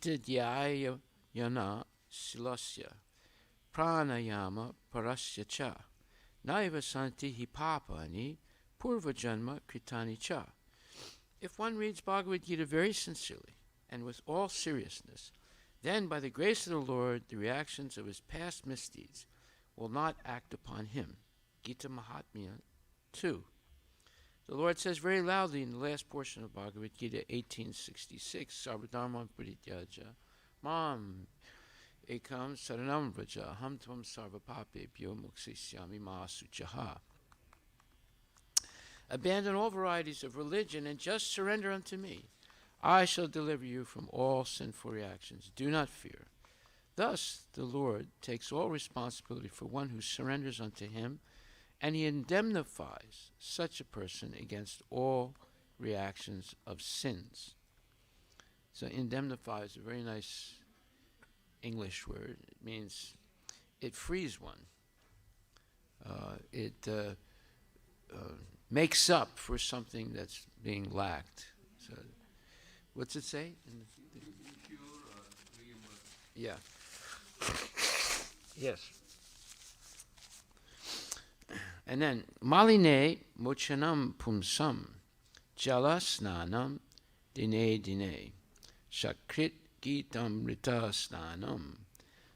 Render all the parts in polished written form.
Dhyana silasya pranayama parasya cha naiva santi hipapani purvajanma kritani cha. If one reads Bhagavad Gita very sincerely and with all seriousness, then by the grace of the Lord, the reactions of his past misdeeds will not act upon him. Gita Mahatmya 2. The Lord says very loudly in the last portion of Bhagavad Gita 1866, Sarvadharma Parityaja Mam Ekam Saranam Vraja Ham Tvam Sarvapapebhyo Muksisyami Mahasuchaha. Abandon all varieties of religion and just surrender unto me. I shall deliver you from all sinful reactions. Do not fear. Thus the Lord takes all responsibility for one who surrenders unto him, and he indemnifies such a person against all reactions of sins. So indemnify is a very nice English word. It means it frees one. It makes up for something that's being lacked. So, what's it say? Yeah. Yes. And then, Maline mochanam pumsam jala snanam dine dine shakrit gitam rita snanam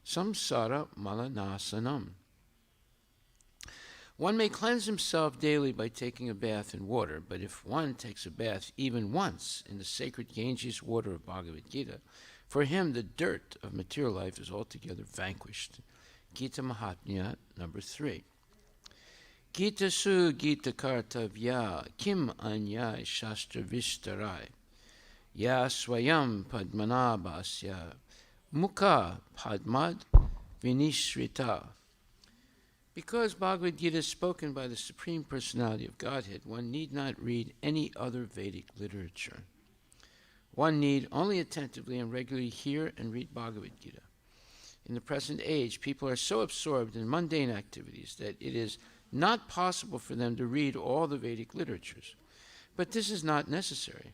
samsara malanasanam. One may cleanse himself daily by taking a bath in water, but if one takes a bath even once in the sacred Ganges water of Bhagavad Gita, for him the dirt of material life is altogether vanquished. Gita Mahatmya number 3. Gita su Gita kartavya kim anyay shastra vistarai ya swayam padmanabhasya mukha padmad vinishrita. Because Bhagavad Gita is spoken by the Supreme Personality of Godhead, one need not read any other Vedic literature. One need only attentively and regularly hear and read Bhagavad Gita. In the present age, people are so absorbed in mundane activities that it is not possible for them to read all the Vedic literatures. But this is not necessary.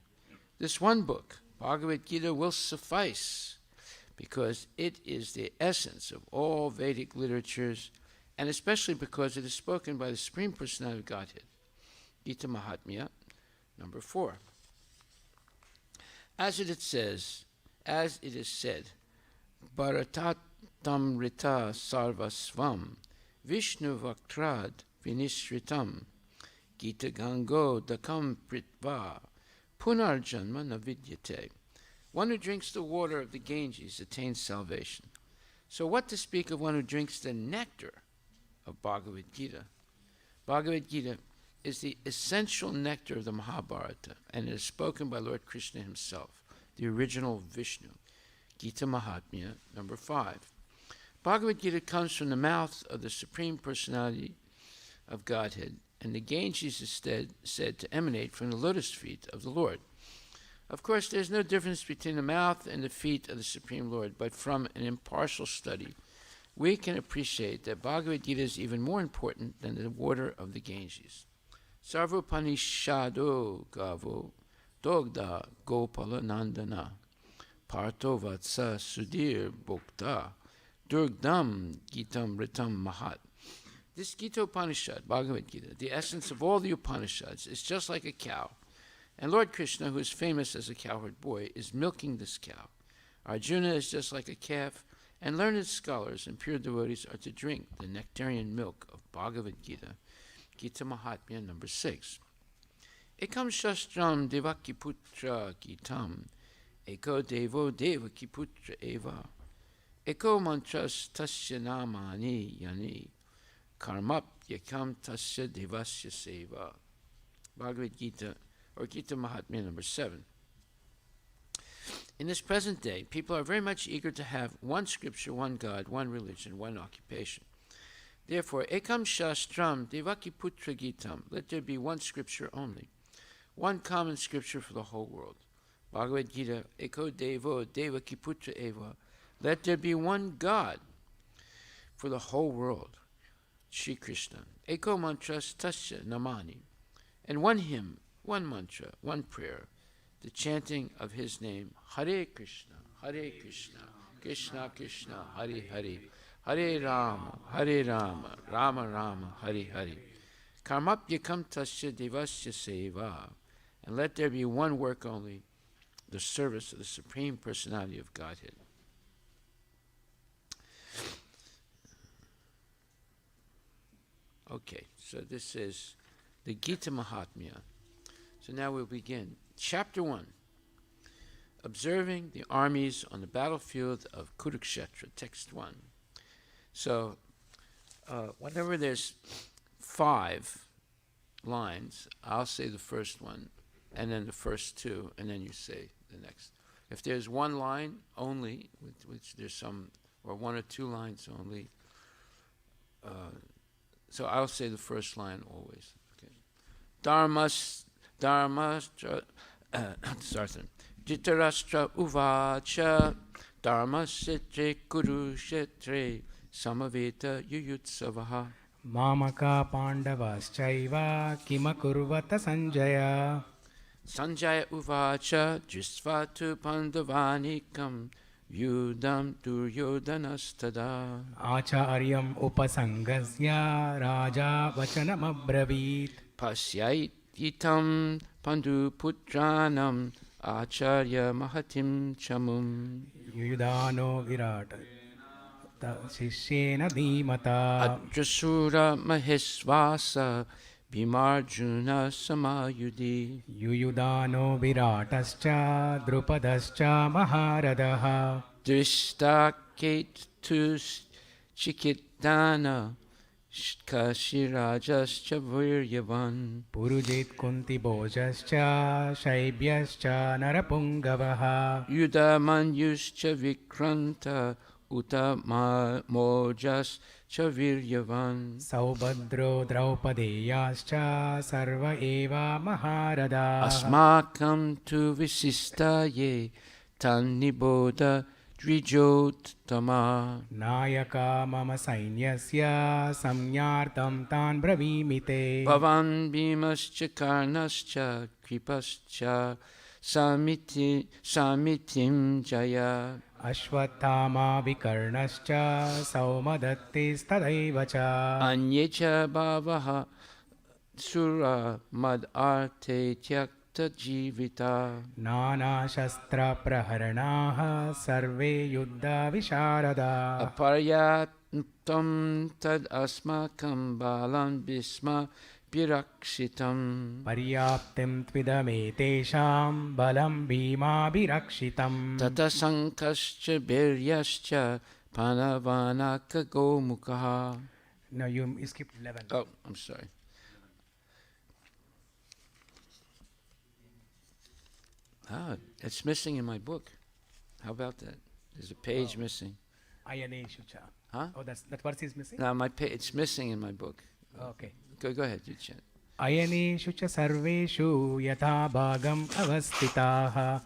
This one book, Bhagavad Gita, will suffice because it is the essence of all Vedic literatures, and especially because it is spoken by the Supreme Personality of Godhead. Gita Mahatmya number 4. As it is said, Bharatatam Rita Sarvasvam Vishnu Vaktrad Vinishritam Gita Gango Dakam Pritva Punarjanma Navidyate. One who drinks the water of the Ganges attains salvation. So what to speak of one who drinks the nectar of Bhagavad Gita? Bhagavad Gita is the essential nectar of the Mahabharata, and it is spoken by Lord Krishna himself, the original Vishnu. Gita Mahatmya number 5. Bhagavad Gita comes from the mouth of the Supreme Personality of Godhead, and the Ganges is said to emanate from the lotus feet of the Lord. Of course, there's no difference between the mouth and the feet of the Supreme Lord, but from an impartial study, we can appreciate that Bhagavad Gita is even more important than the water of the Ganges. Sarvapanishado gavo dogda gopala nandana parto vatsa sudhir bhokta durgdam gitam ritam mahat. This Gita Upanishad, Bhagavad Gita, the essence of all the Upanishads, is just like a cow. And Lord Krishna, who is famous as a cowherd boy, is milking this cow. Arjuna is just like a calf, and learned scholars and pure devotees are to drink the nectarian milk of Bhagavad Gita. Gita Mahatmya number 6. Ekam shastram devakiputra gitam eko devo devakiputra eva eko mantras tasya namani yani karmap yakam tasya devasya seva. Bhagavad Gita, or Gita Mahatmya number 7. In this present day, people are very much eager to have one scripture, one God, one religion, one occupation. Therefore, ekam shastram devakiputra gitam, let there be one scripture only, one common scripture for the whole world. Bhagavad Gita, eko devo devakiputra eva, let there be one God for the whole world. Shri Krishna, eko mantras tasya namani, and one hymn, one mantra, one prayer, the chanting of his name, Hare Krishna, Hare Krishna, Krishna Krishna, Hare Hare, Hare Rama, Rama Rama, Hare Hare. Karmapyakam tasya devasya seva. And let there be one work only, the service of the Supreme Personality of Godhead. Okay, so this is the Gita Mahatmya. So now we'll begin. Chapter 1. Observing the armies on the battlefield of Kurukshetra, text 1. So, whenever there's 5 lines, I'll say the first one, and then the first 2, and then you say the next. If there's 1 line only, which there's some, or 1 or 2 lines only, so I'll say the first line always. Okay. Dharmastra, Dhritarashtra uvacha dharmasitra kurukshetre samaveta yuyutsavaha. Mamaka pandavaschaiva kimakurvata Sanjaya. Sanjaya uvacha dristvatu pandavanikam yudam duryodhanastada. Acharyam upasangasya raja vachanam abravit. Pasyait itam pandu putranam acharya mahatim chamum. Yudano virata sishyena dhimata. Adrasura mahesvasa bhimarjuna samayudi. Yuyudano viratascha drupadascha maharadaha. Drishtaket tus chikitana kashirajascha viryavan. Purujit kunti bojascha shaibhyascha narapungavaha. Yudamanyuscha vikranta uta mojas cha viryavan. Saubhadro draupadeyascha sarva eva maharada. Asmakam tu visistaye tan niboda dvijottama. Nayaka mama sainyasya samyartam tan bravimite. Bhavan bhimascha karnascha kripascha samitim jaya. Ashwathama vikarnascha saumadattis tadaivacha. Anyecha bhavaha sura mad arte tyakta jivita. Nana shastra praharanaha sarve yuddha visharada. Aparyatam tad asmakam balam bisma pirakshitam. Paryaptim tvidame balam bhima birakshitam. Tata sankascha biryascha panavanaka gomukaha. No, you skipped 11. Oh, I'm sorry. It's missing in my book. How about that? There's a page missing. Ayane shucha. Huh? Oh, that verse is missing? No, it's missing in my book. Okay. Go ahead, you chant. Ayaneshu cha sarveshu yatha bhagam avastitaha.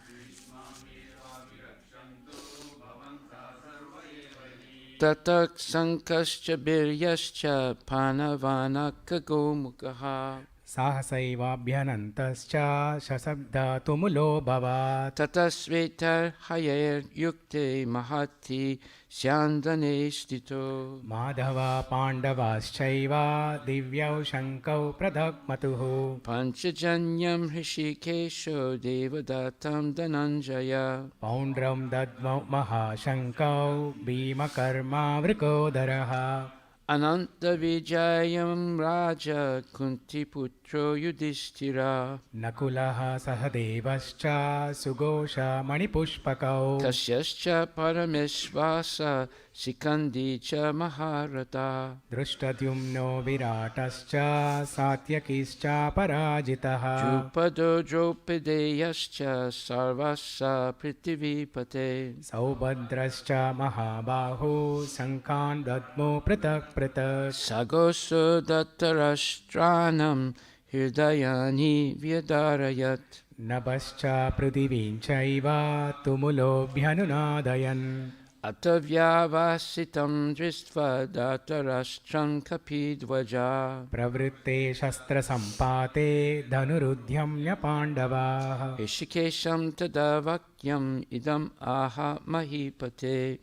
Tatak sankascha biryascha panavanaka gomukaha. Sahasaivaabhyanantascha shasabda tumulo bhavat. Tatasvetar hayer yukte mahati syandane stito. Madhava pandavaschaiva divyau shankau pradhakmatuhu. Panchajanyam hrishikesho devadatam dhananjaya. Poundram dadmau mahashankau bhima karma vrikodaraha. Ananta vijayam raja kunti putro yudhishthira. Nakulaha sahadevascha sugosha manipushpakau. Kasyascha parameshvasa sikandi cha maharata. Drishtadyumno viratascha satyakischa parajitaha. Drupado dropideyascha sarvasa prithivipate. Saubhadrascha mahabahu sankhan dadmo pratak pratak. Sagoso dattarashtranam hirdayani vyadarayat. Nabascha pridhivinchaiva tumulo bhyanunadayan. Atavyavasitam dristva datarashtram kapidvaja. प्रवृत्ते शस्त्रसम्पाते धनुरुद्यम्य पाण्डवाः Rishikesham tadavakyam idam aha mahipate.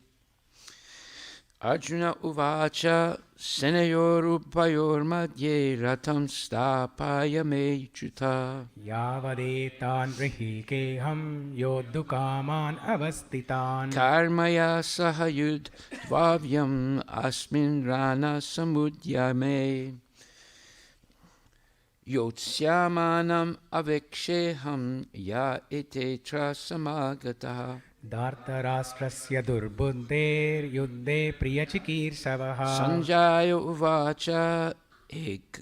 Arjuna uvacha senayorupayor madhye ratam stapaya me chuta. यावदेतान् गृहीकेऽहं योद्धुकामान् अवस्थितान् Karmaya sahayud dvavyam asmin rana samudyame. Yotsyamanam aveksheham ya itetra samagataha. धार्तराष्ट्रस्य दुर्बुद्धेर्युद्धे प्रियचिकीर्षवः Sanjaya uvacha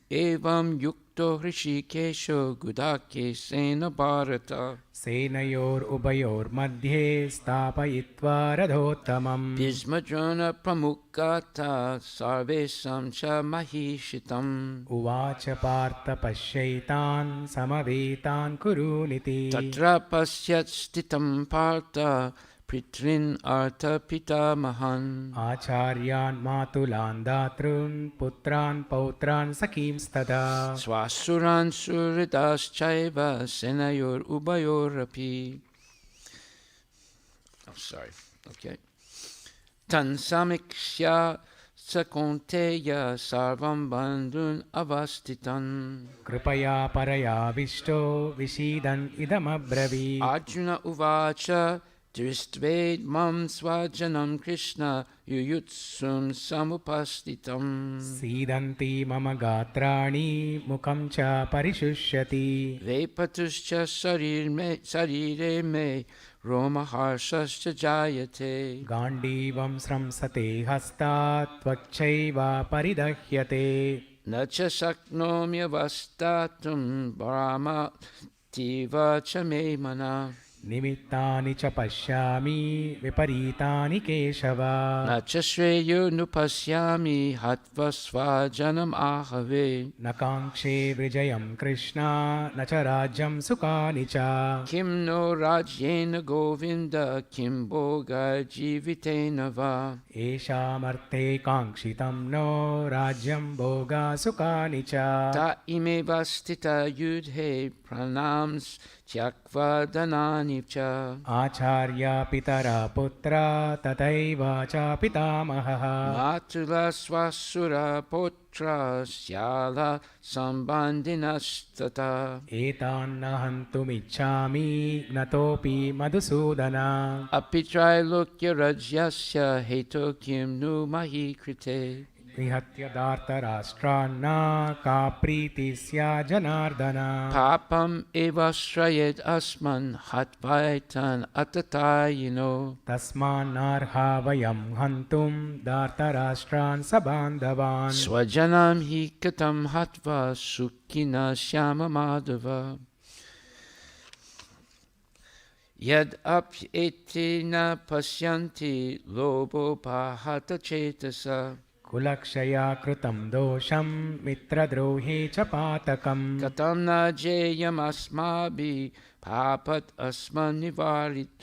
evam yukto hrishikesho gudake sena bharata. सेनयोरुभयोर्मध्ये स्थापयित्वा रथोत्तमम् Bhismadrona pramukata sarvesam cha mahishitam. उवाच Partha पश्यैतान् समवेतान् कुरूनिति Tatra pasyat stitam partha pritrin artha pitamahan. आचार्यान् मातुलान् दातॄन् पुत्रान् पौत्रान् सखींस्तथा Swasuran suridas chaiva senayor ubayorapi. Oh, sorry. Okay. Tan samiksha sakonteya sarvam bandhun avastitan. कृपया परयाविष्टो विषीदन् इदमब्रवीत् Arjuna uvacha dristved mam svajanam Krishna yuyutsum samupastitam. सीदन्ति मम गात्राणि मुखं च परिशुष्यति Vepatuscha sarire me romaharshascha jayate. गाण्डीवं स्रंसते हस्तात् त्वच्चैव परिदह्यते Nacha saknomyavastatum brahma tiva cha me mana. निमित्तानि च पश्यामि विपरीतानि Keshav Nacha shreyo nupasyami hatva svajanam ahave. न काङ्क्षे विजयं कृष्ण न च राज्यं सुखानि च Kim no rajyena govinda kim bhoga jivitena va. येषामर्थे काङ्क्षितं नो राज्यं भोगा सुखानि च Ta imeva stita yudhe pranams tyakva danani cha. आचार्या पितरा पुत्रा तथैव च पितामहः Matula swasura potra syala sambandinastata. एतान्न हन्तुमिच्छामि नतोऽपि Madhusudan Apitrai lokya rajyasya heto kim nu mahi krite. विहत्य दार्तराष्ट्रान्न का प्रीतिः स्या Janardan Papam evashrayed asman hatvaitan atatayino. तस्मान्नार्हा वयं हन्तुं दार्तराष्ट्रान् सबान्धवान् Swajanam hi katam hatva sukhina shyama madhava. Yad apyetina pasyanti lobo pahata chetasa. कुलक्षया कृतं दोषं मित्रद्रोहे च पातकम् Katam na jayam asmabi papat asman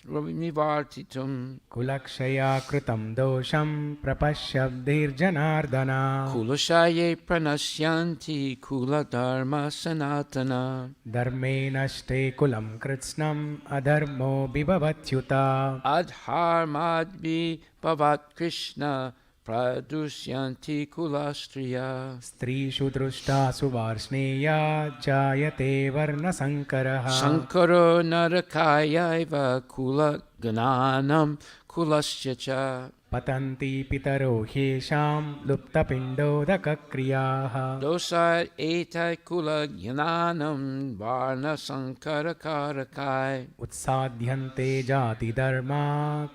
nivartitum. कुलक्षया कृतं दोषं प्रपश्यब्धिर्जनार्दन Kulashaye pranasyanti kula dharma sanatana. धर्मे नष्टे कुलं कृत्स्नम् अधर्मो विभवत्युता Adharmadvi bhavat Krishna pradusyanti kulastriya. स्त्रीषु दृष्टासु वार्ष्णेया जायते वर्णसङ्करः Sankaro narakayaiva kula gananam kulasya cha. पतन्ति पितरो ह्येषां लुप्तपिण्डोदकक्रियाः Dosar etai kula gyananam varna sankara karakai. उत्साद्यन्ते जातिधर्मा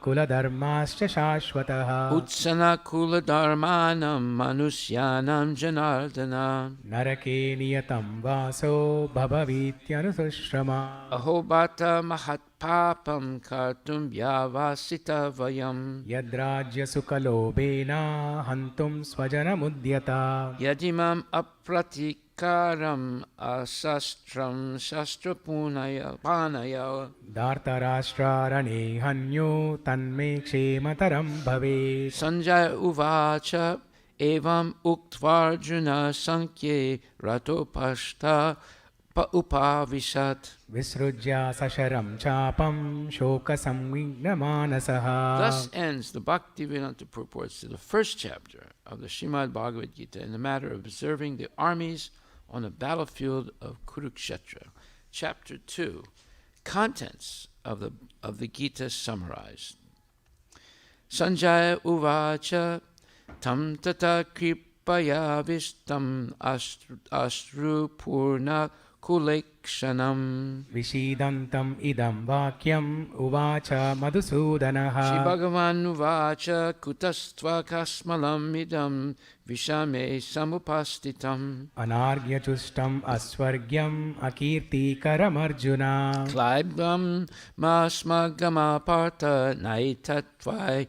कुलधर्माश्च शाश्वतः Utsana kula dharmanam manusyanam janardana. नरके नियतं वासो भववीत्यनुसुश्रमा Ahobata mahat papam kartum vyavasita vayam. यद्राज्यसुखलोभेन हन्तुं स्वजनमुद्यता Yadimam aprati Dushkaram asastram shastrapunaya Dhartarashtrarane hanyo tanme kshemataram bhavet. Sanjaya uvacha evam uktvarjuna sankye ratopashta pa upavishat. Visrujya sasharam chapam shoka samvignamanasaha. Thus ends the Bhaktivedanta purports to the first chapter of the Srimad Bhagavad Gita in the matter of observing the armies on the battlefield of Kurukshetra. Chapter 2, contents of the Gita summarized. Sanjaya uvacha tam tata kripaya vistam astru purna kulekshanam. Vishidantam idam vakyam uvacha madhusudanaha. Shri Bhagavan uvacha kutastva kasmalam idam vishame samupastitam. Anargyachustam asvargyam akirtikaram arjuna. Klaibam masmagama partha naitattvai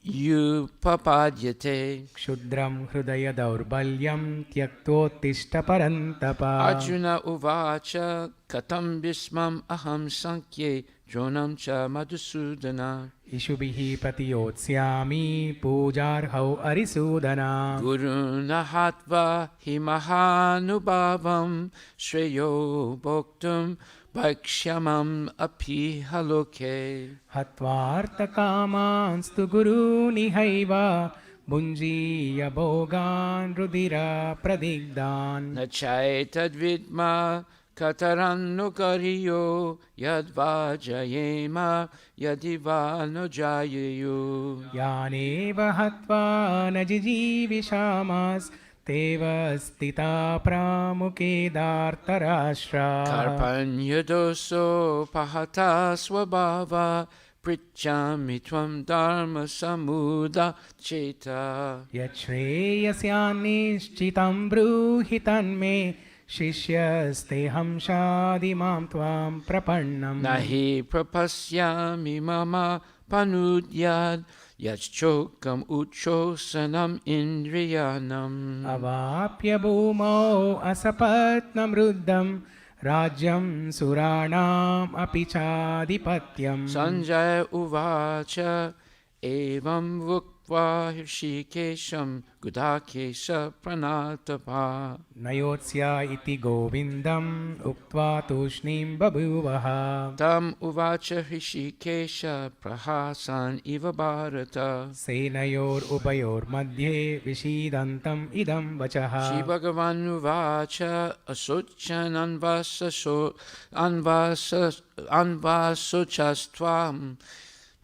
yupapadyate. Kshudram hrudaya daurbalyam tyaktotishta parantapa. Arjuna uvacha katam bismam aham sankye dronam cha madhusudana. Ishubhihi pratiyotsyami pujarhau arisudana. Guruna hatva himahanubhavam shreyo bhoktum bhakshyamam api haloke. Hatvartakamanstu guru nihaiva bunjiya bhogan rudira pradigdan. Nachaitadvidma kataranukariyo yadvajayema yadiva no jayayu. Yaneva hatva najijivishamas teva stita pramuke dartarashra. Karpanyadoso pahata swabhava prichami tvam dharma samuda cheta. Yachreyasyanishchitam bruhitanme Shishyasteham shadimam tvam prapannam. Nahi prapasyami mama panudyad yachokam uchosanam indriyanam. Avapya bhumau asapatnam ruddham rajyam suranam apichadipatyam. Sanjaya uvacha evam vuktva hirshikesham gudakesha pranatapa. Nayotsya iti govindam uktva tushnim babhuvaha. Tam uvacha hirshikesha prahasan iva bharata. Senayor upayor madhye vishidantam idam vachaha. Shri Bhagavan uvacha asochan anvasochastvam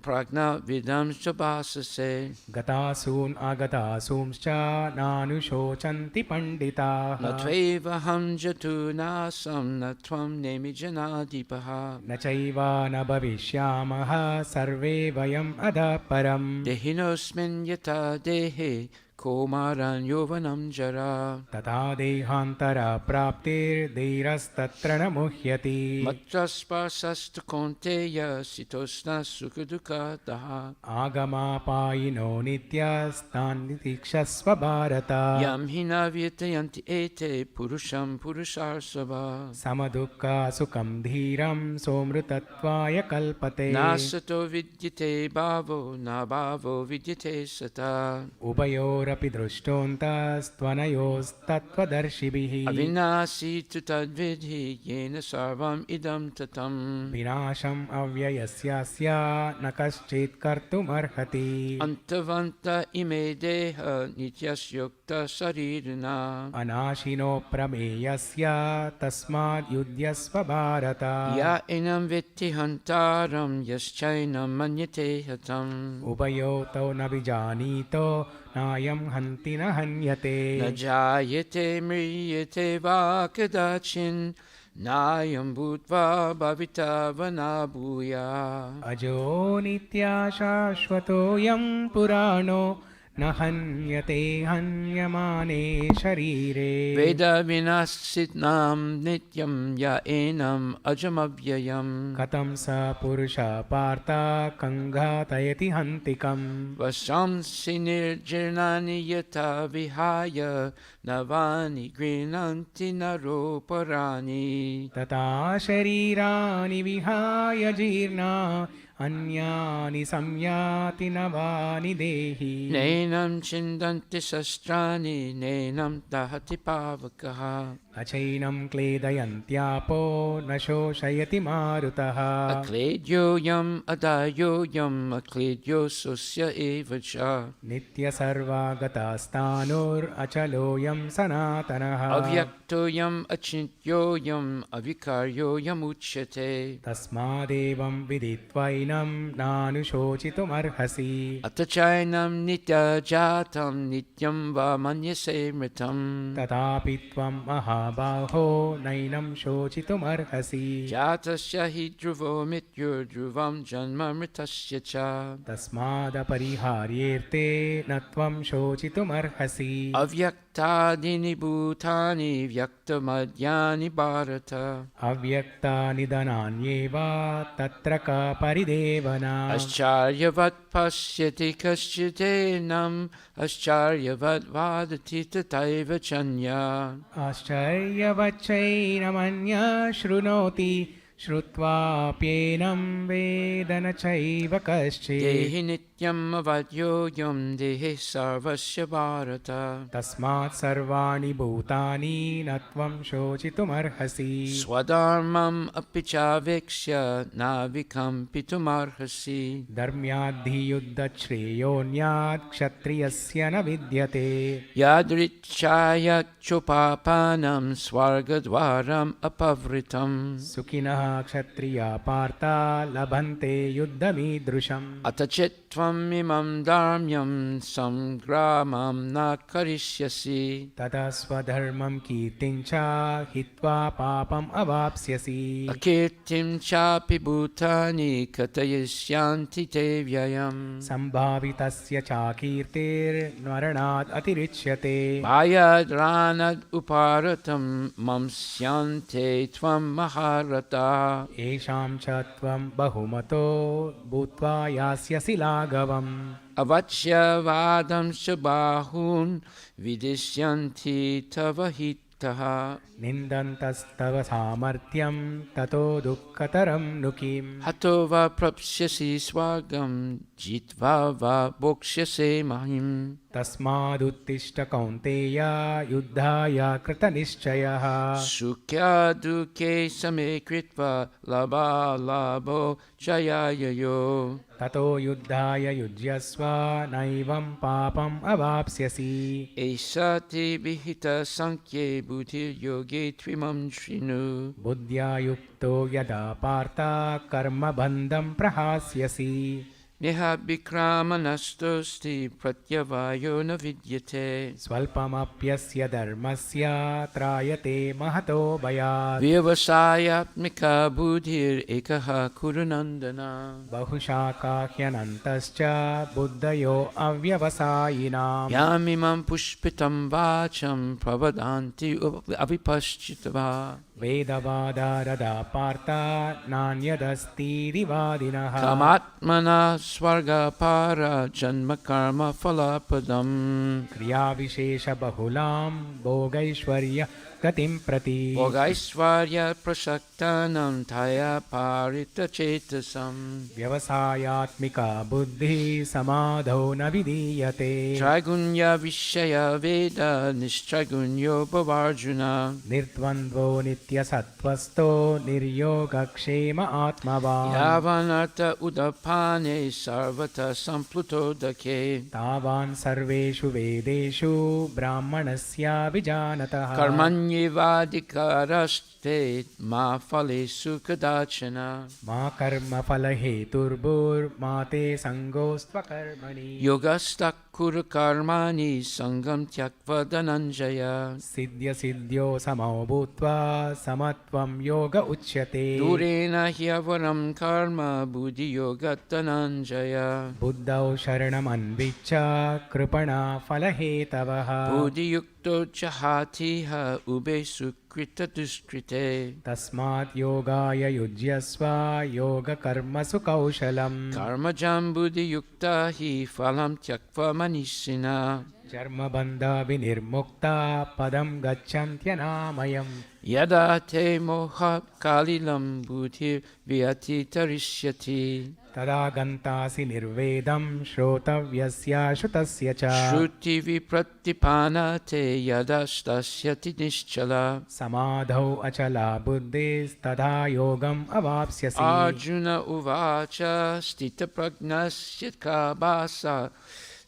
pragna vidam chabhasase. Gatasun agatasumscha nanushochanti panditaha. Natveva ham jatunasam natvam nemi janadipaha. Nachaiva na bhavishyamaha sarve vayam adaparam. Dehinosmin yata dehe komaran yovanam jara. Tata dehantara praptir dhirastatra na muhyati. Matraspasastu konteya sitosna sukhaduka daha. Agama payino nityastan nitikshasva bharata. Yam hina vyatayanti ete purusham purusharsava. Samadukka sukham dhiram somrutatvaya kalpate. Nasato vidyate bhavo na bhavo vidyate sata. Ubayorapi drushtontastvanayostattvadarshibhihi. Avinasi tu tadvidhi yena sarvam idam tatam. Vinasham avyayasyasya nakaschit kartum arhati. Antavanta ime deha nityasyukta sarirana. Anashino prameyasya tasmad yudhyasva bharata. Ya enam vitti hantaram yaschainam manyate hatam. Ubayotau nabijanito nayam hanti na hanyate. Najayate mriyate va kadachin nayam bhutva bhavita vanabhuya. Ajo nitya shashvato yam purano न हन्यते हन्यमाने शरीरे Veda vinasitnam nityam ya enam ajamavyayam कथं स पुरुषः Partha कङ्घातयति हन्तिकम् Vasamsi nirjirnani yata vihaya navani grinanti naroparani तथा शरीराणि विहाय जीर्णा अन्यानि संयाति नवानि देहि Nenam chindanti sastrani nenam dahati pavakaha अचैनं क्लेदयन्त्यापो न शोषयति मारुतः Akledyoyam adayoyam akledyo susya evacha नित्यसर्वागतस्तानुरचलोऽयं सनातनः Avyaktoyam achintyoyam avikaryoyam uchyate तस्मादेवं विदित्वैनं नानुशोचितुमर्हसि Atachainam nitya jatam nityam va manyase mritam तथापि त्वं महाबाहो नैनं शोचितुमर्हसि Jatasya hi dhruvo mityur dhruvam janma mritasya cha तस्मादपरिहार्येऽर्थे न त्वं शोचितुमर्हसि Avyaktadini bhutani vyaktamadhyani bharata अव्यक्तानि धनान्येव तत्र का परिदेवना Ascharyavat pasyati kaschitenam Ascharyavat vadati tataiva chanya आश्चर्यवच्चैनमन्यः शृणोति श्रुत्वाप्येनं वेद न चैव कश्चित् Dehi nityam avadyoyam dehi sarvasya bharata तस्मात् सर्वाणि भूतानि न त्वं शोचितुमर्हसि Swadharmam apichaveksya navikampitum-arhasi धर्म्याद्धियुद्धश्रेयोऽन्यात् क्षत्रियस्य न विद्यते Yadrichaya chopapanam swargadvaram apavritam सुखिनः क्षत्रिया पार्ता लभन्ते युद्धमीदृशम् Atachitvam imam dharmyam samgramam na karishyasi ततः स्वधर्मं कीर्तिं च हित्वा पापम् अवाप्स्यसि Akirtim chapi bhutani katayisyanti te vyayam सम्भावितस्य च कीर्तिर्मरणात् अतिरिच्यते Bhayadranad uparatam mamsyante tvam maharata येषां च त्वं बहुमतो भूत्वा यास्यसि लाघवम् Avachya vadam shabahun vidishyanti tavahitaha निन्दन्तस्तव सामर्थ्यं ततो दुःखतरं नु किम् Hato va prapsyasi swagam jitva va bokshyase mahim तस्मादुत्तिष्ठ कौन्तेय युद्धाय कृतनिश्चयः Sukhya duke same kritva labha labho jayayayo ततो युद्धाय युज्यस्व नैवं पापम् अवाप्स्यसि Esati vihita sankye buddhir yoge tvimam shrinu बुद्ध्या युक्तो यदा Partha कर्मबन्धं प्रहास्यसि Neha vikramanastosти pratyavayo na vidyate स्वल्पमप्यस्य धर्मस्य त्रायते महतो भयात् Vyavasayatmika buddhir ekaha kurunandana बहुशाखाह्यनन्तश्च बुद्धयो अव्यवसायिनाम् Yamimam pushpitam vacham pravadanti avipaschitava वेदवादारदा Partha नान्यदस्तीति वादिनः Kamatmana swarga para janma karma falapadam क्रियाविशेषबहुलां भोगैश्वर्य गतिं प्रति Bhogaisvarya prasaktanam thaya parita chetasam व्यवसायात्मिका बुद्धिः समाधौ न विधीयते Traigunya vishaya veda nishtragunyo bhavarjuna निर्द्वन्द्वो नित्यसत्त्वस्थो निर्योगक्षेम आत्मवान् Yavanartha udapane sarvata samplutodake तावान् सर्वेषु वेदेषु ब्राह्मणस्य विजानतः Karmanya Manyevadikaraste ma phalesu kadachana. Ma karma phala heturburma te sangostva karmani. Yogasta kurukarmani sangam tyakva dhananjaya. Siddhya siddhyo samao bhutva samatvam yoga uchyate. Durena hyavaram karma buddhi yoga dhananjaya. Buddhau sharanam anvicha kripana phala hetavaha. Buddhi yukto chahatiha ube sukrita duskrite. Tasmat yogaya yujyasva yoga karma sukaushalam. Karmajam buddhi yukta hi phalam tyakva manisina. Charma bandha vinirmukta padam gacchantyanāmayam. Yada te moha kalilam buddhir vyatitarishyati. Tada gantasi nirvedam shrotavyasya shutasya cha. Shruti vipratipana te yada stasyati nischala. Samadhau achala buddhis tada yogam avapsyasi. Arjuna uvacha stita pragnasya kabasa.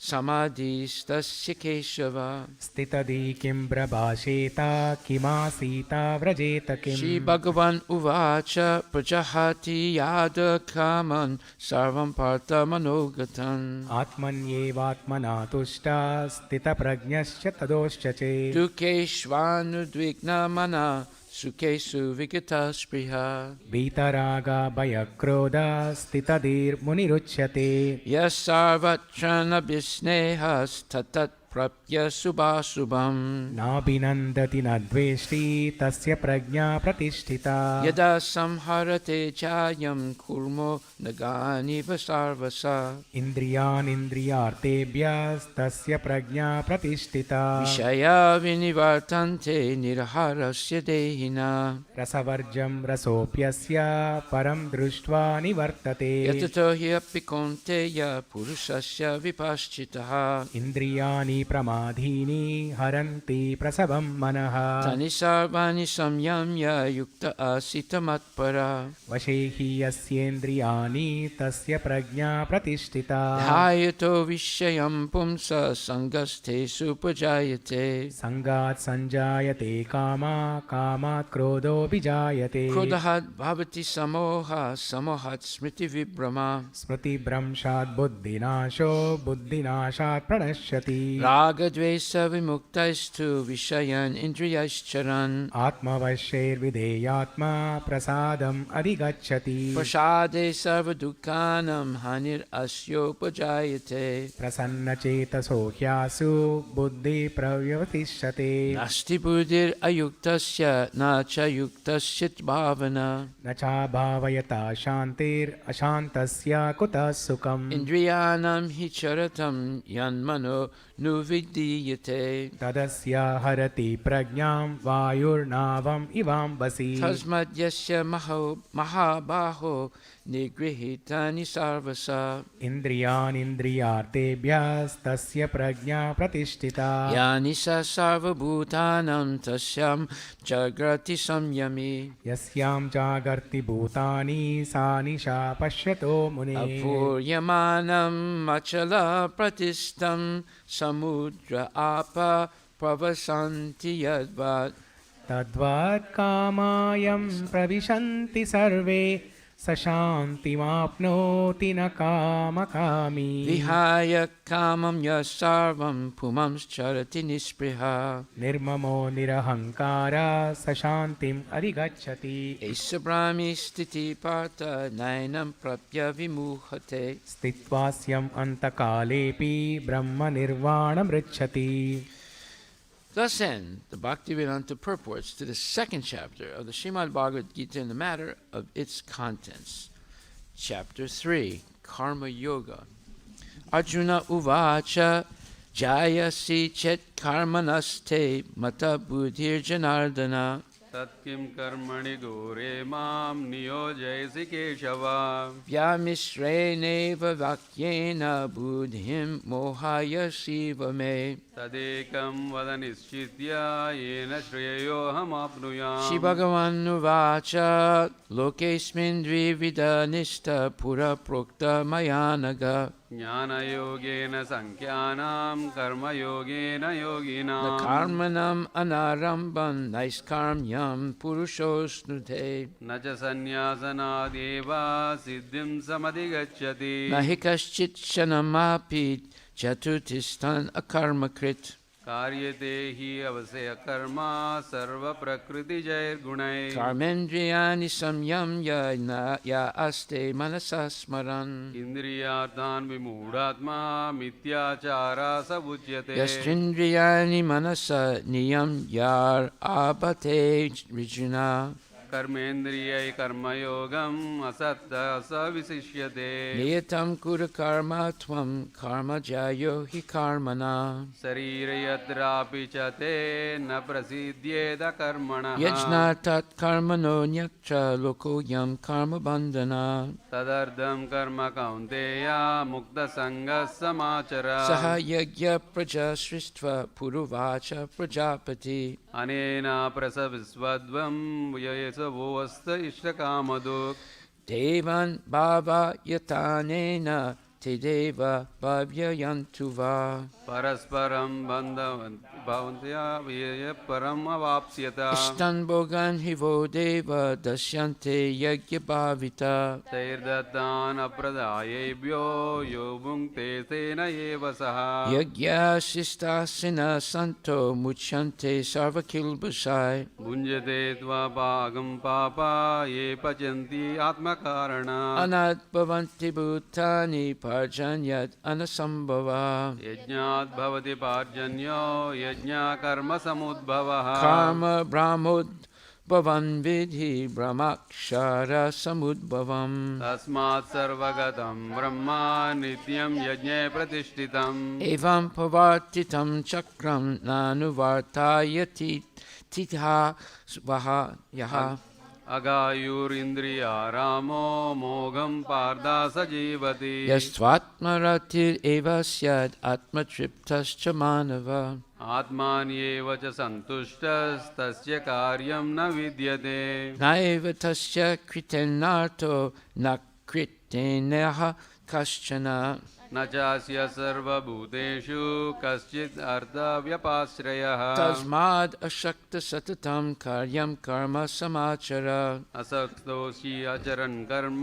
Samadhistasya Keshava. Stitadi kim brabhasheta kimasita vrajeta kim. Shri Bhagavan Uvacha Prajahati Yada Kaman Sarvam Partha Manogatan. Atmanyevatmana tushta stita prajnasya tadoshya che. Dukeshvanu Dvigna Mana Sukesu Vigata Spriha. Vitaraga bhayakroda stitadir muniruchyate. Yasarvatrana Bisnehas Tatat Prapya Subhasubham. Nabhinandati nadveshti tasya prajna pratisthita. Yada Samharate Chayam Kurmo Nagani Vasarvasa. Indriyan indriyartebhyas tasya prajna pratisthita. Vishaya Vinivartante Niraharasya Dehina. Rasavarjam rasopyasya param društva nivartate. Yatato hi apikonteya Purusasya Vipaschitaha. Indriyani pramadhini haranti prasavam manaha. Tani sarvani samyamya yukta asita matpara. Vashehi yasyendriyani tasya prajna pratisthita. Dhayato vishayam pumsa sangaste supajayate. Sangat sanjayate kama kamat krodho bijayate. Krodahat bhavati samoha samohat smriti vibrama. Smriti bramshat buddhinasho buddhinashat pranashyati. Raga dvesa vimuktastu vishayan indriyascharan. Atma vasher videyatma prasadam adhigacchati. Prasade sarva dukkanam hanir asyopajayate. Prasanna chetaso hyasu buddhi pravyavatishate. Nasti buddhir ayuktasya na cha yuktasya bhavana. Nacha bhavayata shantir ashantasya kuta sukam. Indriyanam hi charatam yanmano nuvidiyate. Tadasya harati prajnam vayurnavam ivambasi. Tasmad yasya mahabaho nigrihitani sarvasa. Indriyan indriyartebhyas tasya prajna pratishtita. Yani sa sarva bhutanam tasyam jagrati samyami. Yasyam jagarti bhutani sa nisha pashyato mune. Apuryamanam machala pratistam samudra apa pravasanti yadvat. Tadvat kamayam pravishanti sarve sashantimapnoti na kamakami. Vihaya kamam yasarvam pumams charati nispriha. Nirmamo nirahankara sashantim adhigacchati. Esa brahmi stiti partha nainam prapya vimuhate. Stitvasyam antakalepi brahma nirvanam richati. Thus end the Bhaktivedanta purports to the second chapter of the Srimad Bhagavad Gita in the matter of its contents. Chapter 3, Karma Yoga. Arjuna Uvacha Jayasi Chet Karmanaste Mata Buddhir Janardana. Tatkim karmani gore mam niyojayasi keshava. Vyamisreneva Vakyena Buddhim Mohaya Siva Me. तदेकं वद निश्चित्य येन श्रेयोऽहमाप्नुयाम् Shri Bhagavan Uvacha Lokesmin Dvivida Nishta Pura Prokta Mayanaga ज्ञानयोगेन संख्यानां कर्मयोगेन Na योगिनां Karmanam Anarambam Naiskarmyam Purushosnute न च संन्यासनादेव सिद्धिं समधिगच्छति Nahi Kaschit Shanamapi Chatutistan Akarmakrit कार्यते हि अवश्य कर्म सर्वप्रकृतिजैर्गुणैः Karmendriyani Samyam Ya Aste Manasasmaran इन्द्रियार्थान् विमूढात्मा मिथ्याचारा स उच्यते Yastrindriyani Manasa Niyam Yar Abate Rijuna कर्मेन्द्रियै कर्मयोगम् असत्तः स विशिष्यते Niyatam Kura Karma Tvam Karma Jayo Hi Karmana शरीरे यत्रापि च ते न प्रसिद्ध्येद कर्मणः Yajna Tat Karmano Nyatra Loko Yam Karma Bandhana तदर्थं कर्म कौन्तेय मुक्तसङ्गः समाचर Saha Yagya Praja Sristva Puruvacha Prajapati अनेन प्रसविस्वद्वं यशवोऽस्त इष्टकामदुक् Devan Bhava Yatanena Tedeva Bhavya Yantuva परस्परं भवन्त्या परम् अवाप्स्यत Ishtan Bogan Hivo Deva Dasyante Yagya Bhavita तैर्दत्तान् अप्रदायेभ्यो यो भुङ्क्ते तेन एव सः Yagya Sistasina Santo Muchante Sarvakilbusai भुञ्जते त्वभागं पापा ये पचन्ति आत्मकारणा Anad Bhavanti Bhutani Parjanyat Anasambhava यज्ञात् भवति पार्जन्यो यज्ञकर्मसमुद्भवः Karma Brahmod Bhavan Vidhi Brahmakshara Samudbhavam तस्मात् सर्वगतं ब्रह्म नित्यं यज्ञे प्रतिष्ठितम् Evam Pavartitam Chakram Nanuvartayati Titha Svaha Yaha अगायुरिन्द्रियारामो मोघं पार्दा स जीवति Yastvatmaratir Eva Syad Atmatriptascha Manava आत्मान्येव च सन्तुष्टस्तस्य कार्यं न विद्यते Naeva Tasya Kritenarto Nakriteneha Kaschana न चास्य सर्वभूतेषु कश्चित् अर्थव्यपाश्रयः Tasmad Ashakta Satatam Karyam Karma Samachara असक्तोषि अचरन् कर्म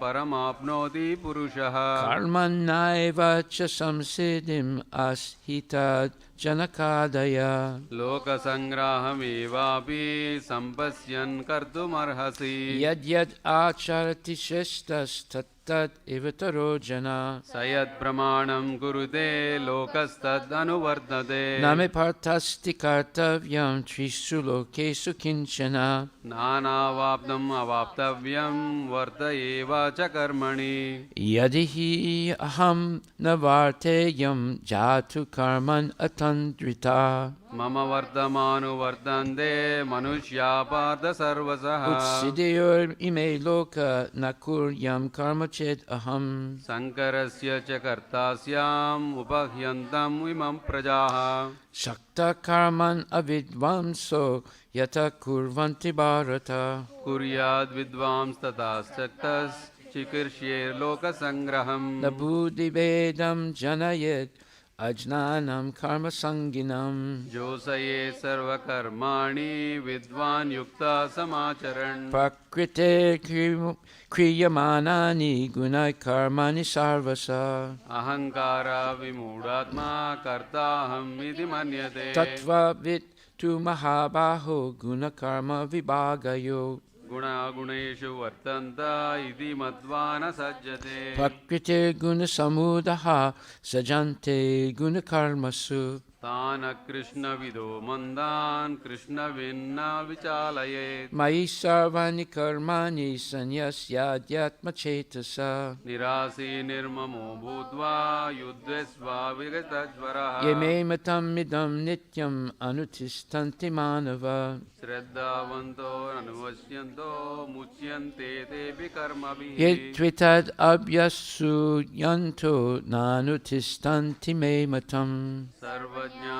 परमाप्नोति पुरुषः Karmanaiva Cha Samsiddhim Ashita Janakadaya लोकसङ्ग्राहमेवापि सम्पश्यन् कर्तुमर्हसि Yad Yad Acharati Shestas Tat Ivataro Jana स यत्प्रमाणं कुरुते लोकस्तदनुवर्तते Name Partasti Kartavyam Trisu Lokesu Kinchana नानावाप्तम् अवाप्तव्यं वर्त एव च कर्मणि Yadihi Aham Navarteyam Jatu Karman Atandrita मम वर्तमानुवर्तन्ते मनुष्या Partha सर्वसः Utsideyor ime loka nakuryam karma ched aham शङ्करस्य च कर्तास्याम् उपह्यन्तम् इमं प्रजाः Shakta karman avidvamso yata kurvanti bharata कुर्याद् विद्वांस्तथाश्चक्तस् चिकीर्ष्येर्लोकसङ्ग्रहम् Nabudhi vedam janayet ajnanam karma sanginam जोषये सर्वकर्माणि विद्वान् युक्ता समाचरन् Prakrite kriyamanani gunai karmani sarvasa अहङ्कारा विमूढात्मा कर्ताहम् इति मन्यते Tattva vit tu mahabaho guna karma vibhagayo गुणागुणेषु वर्तन्त इति मत्वा न सज्जते Prakrite guna samudaha sajante guna karmasu तान् कृष्णविदो मन्दान् कृष्णविन्न विचालयेत् Mai sarvani karmani sanyasyadhyatma chetasa निरासी निर्ममो भूत्वा युद्धस्वा विगतज्वरः Yeme matam midam nityam anutistanti manava श्रद्धावन्तो अनुवश्यन्तो मुच्यन्ते तेऽपि कर्मभिः Yetvitad abhyasu yanto nanutistanti me matam सर्वज्ञा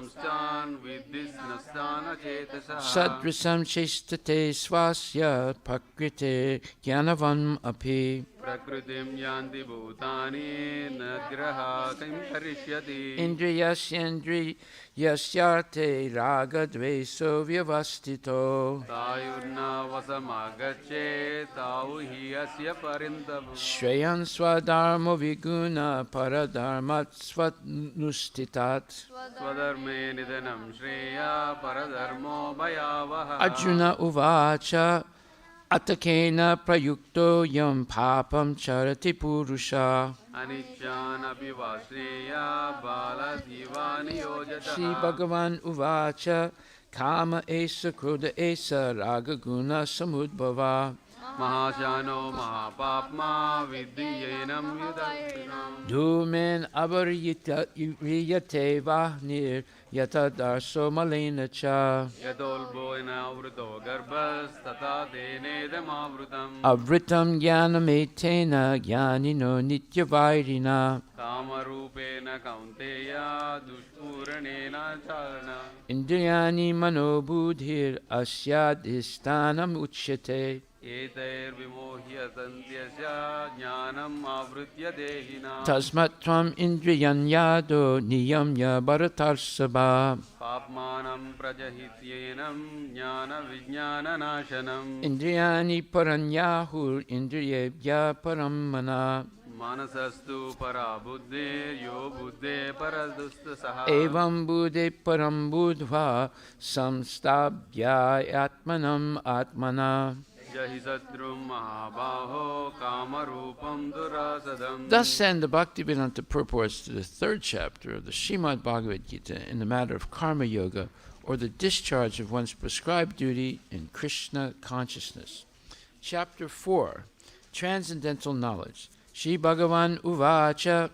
पुंसांश्चान् विद्धिस्नस्तानचेतसः Sadrisam chestate swasya prakrite gyanavam api. प्रकृतिं यान्ति भूतानि न ग्रहा किं करिष्यति Indriyasyandriyasyarte ragadveso vyavastito. तायुर्नावसमागच्छेत् तावु हि अस्य परिन्तमः Shreyan swadharmo viguna paradharmat svanustitat. स्वधर्मे निधनं Shreya परधर्मो भयावहः Arjuna uvacha atakena prayukto yam papam charati purusha. अनिच्छानपि वा Shreya बालधीवानि योजतः Shri Bhagavan uvacha kama esa krodha esa raga guna samudbhava. महाशानो महापाप्मा विद्येनं युधर्षिणम् Dhumen avariyate vahnir yatadarso malena cha. यतोल्बोऽनावृतो गर्भस्तथा तेनेदमावृतम् Avritam jnanametena jnanino nityavairina. कामरूपेण कौन्तेय दुष्पूरणेन चारण Indriyani manobudhir asyadhistanam uchyate. एतैर्विमोह्य सन्त्यस्य ज्ञानम् आवृत्य देहिना Tasmat tvam indriyanyado niyamya bharatarsabha. पाप्मानं प्रजहित्येनं ज्ञानविज्ञाननाशनम् Indriyani paranyahur indriyebhya parammana. मानसस्तु परा बुद्धिर्यो बुद्धे परदुस्तसः Evam buddhe param buddhva samstabhya atmanam atmana. जहि शत्रुं महाबाहो कामरूपं दुरासदम् Thus end the Bhaktivedanta purports to the third chapter of the Srimad Bhagavad Gita in the matter of karma yoga, or the discharge of one's prescribed duty in Krishna consciousness. Chapter 4, Transcendental Knowledge. Shri Bhagavan Uvacha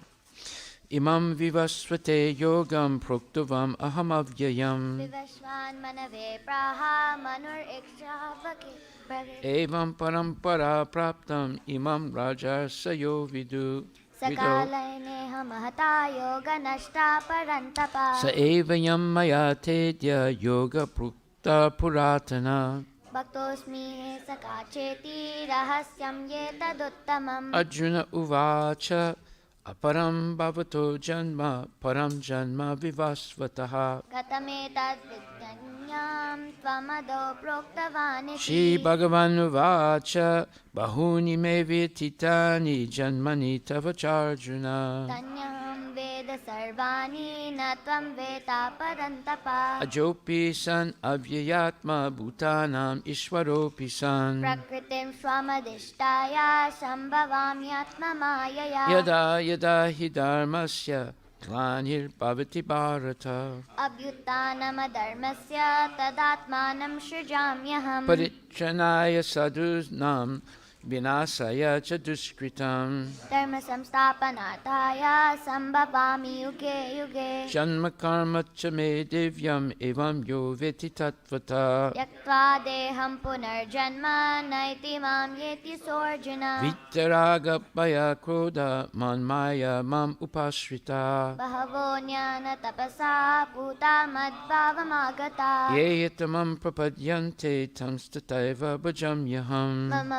Imam Vivasvate Yogam Proktavam Aham Avyayam विवस्वान् मनवे प्राहा मनुर्इक्षावके भवे Evam Parampara Praptam Imam Raja Sayo Vidu सकालयनेह महता योगनष्टा परन्तपा Sa Evayam Maya Tedya Yoga Prukta Puratana. भक्तोऽस्मि सकाचेति रहस्यं ये तदुत्तमम् Arjuna Uvacha Aparam Bhavato Janma Param Janma Vivasvataha. कथमेतद्विज्ञां त्वमदो प्रोक्तवानिति Shri Bhagavan Uvacha Bahuni Me Vyatitani Janmani Tavacharjuna. तन्यहं वेद सर्वाणि न त्वं वेत्ता परन्तपा Ajopi San Avyayatma Bhutanam Ishwaropi San. प्रकृतिं स्वमदिष्टाय सम्भवाम्यात्ममायया Yada Yada Hi Dharmasya Glanir Bhavati Bharata. अभ्युत्थानमधर्मस्य तदात्मानं सृजाम्यहम् Paritranaya Sadhunam Vinasaya Cha Duskritam. धर्मसंस्थापनार्थाय सम्भवामि युगे युगे Janma Karma Cha Me Divyam Evam Yo Veti Tattvata. त्यक्त्वा देहं पुनर्जन्म नैति मां येति सोऽर्जुन Vitaraga Paya Krodha Manmaya Mam Upashrita. बहवो ज्ञानतपसा पूता मद्भावमागता Yeyatamam Prapadyante Tamstataiva Bhajamyaham. मम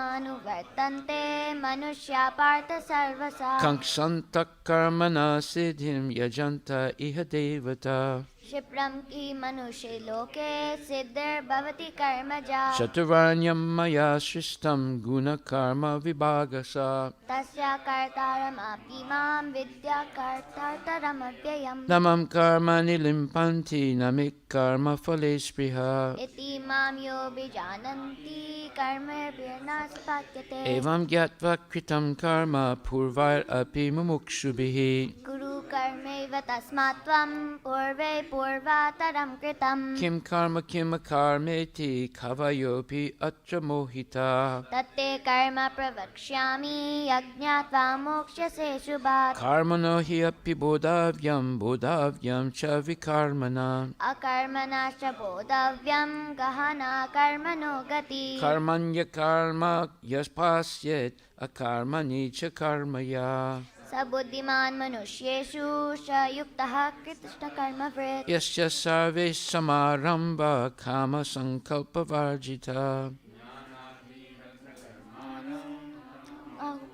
वर्त्मानुवर्तन्ते मनुष्या Partha सर्वसा Kanksanta Karmana Siddhim Yajanta Iha Devata. क्षिप्रं हि मनुष्ये लोके सिद्धिर्भवति कर्मजा Chaturanyam Maya Sristam Guna Karma Vibhagasa. तस्य कर्तारमपि मां विद्या कर्तारमव्ययम् Namam Karma Nilimpanti Namik Karma Phale Spriha. इति मां यो विजानन्ति कर्मभिर्नास्पद्यते Evam Gyatva Kritam Karma Purvair Api Mumukshubhihi. कुरु कर्मैव तस्मात् त्वं पूर्वे पूर्वातरं कृतं Kim Karma Kim Karmeti Kavayopi Atra Mohita. तत्ते कर्म प्रवक्ष्यामि यज्ञात्वा मोक्ष्यसे शुभात् Karmano Hi Api Bodhavyam Bodhavyam Cha Vikarmana. अकर्मणाश्च बोधव्यं गहना कर्मणो गति Karmanya Karma Yaspasyet Akarmani Cha Karmaya. स बुद्धिमान् मनुष्येषु स युक्तः कृष्णकर्मवृत् Yasya sarve samarambha kama sankalpa varjita.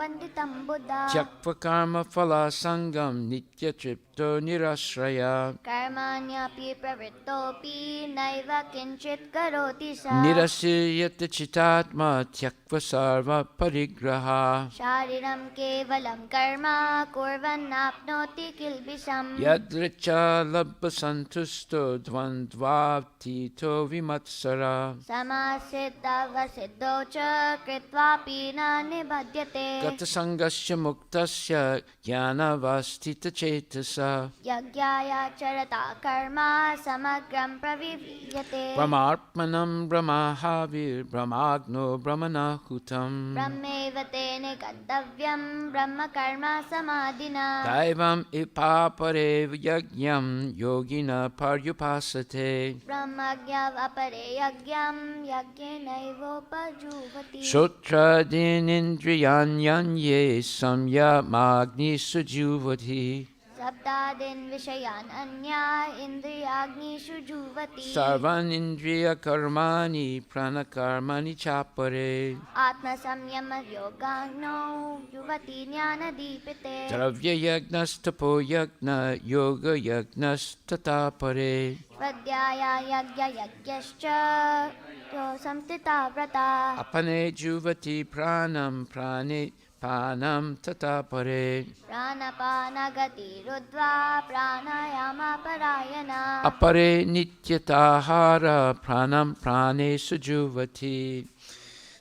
पंडितं Buddha Tyakva karma phala sangam nitya tripto nirashraya. कर्माण्यपि प्रवृत्तोऽपि नैव किञ्चित् करोति स Nirasiryata chitatma tyakva sarva parigraha. शारीरं केवलं कर्म कुर्वन्नाप्नोति किल्बिषम् Yadricha labha santusto dvandvaptito vimatsara. समासिद्धवसिद्धौ च कृत्वापि न निबध्यते Gata sangasya muktasya jnanavastita chetasa. यज्ञायाचरता कर्म समग्रं प्रविलीयते Brahmarpmanam brahmahavir brahmagno brahmanahutam. ब्रह्मैव तेन गन्तव्यं ब्रह्मकर्म समाधिना Daivam ipapare yajnam yogina paryupasate. ब्रह्मज्ञावपरे यज्ञं यज्ञेनैवोपजुह्वति Shotradinindriyanyanye samya magni sujuvati. शब्दादीन् विषयान् अन्या इन्द्रियाग्निषु जुह्वति Sarvan indriya karmani pranakarmani chapare. आत्मसंयमयोगाग्नौ युवति ज्ञानदीपिते Dravya yagnastapo yagna yoga yagnastatapare. स्वाध्याया यज्ञयज्ञश्च यो संस्थिता व्रता Apane juvati pranam prane panam tatapare. प्राणपानगतिरुद्ध्वा प्राणायामपरायणा Apare nityatahara pranam prane sujuvati.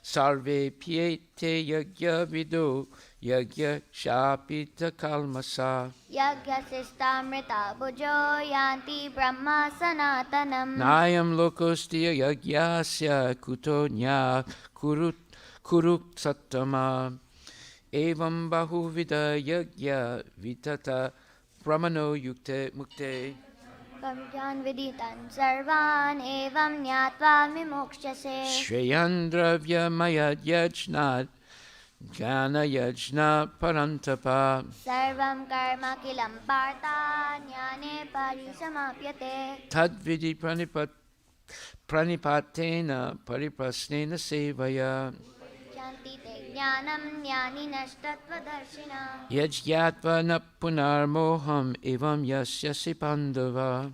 Sarve pyete yagya vido yagya shapita kalmasa. यज्ञशिष्टामृता भुजो यान्ति ब्रह्म सनातनम् Nayam lokostia yagyasya kutonya kurukshetra. Evam bahuvida yagya vitata brahmano yukte mukte. कर्मज्ञान विदितं सर्वान् एवं ज्ञात्वा विमोक्ष्यसे Shreyandravya maya yajnat jnana yajna parantapa. सर्वं कर्म किलं पार्थ ज्ञाने परिसमाप्यते Tadvidi pranipatena pariprasnena sevaya. शान्ति ते ज्ञानं ज्ञानिनस्तत्त्वदर्शिना Yajyatva na punarmoham evam yasyasi pandava.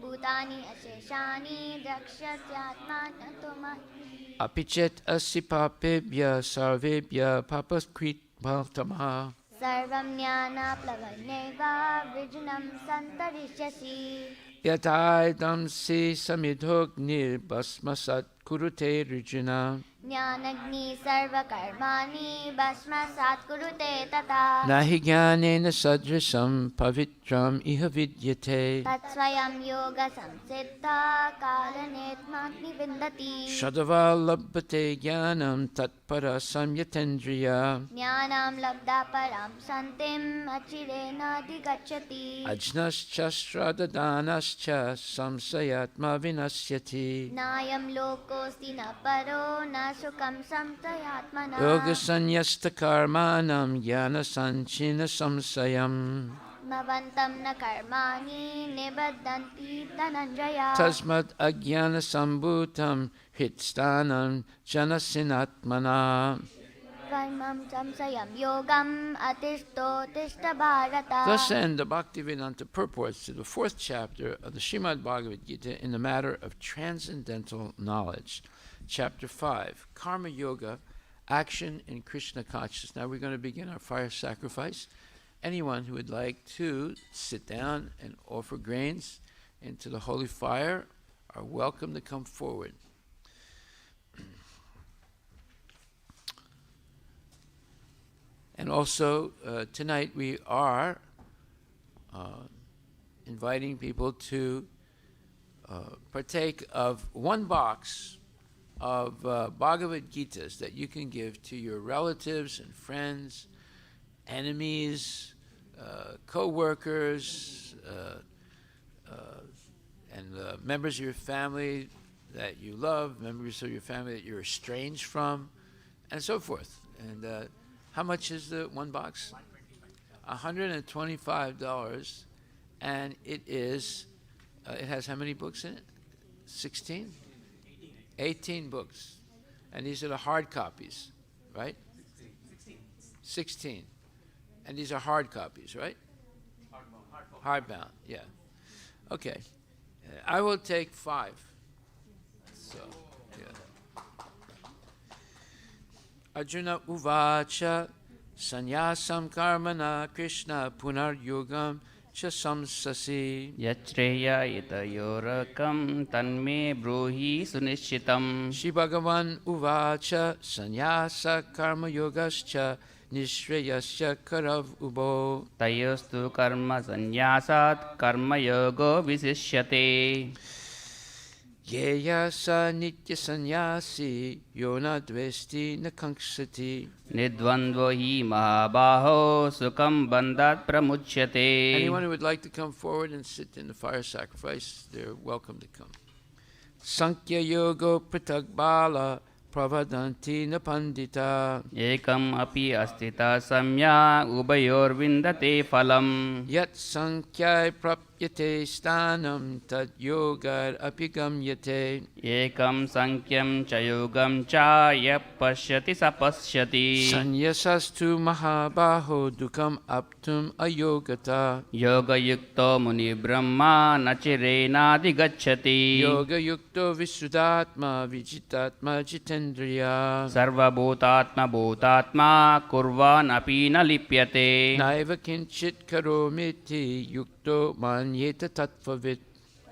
भूतानि अशेषानि द्रक्ष्यस्यात्मानतो महि Apichet asipapebhya sarvebhya papaskrit bhavtamaha. सर्वं ज्ञानाप्लवन्यैव वृजनं सन्तरिष्यसि Yataidam se samidhognir basmasat kurute rijuna. ज्ञानग्नि सर्वकर्माणि भस्मसात् कुरुते तथा Nahi jnanena sadrisam pavitram iha vidyate. तत्स्वयं योगसंसिद्धः कालनेत्माग्नि विन्दति Shadava labhate jnanam tatpara samyatendriya. ज्ञानं लब्धा परां सन्तिम् अचिरेणाधिगच्छति Ajnascha shradadanascha samsayatma vinasyati. नायं लोकोऽस्ति न परो न सुखं संशयात्मना Yoga sanyasta karmanam jnana sanchina samsayam. मवन्तं न कर्माणि निबद्धन्ति Dhananjay Tasmad ajnana sambhutam hitstanam janasinatmana. कर्मं संशयं योगम् अतिष्ठोत्तिष्ठ Bharat Thus end the Bhaktivedanta purports to the 4th chapter of the Srimad Bhagavad Gita in the matter of transcendental knowledge. Chapter 5, Karma Yoga, Action in Krishna Consciousness. Now we're going to begin our fire sacrifice. Anyone who would like to sit down and offer grains into the holy fire are welcome to come forward. And also, tonight we are inviting people to partake of one box of Bhagavad Gitas that you can give to your relatives and friends, enemies, co-workers, and members of your family that you love, members of your family that you're estranged from, and so forth. And how much is the one box? $125, and it is. It has how many books in it? 16? 18 books, and these are the hard copies, right? 16. And these are hard copies, right? Hardbound, yeah. Okay. I will take 5. So, yeah. Arjuna uvacha sanyasam karmana Krishna punar yogam cha samsasi. Yachreya itayorakam tanme bruhi sunishitam. Shri Bhagavan uvacha sanyasa karma yogascha nishreyasya karav ubo. Tayostu karma sanyasat karma yogo visishyate. Yeya sa nitya sanyasi yona dvesti nakankshati. Nidvandvo hi mahabaho sukam bandhat pramuchyate. Anyone who would like to come forward and sit in the fire sacrifice, they're welcome to come. Sankhya yogo pritag bala pravadanti na pandita. Ekam api astita samya ubayor vindate phalam. Yat sankhya prapyate stanam tad yogar apigamyate. Ekam sankyam cha yogam cha yap pashyati sapashyati. Sanyasastu mahabaho dukam aptum ayogata. Yoga yukto muni brahma nachirena digacchati. Yoga yukto visudatma vijitatma jitendriya. Sarva bhutatma bhutatma kurvan api na lipyate. Naiva kinchit karomiti yukto manyeta tattvavit.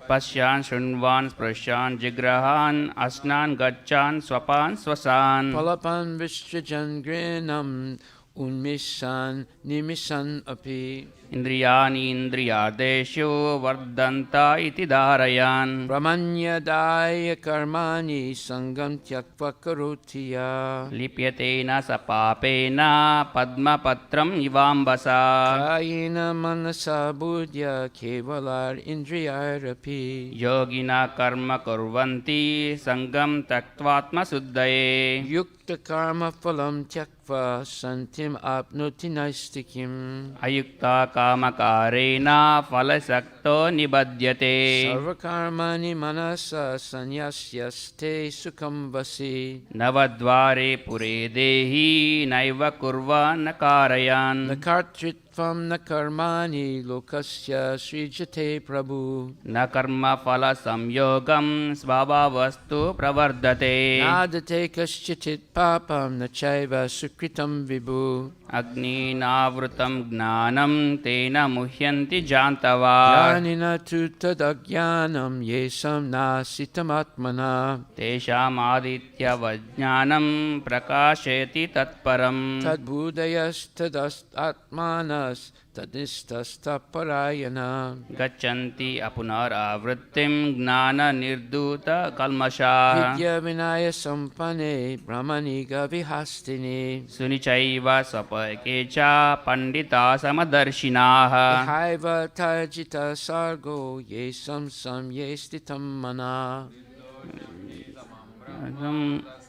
Pashyan shunvan sprashyan jigrahan asnan gachan swapan swasan. Palapan vishrajan grinam unmishan nimisan api. Indriyani indriyadeshu vardanta iti dharayan. Brahmanyadaya karmani sangam tyakva karotiya. Lipyatena sapapena padma patram ivambasa. Kayena manasa buddhya kevalar indriyarapi. Yogina karma kurvanti sangam taktvatma suddhaye. Yukta karma phalam tyakva santim apnoti naistikim. Ayukta kamakarena phalasakto nibadhyate. Sarvakarmani manasa sanyasyaste sukham vasi. Navadvare pure dehi naiva kurva nakarayan. Nakartritvam nakarmani lokasya srijate prabhu. Na karma phala samyogam svabhavastu pravardate. Nadate kaschitit papam nachaiva sukritam vibhu. Agni navrutam gnanam tena muhyanti jantava. Yanina tu tadagyanam yesam nasitam atmana. Tesham aditya vajnanam prakashayati tatparam. Tadbudayas tadast atmanas tadistasta-parayana. Gachanti apunaravrittim gnana nirduta kalmasha. Vidya vinaya sampane brahmaniga vihastini. Sunichaiva sapakecha pandita samadarshinaha. Ihaiva tajita sargo yesam sam yestitam mana.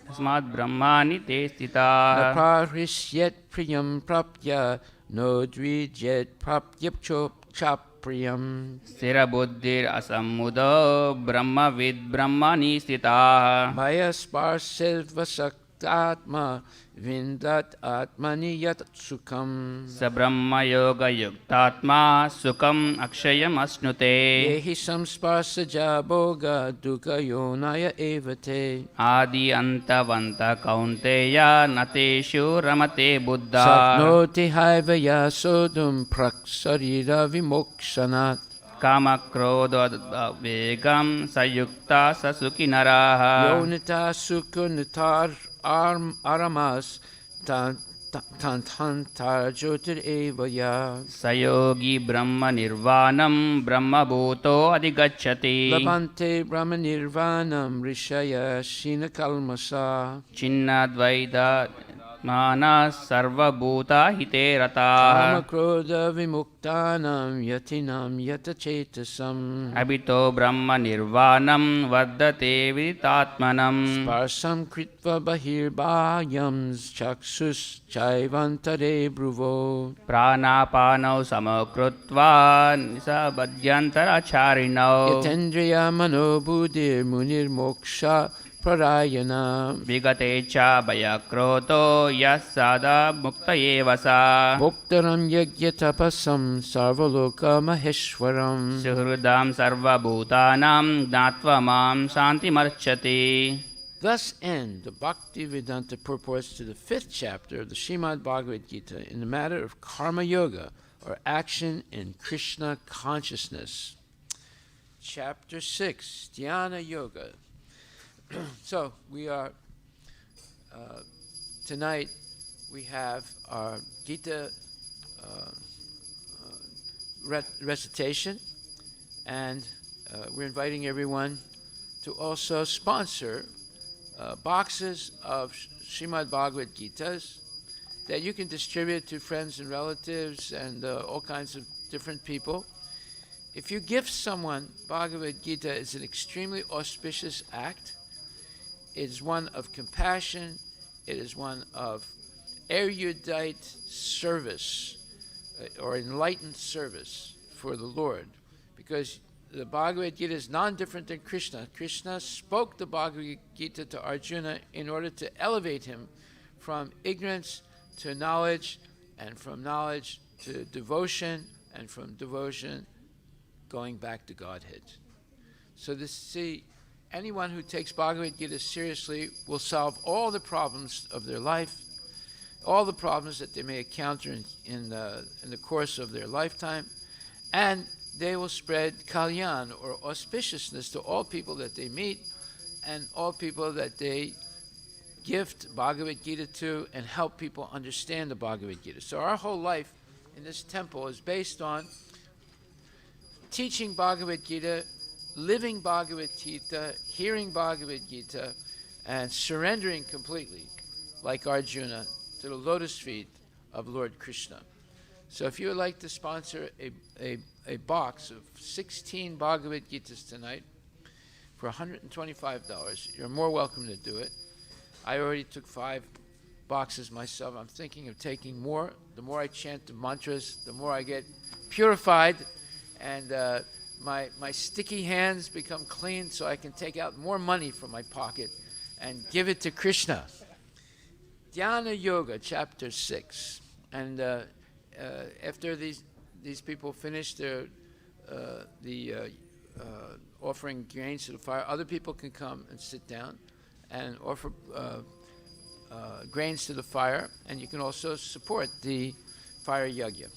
Tasmad brahmani te stita. Naprahishyet priyam prapya no dvijet prapyapchop chapriyam. Stira buddhir asammudo brahma vid brahmani stita. Maya sparsil vasaktatma vindat atmani yat sukham. Sa brahma yoga yuktatma sukham akshayam asnute. Yehi samsparsaja boga dukkha yonaya evate. Adi antavanta kaunteya nateshu ramate buddha. Sapnoti haivaya sodum praksarira vimokshanat. Kama krodha vegam sayukta sasukinaraha. Yonita sukunitar aramas tantantar jyotir evaya. Sayogi brahma nirvanam brahma bhuto adigacchati. Labante brahma nirvanam rishaya shina kalmasa. Chinnadvaita आत्मानः सर्वभूतहिते रताः कामक्रोध विमुक्तानां यतिनां यतचेतसम् अभितो ब्रह्मनिर्वाणं वर्धते विदितात्मनं स्पर्शं कृत्वा बहिर्बाह्यं चक्षुश्चैवान्तरे भ्रुवो प्राणापानौ समकृत्वा निसबध्यन्तराचारिणौ यतेन्द्रिया मनोबुद्धिर्मुनिर्मोक्षा परायणा विगते च भयक्रोधो यः सदा मुक्त एव सा भोक्तरं यज्ञतपसं सर्वलोकमहेश्वरम् सुहृदां सर्वभूतानां ज्ञात्वा मां शान्तिमर्चति. Thus end the Bhaktivedanta purports to the 5th chapter of the Srimad Bhagavad Gita in the matter of Karma Yoga, or action in Krishna consciousness. Chapter 6, Dhyana Yoga. So we are, tonight we have our Gita recitation, and we're inviting everyone to also sponsor boxes of Srimad Bhagavad Gitas that you can distribute to friends and relatives and all kinds of different people. If you gift someone Bhagavad Gita, it's an extremely auspicious act. It is one of compassion. It is one of erudite service or enlightened service for the Lord, because the Bhagavad Gita is non-different than Krishna. Krishna spoke the Bhagavad Gita to Arjuna in order to elevate him from ignorance to knowledge, and from knowledge to devotion, and from devotion going back to Godhead. So anyone who takes Bhagavad Gita seriously will solve all the problems of their life, all the problems that they may encounter in the course of their lifetime, and they will spread kalyan, or auspiciousness, to all people that they meet and all people that they gift Bhagavad Gita to, and help people understand the Bhagavad Gita. So our whole life in this temple is based on teaching Bhagavad Gita, living Bhagavad Gita, hearing Bhagavad Gita, and surrendering completely, like Arjuna, to the lotus feet of Lord Krishna. So if you would like to sponsor a box of 16 Bhagavad Gitas tonight for $125, you're more welcome to do it. I already took 5 boxes myself. I'm thinking of taking more. The more I chant the mantras, the more I get purified, and my sticky hands become clean, so I can take out more money from my pocket and give it to Krishna. Dhyana Yoga, Chapter 6. And after these people finish their offering grains to the fire, other people can come and sit down and offer grains to the fire, and you can also support the fire yajna.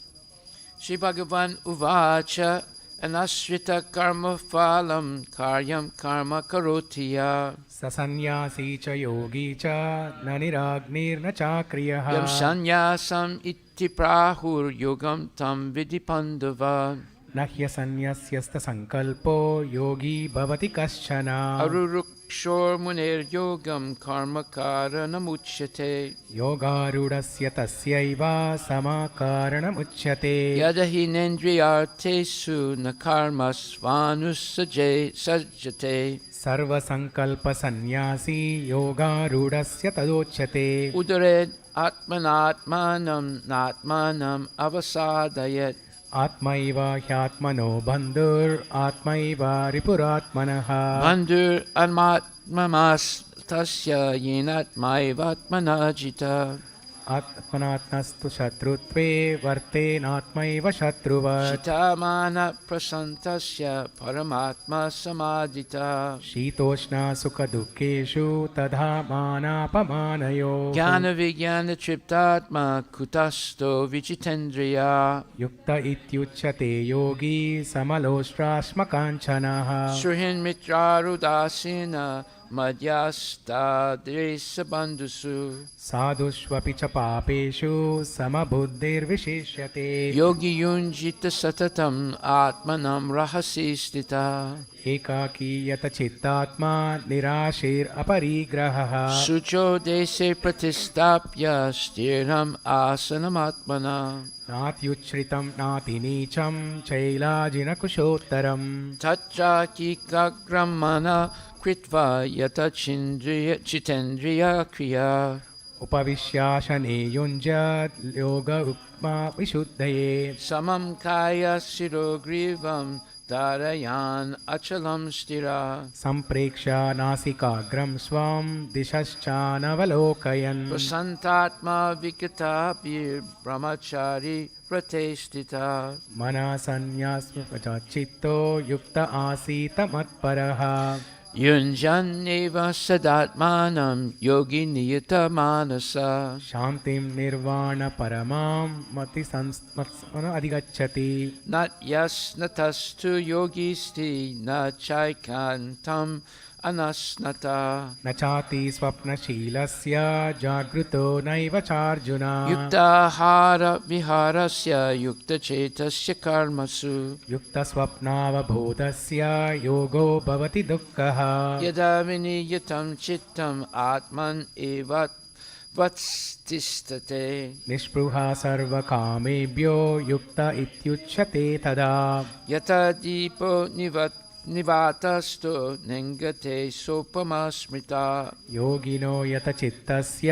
Shri Bhagavan Uvacha Anashrita Karma Phalam Karyam Karma Karotiya Sasanyasi cha yogi cha naniragnir na chakriyah Yam Sanyasam Iti Prahur Yogam Tam Vidi Pandava Nahya sanyasyasta sankalpo yogi bhavati kaschana Arurukshor Munir Yogam Karma Karanamuchyate yogarudasya tasyaiva samakaranam uchyate Yadahi Nendriyartesu Nakarma Sajjate sarva sankalpa sannyasi yogarudasya tadochyate Udared Atmanatmanam Natmanam Avasadayat Atmaiva hyatmano bandhur Atmaiva ripuratmanaha Bandur Anmatmamas Tasya Yenatmaivatmanajita Atmanatnastu shatrutve vartenatmaiva shatruvat Shitamana Prasantasya Paramatma Samadita Shitoshna sukha dukkeshu tadha pamanayo Jnana Vijnana Triptatma Kutasto Vichitendriya Yukta ityuchyate yogi samaloshrasma kanchanaha Surhin Mitrarudasina madhyastadresa bandhusu साधुष्वपि च पापेषु समबुद्धिर्विशेष्यते yogi yunjita satatam atmanam rahasi stita एकाकी यतचित्तात्मा निराशेरपरिग्रहः sucho dese pratistapya stiram asanam atmana नात्युच्छ्रितं नातिनीचं चैलाजिनकुशोत्तरम् tatra kikagram mana kritva yata chitendriya kriya उपविश्यासने युञ्जत् योग उपमा विशुद्धये samam kaya sirogrivam Darayan achalam stira सम्प्रेक्ष्य नासिकाग्रं स्वं दिशश्चानवलोकयन् prasantatma vikatapir brahmachari pratestita मनः सन्न्यासचित्तो युक्त आसीत मत्परः yunjanneva sadatmanam yogi niyata manasa शान्तिं निर्वाणपरमां मतिसंस्मरण अधिगच्छति nat yasnatastu yogisti na chaikantam anasnata न चाति स्वप्नशीलस्य जागृतो नैव चार्जुन yuktahara viharasya yuktachetasya karmasu युक्तस्वप्नावबोधस्य योगो भवति दुःखः yada viniyatam chittam atman evat vatstistate निःस्पृहा सर्वकामेभ्यो युक्त इत्युच्यते तदा yata dipo nivatasto nengate sopama smrita योगिनो यतचित्तस्य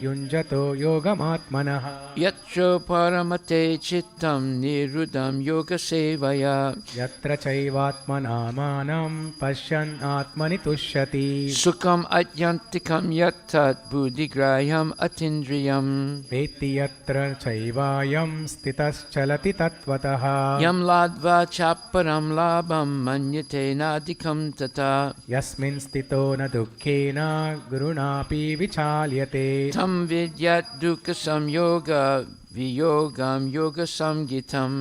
युञ्जतो योगमात्मनः yatra paramate chittam nirudam yoga sevaya यत्र चैवात्मनामानं पश्यन् आत्मनि तुष्यति sukham atyantikam yattat buddhigrayam atindriyam वेत्ति यत्र चैवायं स्थितश्चलति तत्त्वतः yam ladva chaparam labam manyate nadikam tata यस्मिन् स्थितो न दुःखेन गुरुणापि विचाल्यते tam vidyat dukkha samyoga viyogam yoga samgitam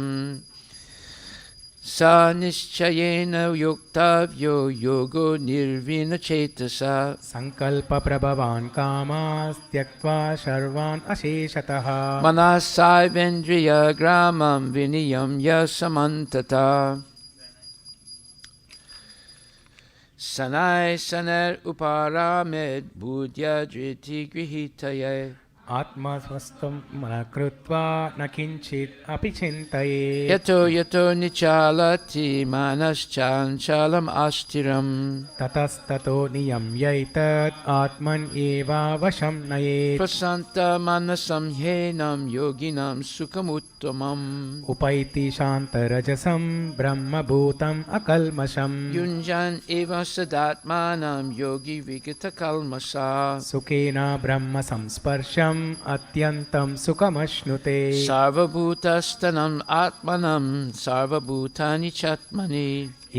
sa nischayena yuktavyo yogo nirvina chetasa सङ्कल्पप्रभवान् कामास्त्यक्त्वा सर्वान् अशेषतः manasai vendriya gramam viniyam yasamantata sanai saner uparamed budya driti grihitaye आत्मस्वस्थं मनः कृत्वा न किञ्चित् अपि चिन्तये yato yato nichalati manaschachalam astiram ततस्ततो नियम्यैतत् आत्मन् एवावशं नयेत् prasanta manasam henam yoginam sukhamuttamam उपैति शान्तरजसं ब्रह्मभूतम् अकल्मषम् yunjan eva sadatmanam yogi vigata kalmasa सुखेन ब्रह्म संस्पर्शम् अत्यन्तं सुखमश्नुते sarvabhutastanam atmanam sarvabhutani chatmani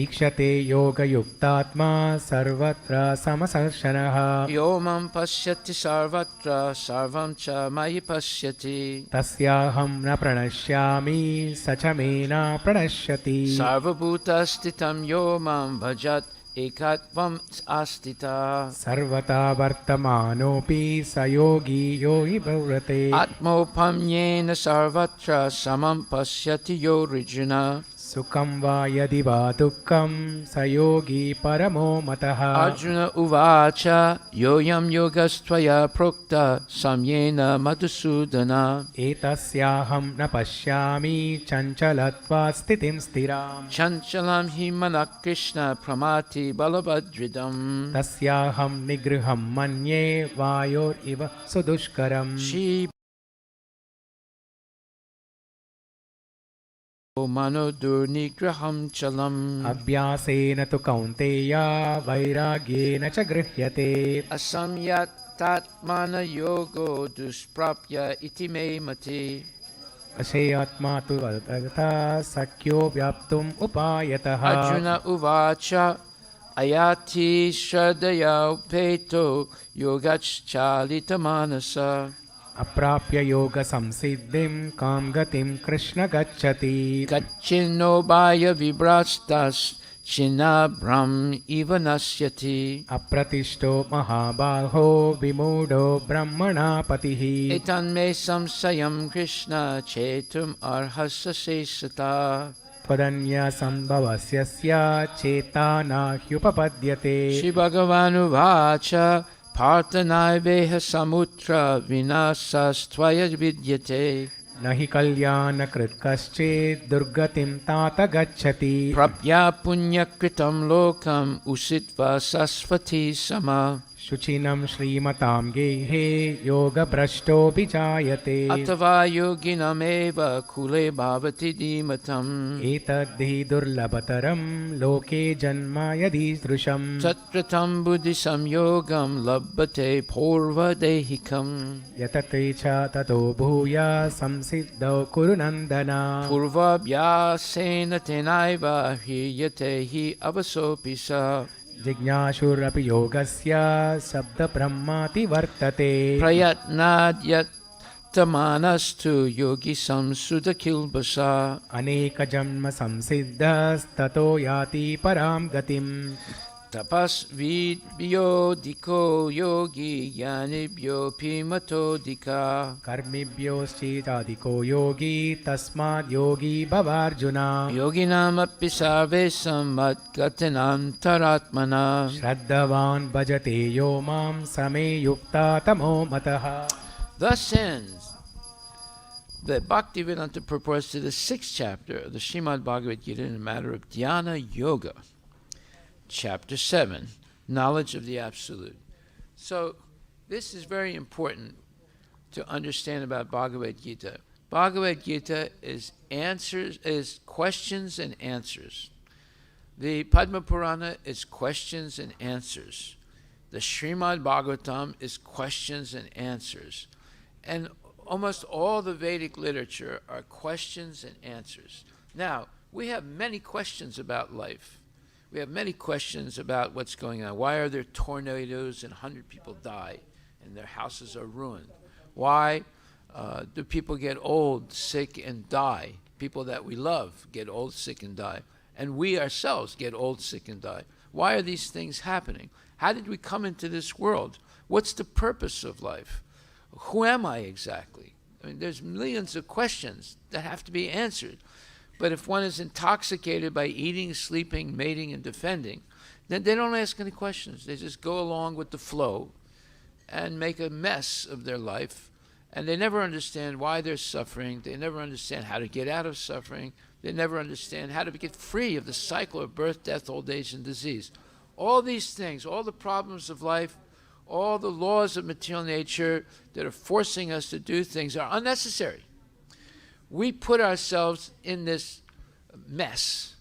ईक्षते योगयुक्तात्मा सर्वत्र समसर्शनः yomam pashyati sarvatra sarvam cha mayi pashyati तस्याहं न प्रणश्यामि स च मे न प्रणश्यति sarvabhutastitam yomam bhajat ekatvam astita सर्वथा वर्तमानोऽपि स योगी यो हि भव्रते atmopamyena sarvatra samam pashyati yorijuna सुखं वा यदि वा दुःखं स योगी परमो मतः Arjuna uvacha yoyam yogastvaya prokta samyena madhusudana एतस्याहं न पश्यामि चञ्चलत्वात् स्थितिं स्थिराम् chanchalam hi manak Krishna pramati balabhadridam तस्याहं निगृहं मन्ये वायोरिव सुदुष्करम् Shri mano durnigraham chalam अभ्यासेन तु कौन्तेय वैराग्येन च गृह्यते asamyat tatmana yogo dusprapya iti me mati अशेयात्मा तु तथा शक्यो व्याप्तुम् उपायतः Arjuna uvacha ayati shradaya upeto yogachalita manasa अप्राप्य योगसंसिद्धिं कां गतिं कृष्ण गच्छति Gacchino bhaya vibrastas Chinabram iva nasyati. Apratishto mahabaho vimudo brahmana patihi. Etan me samsayam Krishna chetum arhasa sesata. Tvadanya sambhavasyasya chetana hyupapadyate. Shri Bhagavanu vacha parthanaiveha samutra vinasastvaya vidyate. Nahi kalyana krit kaschet durgatim tata gacchati. Prapya punya kritam lokam usitva sasvati sama. Shuchinam shrimatam gehe yoga brashto bijayate. Atava yoginam eva kule bhavati dhimatam. Etadhi durlabhataram loke janma yadi drusham. Tatratam buddhi samyogam labbate purva dehikam. Yatate cha tato bhuya samsiddhau kurunandana. Purva vyasena tenaiva hiyate hi avasopisa. Jignashurapi yogasya sabda brahmati vartate. Prayatnad yattamanastu yogi samsudha kilbasa. Aneka janma samsiddhas tato yati param gatim. Tapas vidbhyo diko yogi yanibhyo pimatodika. Karmibhyo stitadiko yogi tasmad yogi bhavarjuna. Yoginam api sarvesam adgatanam taratmana. Shraddhavan bhajate yo mam same yukta tamo mataha. Thus ends the Bhaktivedanta purports to the 6th chapter of the Srimad Bhagavad Gita in the matter of Dhyana Yoga. Chapter 7, Knowledge of the Absolute. So, this is very important to understand about Bhagavad Gita. Bhagavad Gita is questions and answers. The Padma Purana is questions and answers. The Srimad Bhagavatam is questions and answers. And almost all the Vedic literature are questions and answers. Now, we have many questions about life. We have many questions about what's going on. Why are there tornadoes and 100 people die and their houses are ruined? Why do people get old, sick, and die? People that we love get old, sick, and die. And we ourselves get old, sick, and die. Why are these things happening? How did we come into this world? What's the purpose of life? Who am I exactly? I mean, there's millions of questions that have to be answered. But if one is intoxicated by eating, sleeping, mating, and defending, then they don't ask any questions. They just go along with the flow and make a mess of their life. And they never understand why they're suffering. They never understand how to get out of suffering. They never understand how to get free of the cycle of birth, death, old age, and disease. All these things, all the problems of life, all the laws of material nature that are forcing us to do things are unnecessary. We put ourselves in this mess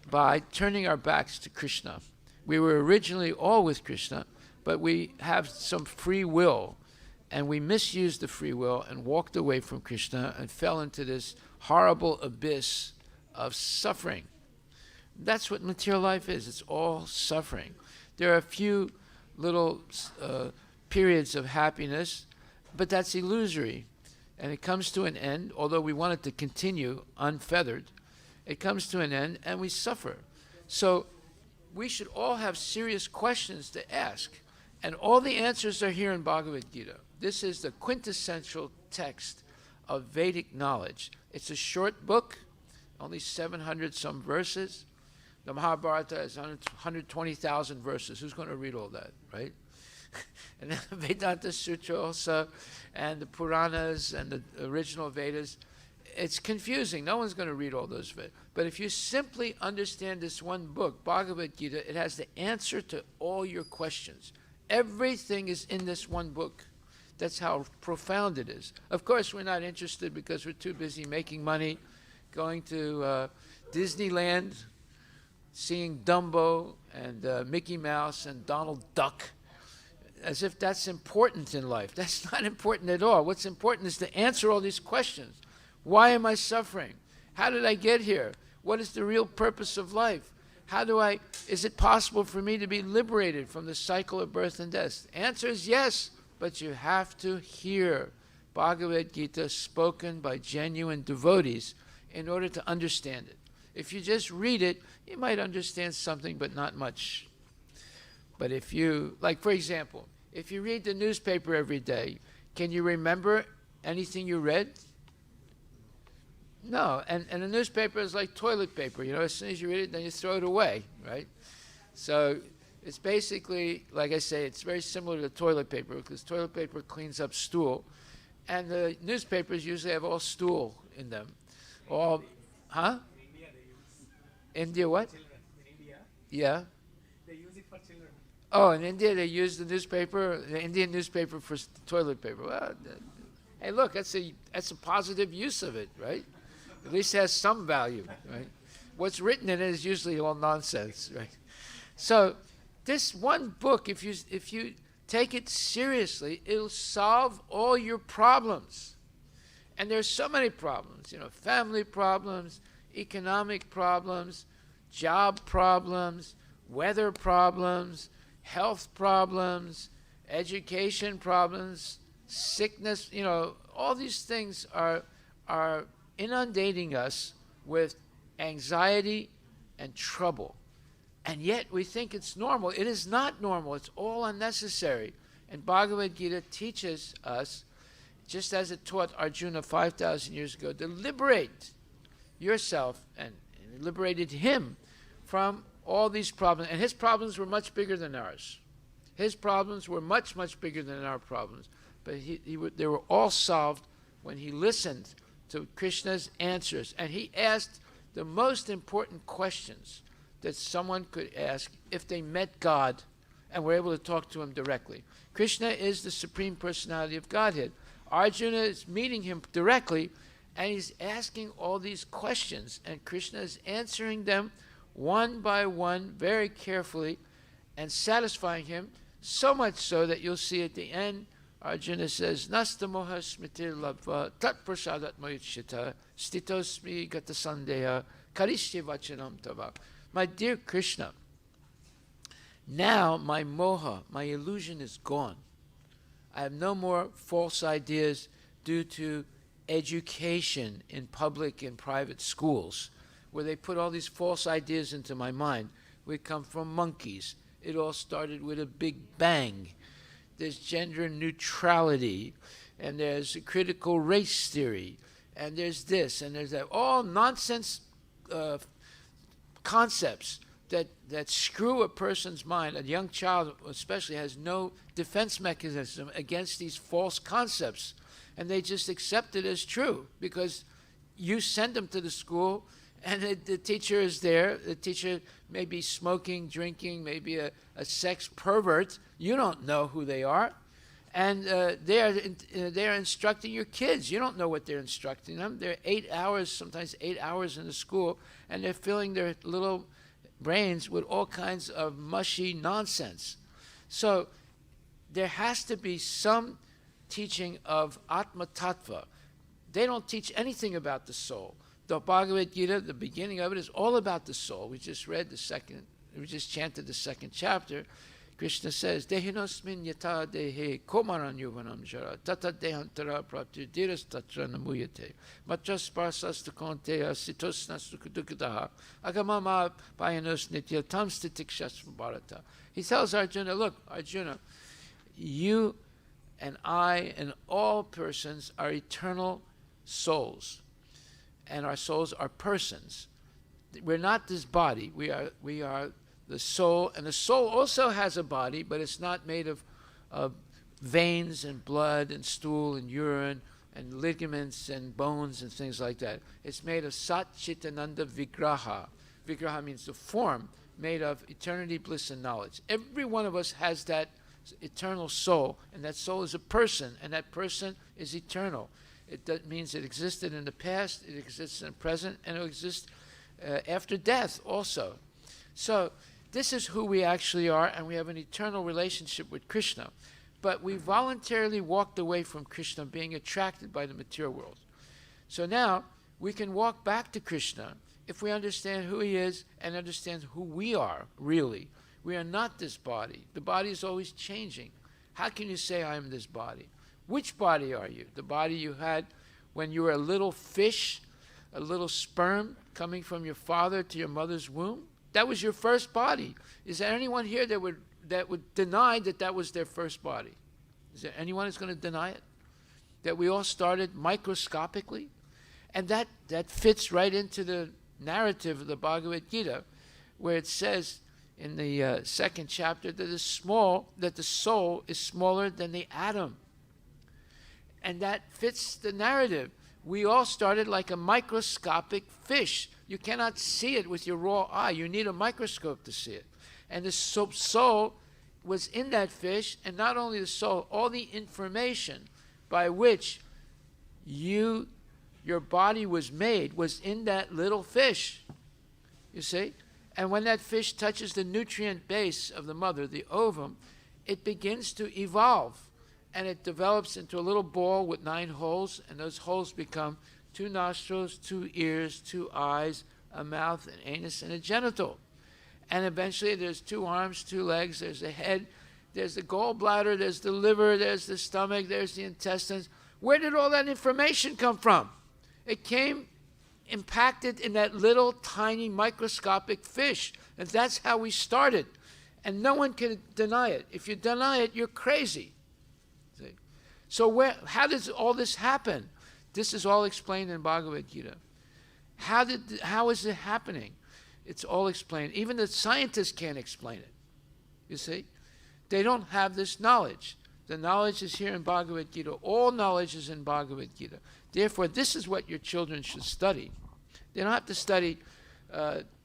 by turning our backs to Krishna. We were originally all with Krishna, but we have some free will, and we misused the free will and walked away from Krishna and fell into this horrible abyss of suffering. That's what material life is. It's all suffering. There are a few little periods of happiness, but that's illusory. And it comes to an end, although we want it to continue unfeathered. It comes to an end, and we suffer. So we should all have serious questions to ask. And all the answers are here in Bhagavad Gita. This is the quintessential text of Vedic knowledge. It's a short book, only 700 some verses. The Mahabharata has 120,000 verses. Who's going to read all that, right? And then the Vedanta Sutra also, and the Puranas and the original Vedas. It's confusing. No one's going to read all those Vedas. But if you simply understand this one book, Bhagavad Gita, it has the answer to all your questions. Everything is in this one book. That's how profound it is. Of course, we're not interested because we're too busy making money, going to Disneyland, seeing Dumbo and Mickey Mouse and Donald Duck, as if that's important in life. That's not important at all. What's important is to answer all these questions. Why am I suffering? How did I get here? What is the real purpose of life? Is it possible for me to be liberated from the cycle of birth and death? The answer is yes, but you have to hear Bhagavad Gita spoken by genuine devotees in order to understand it. If you just read it, you might understand something, but not much. But if you, like for example, if you read the newspaper every day, can you remember anything you read? No, and the newspaper is like toilet paper. As soon as you read it, then you throw it away, right? So it's basically, like I say, it's very similar to toilet paper, because toilet paper cleans up stool, and the newspapers usually have all stool in them. All, huh? India what? Yeah. They use it for children. Oh, in India they use the Indian newspaper for toilet paper. Well, hey, look, that's a positive use of it, right? At least it has some value, right? What's written in it is usually all nonsense, right? So this one book, if you take it seriously, it'll solve all your problems. And there's so many problems, family problems, economic problems, job problems, weather problems, health problems, education problems, sickness, all these things are inundating us with anxiety and trouble. And yet we think it's normal. It is not normal. It's all unnecessary. And Bhagavad Gita teaches us, just as it taught Arjuna 5,000 years ago, to liberate yourself, and it liberated him from all these problems. And his problems were much bigger than ours. His problems were much, much bigger than our problems. But they were all solved when he listened to Krishna's answers. And he asked the most important questions that someone could ask if they met God and were able to talk to him directly. Krishna is the Supreme Personality of Godhead. Arjuna is meeting him directly, and he's asking all these questions, and Krishna is answering them one by one very carefully and satisfying him, so much so that you'll see at the end, Arjuna says, Nasta moha smritir labva tat prasadat mayutshita stitosmi gata sandeha karishye vachanam tava. My dear Krishna, now my moha, my illusion is gone. I have no more false ideas due to education in public and private schools, where they put all these false ideas into my mind. We come from monkeys. It all started with a big bang. There's gender neutrality, and there's a critical race theory, and there's this, and there's that. All nonsense concepts that screw a person's mind. A young child especially has no defense mechanism against these false concepts, and they just accept it as true because you send them to the school, and the teacher is there. The teacher may be smoking, drinking, maybe a sex pervert. You don't know who they are. And they're instructing your kids. You don't know what they're instructing them. They're 8 hours, sometimes 8 hours in the school, and they're filling their little brains with all kinds of mushy nonsense. So there has to be some teaching of Atma Tattva. They don't teach anything about the soul. The Bhagavad Gita, the beginning of it, is all about the soul. We just chanted the second chapter. Krishna says, Dehinosmin yata dehe komaran yuvanam jara tata dehantara prapti diras tatra namuyate matras parsas tukonteya sitosnas tukudukadaha agamama payanos nitya tamstitikshas bharata. He tells Arjuna, look, Arjuna, you and I and all persons are eternal souls, and our souls are persons. We're not this body. We are the soul, and the soul also has a body, but it's not made of veins and blood and stool and urine and ligaments and bones and things like that. It's made of Sat Chitananda Vigraha. Vigraha means the form, made of eternity, bliss, and knowledge. Every one of us has that eternal soul, and that soul is a person, and that person is eternal. That means it existed in the past, it exists in the present, and it will exist after death also. So this is who we actually are, and we have an eternal relationship with Krishna. But we voluntarily walked away from Krishna, being attracted by the material world. So now we can walk back to Krishna if we understand who he is and understand who we are, really. We are not this body. The body is always changing. How can you say I am this body? Which body are you? The body you had when you were a little fish, a little sperm, coming from your father to your mother's womb? That was your first body. Is there anyone here that would deny that was their first body? Is there anyone who's going to deny it? That we all started microscopically? And that fits right into the narrative of the Bhagavad Gita, where it says in the second chapter that the soul is smaller than the atom. And that fits the narrative. We all started like a microscopic fish. You cannot see it with your raw eye. You need a microscope to see it. And the soul was in that fish, and not only the soul, all the information by which your body was made was in that little fish. You see? And when that fish touches the nutrient base of the mother, the ovum, it begins to evolve. And it develops into a little ball with 9 holes, and those holes become 2 nostrils, 2 ears, 2 eyes, a mouth, an anus, and a genital. And eventually there's 2 arms, 2 legs, there's a head, there's the gallbladder, there's the liver, there's the stomach, there's the intestines. Where did all that information come from? It came impacted in that little tiny microscopic fish. And that's how we started. And no one can deny it. If you deny it, you're crazy. See? So how does all this happen? This is all explained in Bhagavad Gita. How is it happening? It's all explained. Even the scientists can't explain it. You see? They don't have this knowledge. The knowledge is here in Bhagavad Gita. All knowledge is in Bhagavad Gita. Therefore, this is what your children should study. They don't have to study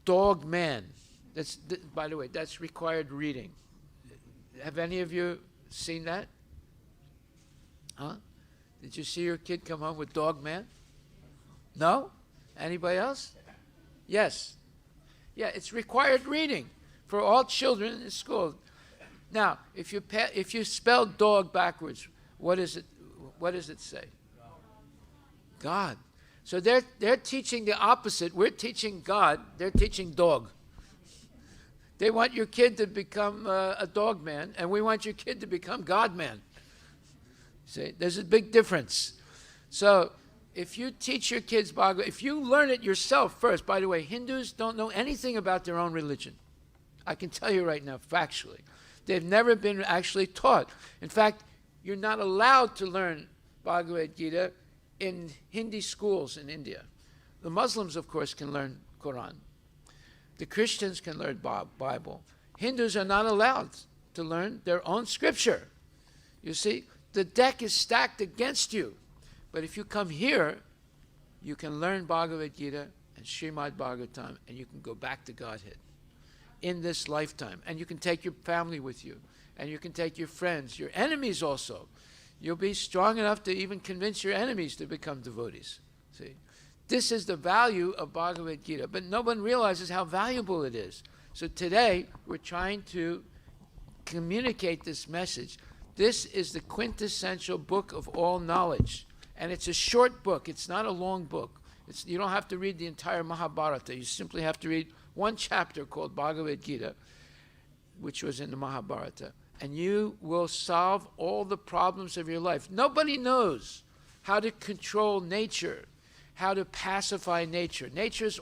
Dog Man. By the way, that's required reading. Have any of you seen that? Huh? Did you see your kid come home with Dog Man? No? Anybody else? Yes. Yeah, it's required reading for all children in school. Now, if you spell dog backwards, what does it say? God. So they're teaching the opposite. We're teaching God. They're teaching dog. They want your kid to become a dog man, and we want your kid to become God man. See, there's a big difference. So if you teach your kids Bhagavad, if you learn it yourself first, by the way, Hindus don't know anything about their own religion. I can tell you right now, factually. They've never been actually taught. In fact, you're not allowed to learn Bhagavad Gita in Hindi schools in India. The Muslims, of course, can learn Quran. The Christians can learn Bible. Hindus are not allowed to learn their own scripture. You see, the deck is stacked against you. But if you come here, you can learn Bhagavad Gita and Srimad Bhagavatam, and you can go back to Godhead in this lifetime. And you can take your family with you, and you can take your friends, your enemies also. You'll be strong enough to even convince your enemies to become devotees. See, this is the value of Bhagavad Gita, but no one realizes how valuable it is. So today, we're trying to communicate this message. This is the quintessential book of all knowledge. And it's a short book. It's not a long book. You don't have to read the entire Mahabharata. You simply have to read one chapter called Bhagavad Gita, which was in the Mahabharata. And you will solve all the problems of your life. Nobody knows how to control nature, how to pacify nature. Nature's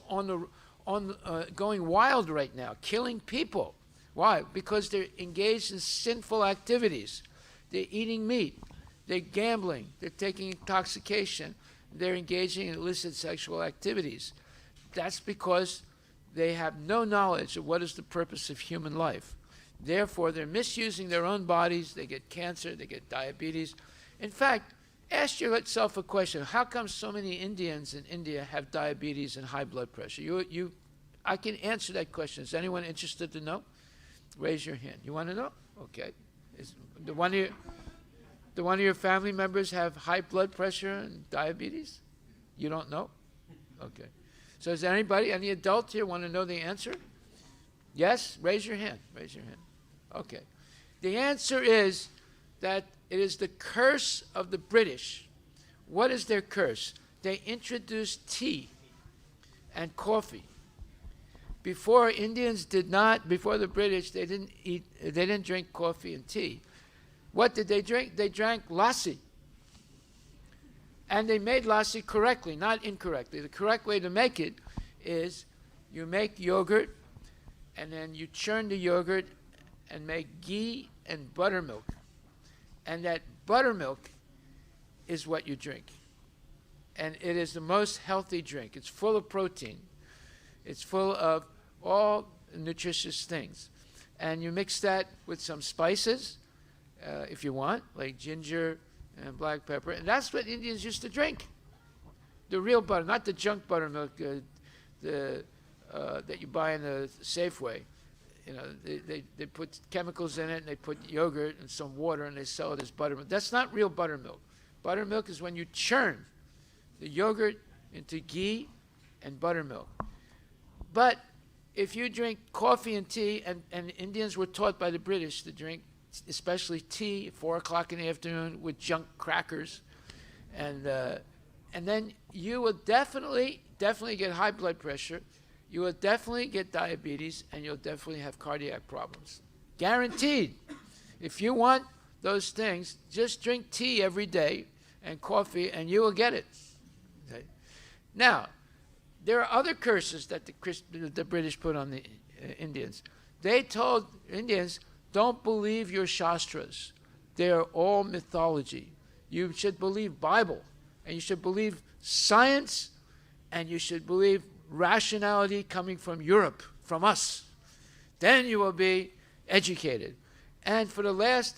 going wild right now, killing people. Why? Because they're engaged in sinful activities. They're eating meat. They're gambling. They're taking intoxication. They're engaging in illicit sexual activities. That's because they have no knowledge of what is the purpose of human life. Therefore, they're misusing their own bodies. They get cancer. They get diabetes. In fact, ask yourself a question. How come so many Indians in India have diabetes and high blood pressure? I can answer that question. Is anyone interested to know? Raise your hand. You want to know? Okay. Do one of your family members have high blood pressure and diabetes? You don't know? Okay. So is there any adult here want to know the answer? Yes? Raise your hand. Raise your hand. Okay. The answer is that it is the curse of the British. What is their curse? They introduced tea and coffee. Before the British, they didn't drink coffee and tea. What did they drink? They drank lassi. And they made lassi correctly, not incorrectly. The correct way to make it is you make yogurt, and then you churn the yogurt and make ghee and buttermilk. And that buttermilk is what you drink. And it is the most healthy drink. It's full of protein. It's full of all nutritious things. And you mix that with some spices, if you want, like ginger and black pepper. And that's what Indians used to drink. The real butter, not the junk buttermilk that you buy in the Safeway. You know, they put chemicals in it, and they put yogurt and some water, and they sell it as buttermilk. That's not real buttermilk. Buttermilk is when you churn the yogurt into ghee and buttermilk. But if you drink coffee and tea, and Indians were taught by the British to drink, especially tea, 4 o'clock in the afternoon with junk crackers, and then you will definitely get high blood pressure. You will definitely get diabetes, and you'll definitely have cardiac problems. Guaranteed. If you want those things, just drink tea every day and coffee, and you will get it. Okay. Now, there are other curses that the British put on the Indians. They told Indians, don't believe your Shastras. They are all mythology. You should believe Bible, and you should believe science, and you should believe rationality coming from Europe, from us. Then you will be educated. And for the last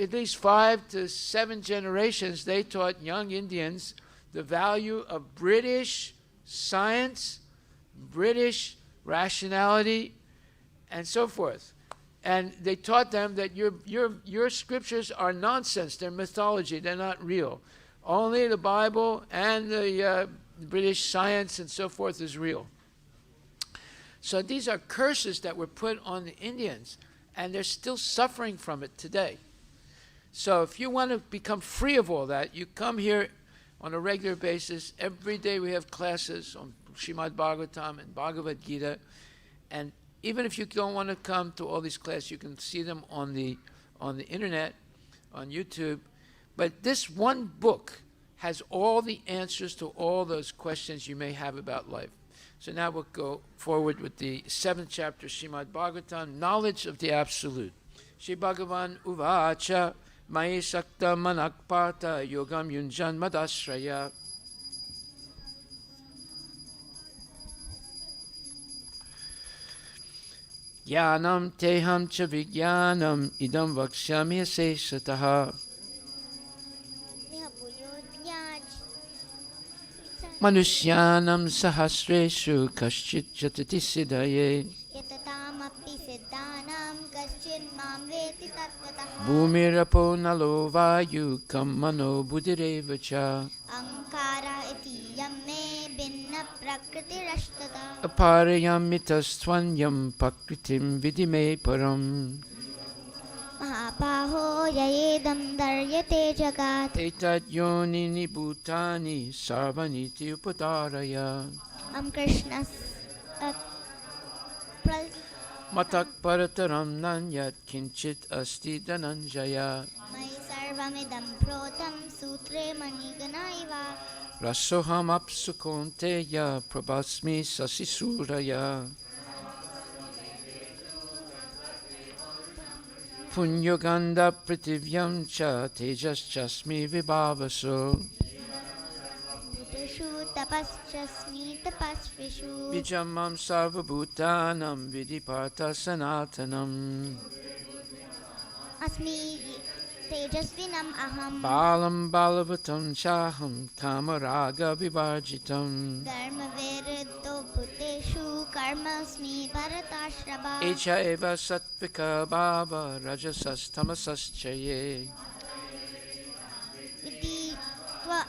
at least 5 to 7 generations, they taught young Indians the value of British science, British rationality, and so forth. And they taught them that your scriptures are nonsense. They're mythology. They're not real. Only the Bible and the British science and so forth is real. So these are curses that were put on the Indians, and they're still suffering from it today. So if you want to become free of all that, you come here on a regular basis. Every day we have classes on Srimad Bhagavatam and Bhagavad Gita. And even if you don't want to come to all these classes, you can see them on the internet, on YouTube. But this one book has all the answers to all those questions you may have about life. So now we'll go forward with the 7th chapter, Srimad Bhagavatam, Knowledge of the Absolute. Shri Bhagavan Uvacha Mai Sakta Manakpata Yogam Yunjan Madashraya. Jnanam teham cha vijnanam idam vakshyami asesataha. Manushyanam sahasreshu kaschit jatati siddhaye. Bhumirapo nalo vayu kammano buddhirevacha. Aparayamitastvanyam pakritim vidime param. Mahapaho yayedam daryate jagat. Etat yonini bhutani sarvaniti upadaraya. Krishna's Matak parataram nanyat kinchit asti dhananjaya. Mai sarvamidam protam sutre maniganaiva. Rasoham apsukonteya prabhasmi sasisuraya. Punyoganda prativyam cha tejas chasmi vibhavaso. Bhuteshu tapaschasmi tapasvishu. Vijamam sarvabhutanam vidiparta sanatanam. Asmi tejasvinam aham. Balam balavatam chaham kamaraga vivarjitam. Dharma viruddho bhuteshu karmasmi bharatashrava. Echa eva sattvika bhava rajasas tamasas chaye. Viditva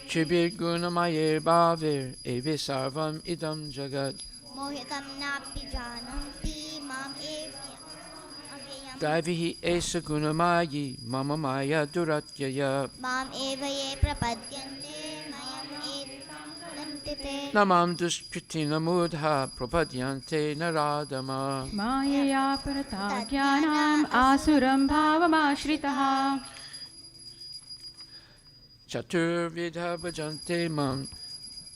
Tribir gunamayer bhavir evi sarvam idam jagat. mohitam napi jananti mam evya. Daivihi esa gunamayi mama maya duratyaya. Mam eva ye prapadyante mayam etantite. Namam duskritina mudha prapadyante naradama. Maya parata jnanam asuram 'Chaturvidha bhajante mam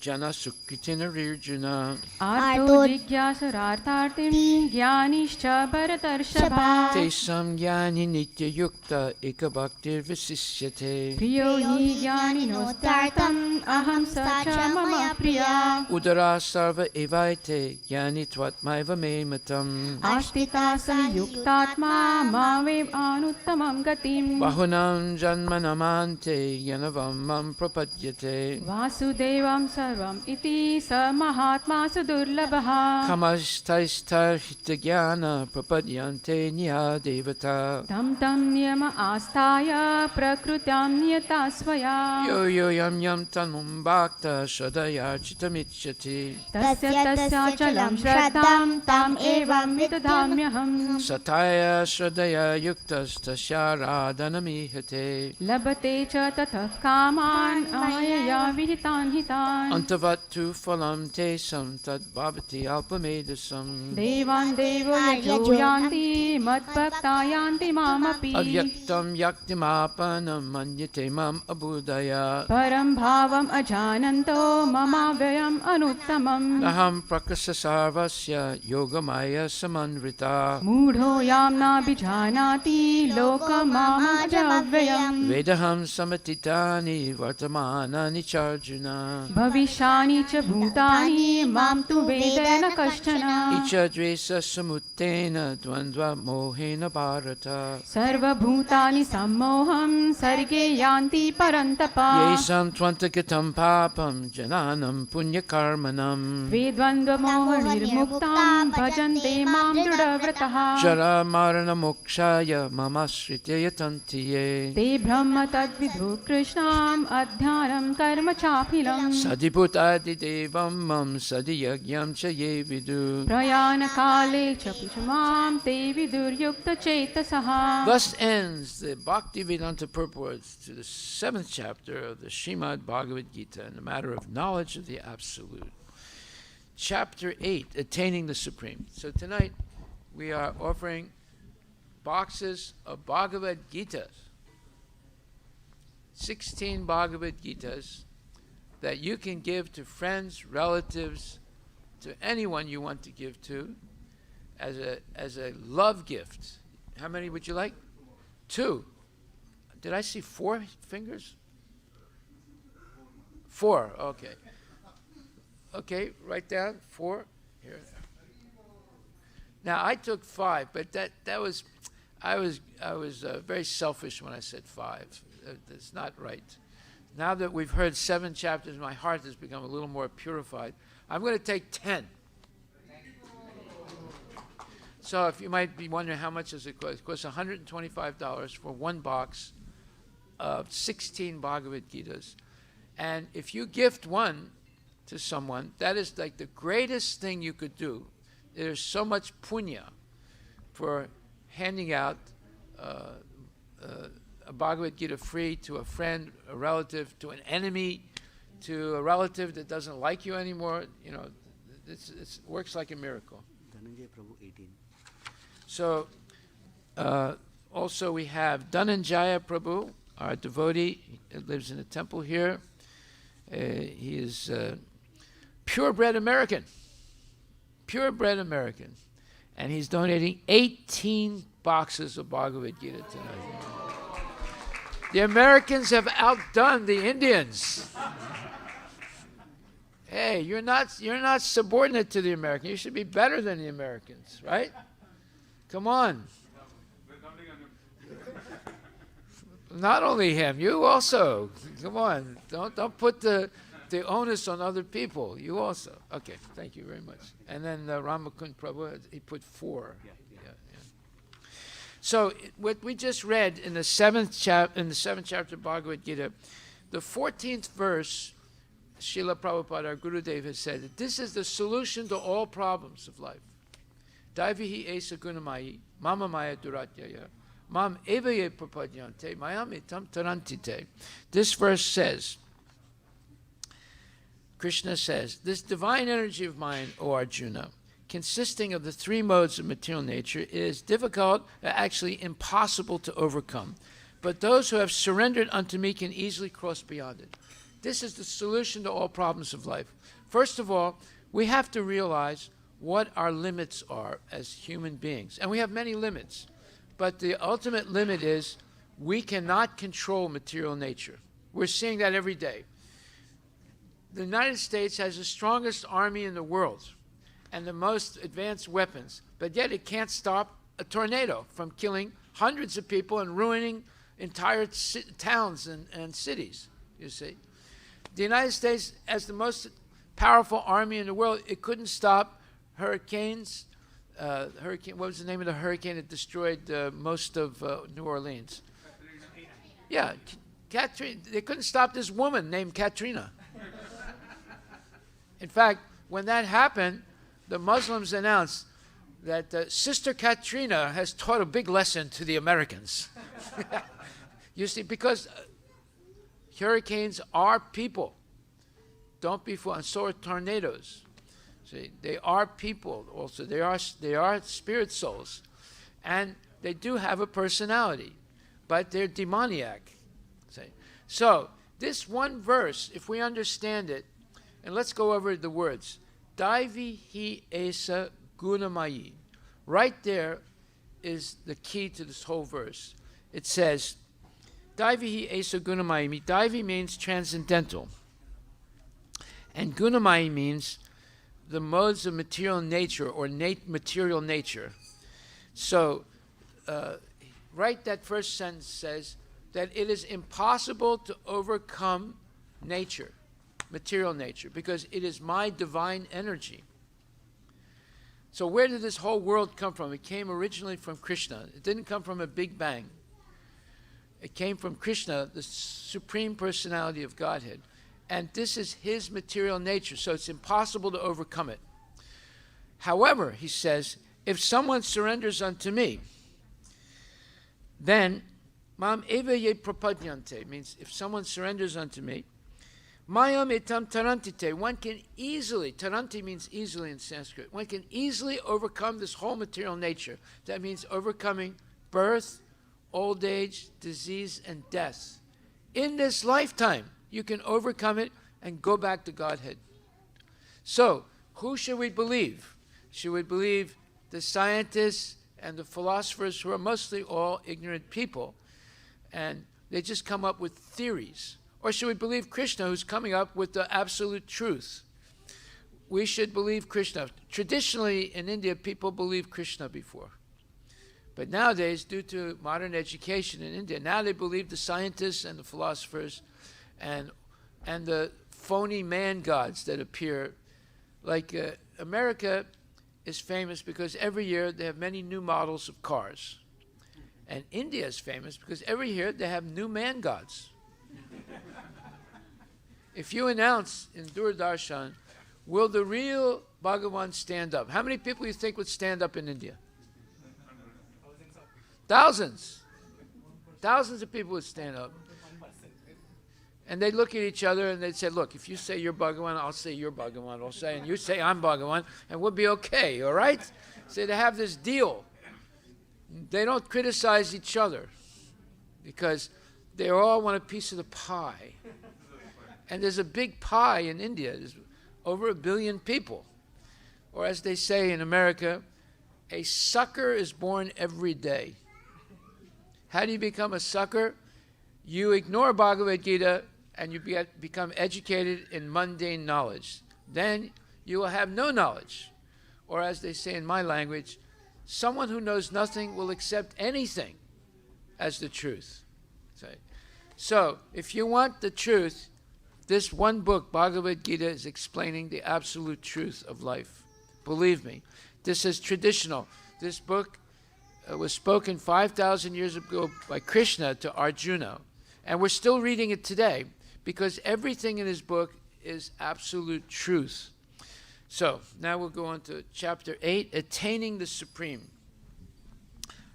jana sukritina rirjuna Arto jigyasuraarthartim jnanishcha bharatarshava. tesam jnani nitya yukta ekabhaktir visisyate Priyo hi jnaninostartam aham sacha mama priya. udara sarva evaite jnani tvatmaiva me matam Ashtita samyuktatma mamev anuttamam gatim. bahunam janmanamante janavam mam prapadyate Vasudevam sarvam iti sa mahatma sudurlabha. kamastaistar hitagyana prapadyante niya devata Tam tam niyama astaya prakrutyam niyata svaya. yo yo yam yam tanmum bhakta shadaya chitamichyati Tasya tasya chalam shraddham tam evam vidadhamyaham. sataya shradaya yuktas tasya radhanamihate Labate cha tatah kaman ayaya vihitan hitan. antavatu phalam tesam tad bhavati alpamedasam Devan devo yajo yanti madbhakta yanti mamapi. avyaktam yaktimapanam manyate mam abudaya Param bhavam ajananto mamavyayam anuttamam. naham prakasa sarvasya yogamaya samanvrita Mudho yamna bijanati lokamam ajavyayam. vedaham samatitani vartamanani charjuna Bhavishani cha bhutani mam tu vedana kashtana. icha dvesa samuttena dvandva mohena bharata Sarva bhutani sammoham sarge yanti parantapa. yesam tvantagatam papam jananam punyakarmanam Vedvandva moha nirmuktam bhajante mam drudavrataha. jara marana mokshaya mamasritya tantiye Te brahma tadvidhu krishnam adhyanam karma chaphilam. sadibhutadi devam mam sadiyagyam cha ye vidu. Prayana kale cha puchamam te viduryukta chetasaha. Thus ends the Bhaktivedanta purports to the 7th chapter of the Srimad Bhagavad Gita in the matter of knowledge of the Absolute. Chapter 8, Attaining the Supreme. So tonight we are offering boxes of Bhagavad Gitas, 16 Bhagavad Gitas that you can give to friends, relatives, to anyone you want to give to as a love gift. How many would you like? 2. Did I see 4 fingers? 4, okay. Okay, write down 4. Here. Now I took 5, but that was, I was very selfish when I said 5. That's not right. Now that we've heard 7 chapters, my heart has become a little more purified. I'm going to take 10. So if you might be wondering how much does it costs $125 for one box of 16 Bhagavad Gitas. And if you gift one to someone, that is like the greatest thing you could do. There's so much punya for handing out a Bhagavad Gita free to a friend, a relative, to an enemy, to a relative that doesn't like you anymore. You know, it works like a miracle. So, also we have Dhananjaya Prabhu, our devotee. He lives in a temple here. He is purebred American. Purebred American. And he's donating 18 boxes of Bhagavad Gita tonight. The Americans have outdone the Indians. Hey, you're not subordinate to the Americans. You should be better than the Americans, right? Come on. Not only him, you also. Come on. Don't put the onus on other people. You also. Okay, thank you very much. And then Ramakund Prabhu, he put 4. Yeah. So what we just read in the 7th chapter of Bhagavad Gita, the 14th verse, Srila Prabhupada, our Gurudev, has said that this is the solution to all problems of life. Daivihi esa gunamayi, mama maya duratyaya, mam evaye prapadyante, mayam itam tarantite. This verse says, Krishna says, this divine energy of mine, O Arjuna, consisting of the 3 modes of material nature, is difficult, actually impossible to overcome. But those who have surrendered unto me can easily cross beyond it. This is the solution to all problems of life. First of all, we have to realize what our limits are as human beings. And we have many limits. But the ultimate limit is we cannot control material nature. We're seeing that every day. The United States has the strongest army in the world and the most advanced weapons, but yet it can't stop a tornado from killing hundreds of people and ruining entire towns and cities, you see. The United States has the most powerful army in the world. It couldn't stop hurricanes. What was the name of the hurricane that destroyed most of New Orleans? Yeah, Katrina. They couldn't stop this woman named Katrina. In fact, when that happened, the Muslims announced that Sister Katrina has taught a big lesson to the Americans. You see, because hurricanes are people. Don't be fooled. And so are tornadoes. See, they are people also. They are spirit souls. And they do have a personality, but they're demoniac. See. So, this one verse, if we understand it, and let's go over the words. Daivi hi esa gunamayi. Right there is the key to this whole verse. It says, Daivi hi esa gunamayi. Daivi means transcendental. And gunamayi means the modes of material nature or material nature. So, right, that first sentence says that it is impossible to overcome nature, material nature, because it is my divine energy. So where did this whole world come from? It came originally from Krishna. It didn't come from a big bang. It came from Krishna, the Supreme Personality of Godhead. And this is his material nature, so it's impossible to overcome it. However, he says, if someone surrenders unto me, then mam eva ye prapadyante, means if someone surrenders unto me, mayam etam tarantite, one can easily, taranti means easily in Sanskrit, one can easily overcome this whole material nature. That means overcoming birth, old age, disease, and death. In this lifetime, you can overcome it and go back to Godhead. So, who should we believe? Should we believe the scientists and the philosophers who are mostly all ignorant people, and they just come up with theories? Or should we believe Krishna, who's coming up with the absolute truth? We should believe Krishna. Traditionally, in India, people believed Krishna before. But nowadays, due to modern education in India, now they believe the scientists and the philosophers and the phony man gods that appear. Like America is famous because every year they have many new models of cars. And India is famous because every year they have new man gods. If you announce in Doordarshan, will the real Bhagavan stand up? How many people you think would stand up in India? Thousands. Thousands of people would stand up. And they'd look at each other and they'd say, look, if you say you're Bhagavan, I'll say you're Bhagavan. I'll say, and you say I'm Bhagavan, and we'll be okay, all right? So they have this deal. They don't criticize each other because they all want a piece of the pie. And there's a big pie in India. There's over 1 billion people. Or as they say in America, a sucker is born every day. How do you become a sucker? You ignore Bhagavad Gita and you become educated in mundane knowledge. Then you will have no knowledge. Or as they say in my language, someone who knows nothing will accept anything as the truth. So, if you want the truth, this one book, Bhagavad Gita, is explaining the absolute truth of life. Believe me, this is traditional. This book was spoken 5,000 years ago by Krishna to Arjuna. And we're still reading it today because everything in his book is absolute truth. So, now we'll go on to chapter 8, Attaining the Supreme.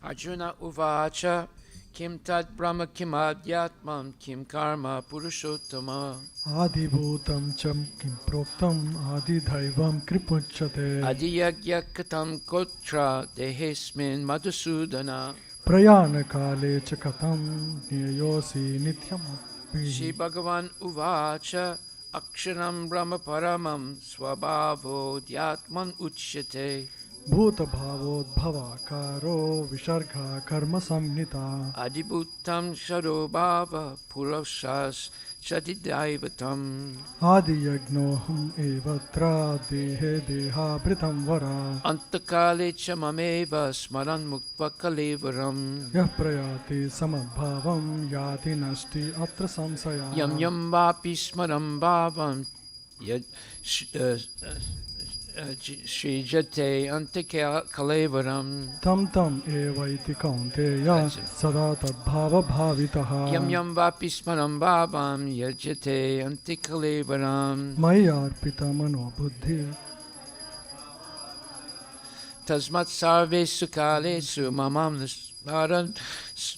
Arjuna uvacha kim tat brahma kim adhyatmam kim karma purushottama Adibhutam cham kim proktam adidhaivam kripuchyate adiyaghyakatam kotra dehesmin madhusudana prayana kale cha katham niyosi nityam. Shri Bhagavan Uvacha Aksharam Brahma Paramam Swabhavo Dhyatman Uchyate भूतभावोद्भवाकारो विसर्गा कर्म संहिता Adibhutam Shadobhava Purushas Shadidaivatam आदियज्ञोऽहम् एवत्र देहे देहाभृतं वरा Antakale Chamameva Smaran Muktva Kalevaram यः प्रयाति समद्भावं याति नष्टि अत्र संशयः Yam Yam Vapi Smaram Bhavam Yad Shri Jate Antakalevaram तं तं एवैति कौन्तेय सदा तद्भावभावितः Yam Yam Vapi Smaram Bhavam Yajate Antakalevaram मयि अर्पितमनोबुद्धिः Tasmat Sarve Sukalesu Mamam Nismaran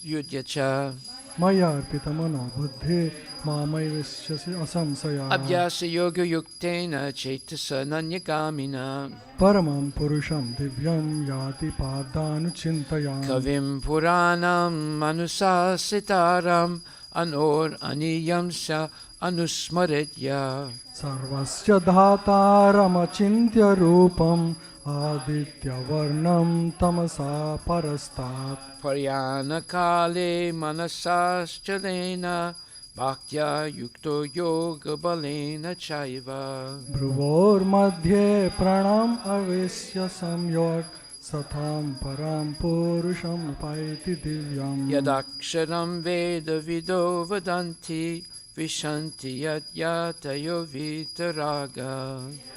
Yudyacha मयि अर्पितमनोबुद्धिः मामैवश्यसि असंशयः Abhyasa Yoga Yuktena Chaitasa Nanyagamina परमं पुरुषं दिव्यं याति पादानुचिन्तयामि Kavim Puranam Manusasitaram Anor Aniyam Sa Anusmaretya सर्वस्य धातारमचिन्त्य रूपम् आदित्यवर्णं तमसा परस्तात् Paryana Kale Manasaschalena Bhaktya Yukto Yoga Balena Chaiva भ्रुवोर्मध्ये प्रणम् अवेश्य संयोग सतां परं पुरुषम् उपैति दिव्यम् Yadaksharam Veda Vido Vadanti Vishanti Yat Yatayo Vitaraga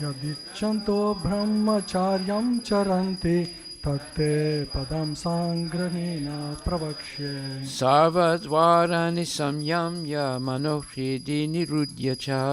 यदिच्छन्तो ब्रह्मचार्यं चरन्ति तत्ते पदं साङ्ग्रहेण प्रवक्ष्ये Sarvadvarani Samyamya Manohridi Nirudyacha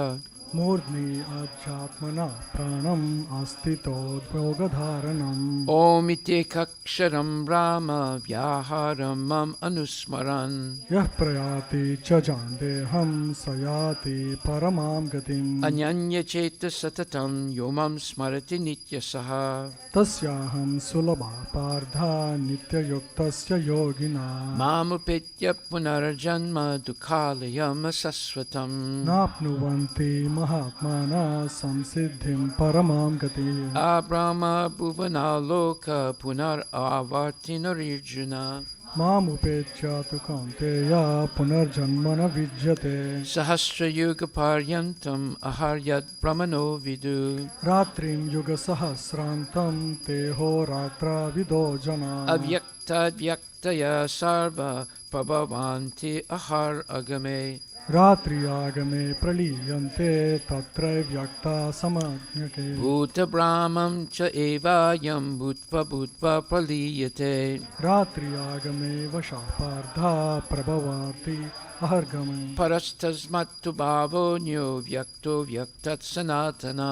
मूर्ध्नि आध्यात्मना प्राणम् आस्थितोद्योगधारणम् Om Itekaksharam Brahma Vyaharam Mam Anusmaran यः प्रयाति च जान्देहं स याति परमां गतिम् Anyanya Cheta Satatam Yomam Smarati Nityasaha तस्याहं सुलभा Partha नित्ययुक्तस्य योगिना Mamupetya Punarjanma Dukhalayam Saswatam नाप्नुवन्ति महात्माना संसिद्धिं परमां गतिम् Abrahma Bhuvana Loka Punar Avartinarirjuna मामुपेत्य तु कौन्तेय पुनर्जन्म न विद्यते Sahasra Yuga Paryantam Aharyat Brahmano Vidu रात्रिं युगसहस्रान्तं ते होरात्राविदो जना Avyakta Vyaktaya Sarva Prabhavanti Ahar Agame रात्रि आगमे प्रलीयन्ते तत्र व्यक्ता समज्ञके Bhuta Brahmam Cha Evayam Bhutva Bhutva Praliyate रात्रि आगमे वशापार्धा प्रभवाति अहर्गमे Parastasmattu Bhavonyo Vyakto Vyaktat Sanatana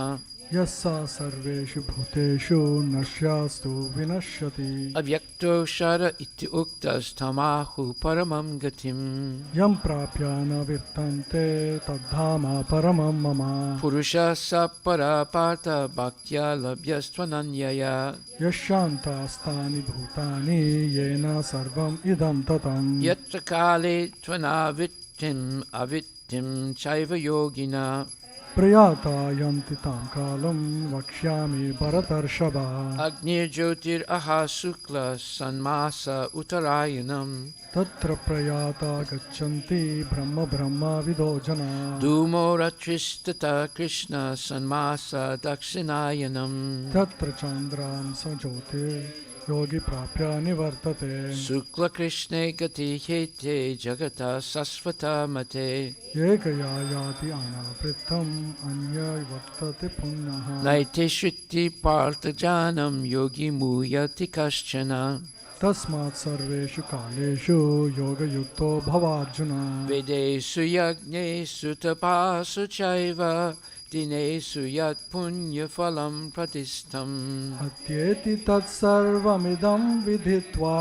यस्सा सर्वेषु भूतेषु नश्यास्तु विनश्यति Avyakto Shara Iti Uktas Tamahu Paramam Gatim यं प्राप्य न वित्तन्ते तद्धाम परमं मम Purusha Sapara Partha Bhaktya Labhyastvananyaya यशान्तास्तानि भूतानि येन सर्वम् इदं ततम् Yatra Kale Tvanavittim Avittim Chaiva Yogina प्रयाता यन्ति तां कालं वक्ष्यामि भरतर्षभा Agnir Jyotir Aha Sukla Sanmasa Uttarayanam तत्र प्रयाता गच्छन्ति ब्रह्म ब्रह्मविदो जना Dumo Ratristata Krishna Sanmasa Dakshinayanam तत्र चन्द्रां सज्योतिर् योगी प्राप्य निवर्तते Sukla Krishna Gati Hete Jagata Sasvata Mate एकया याति अनावृत्तम् अन्य वर्तते पुनः Naite Shritti Partha Janam Yogi Muyati Kaschana तस्मात् सर्वेषु कालेषु योगयुक्तो भवार्जुन Vedesu Yagnesu Tapasu Chaiva Dinesu Yat Punya Phalam Pratistam अत्येति तत्सर्वमिदं विदित्वा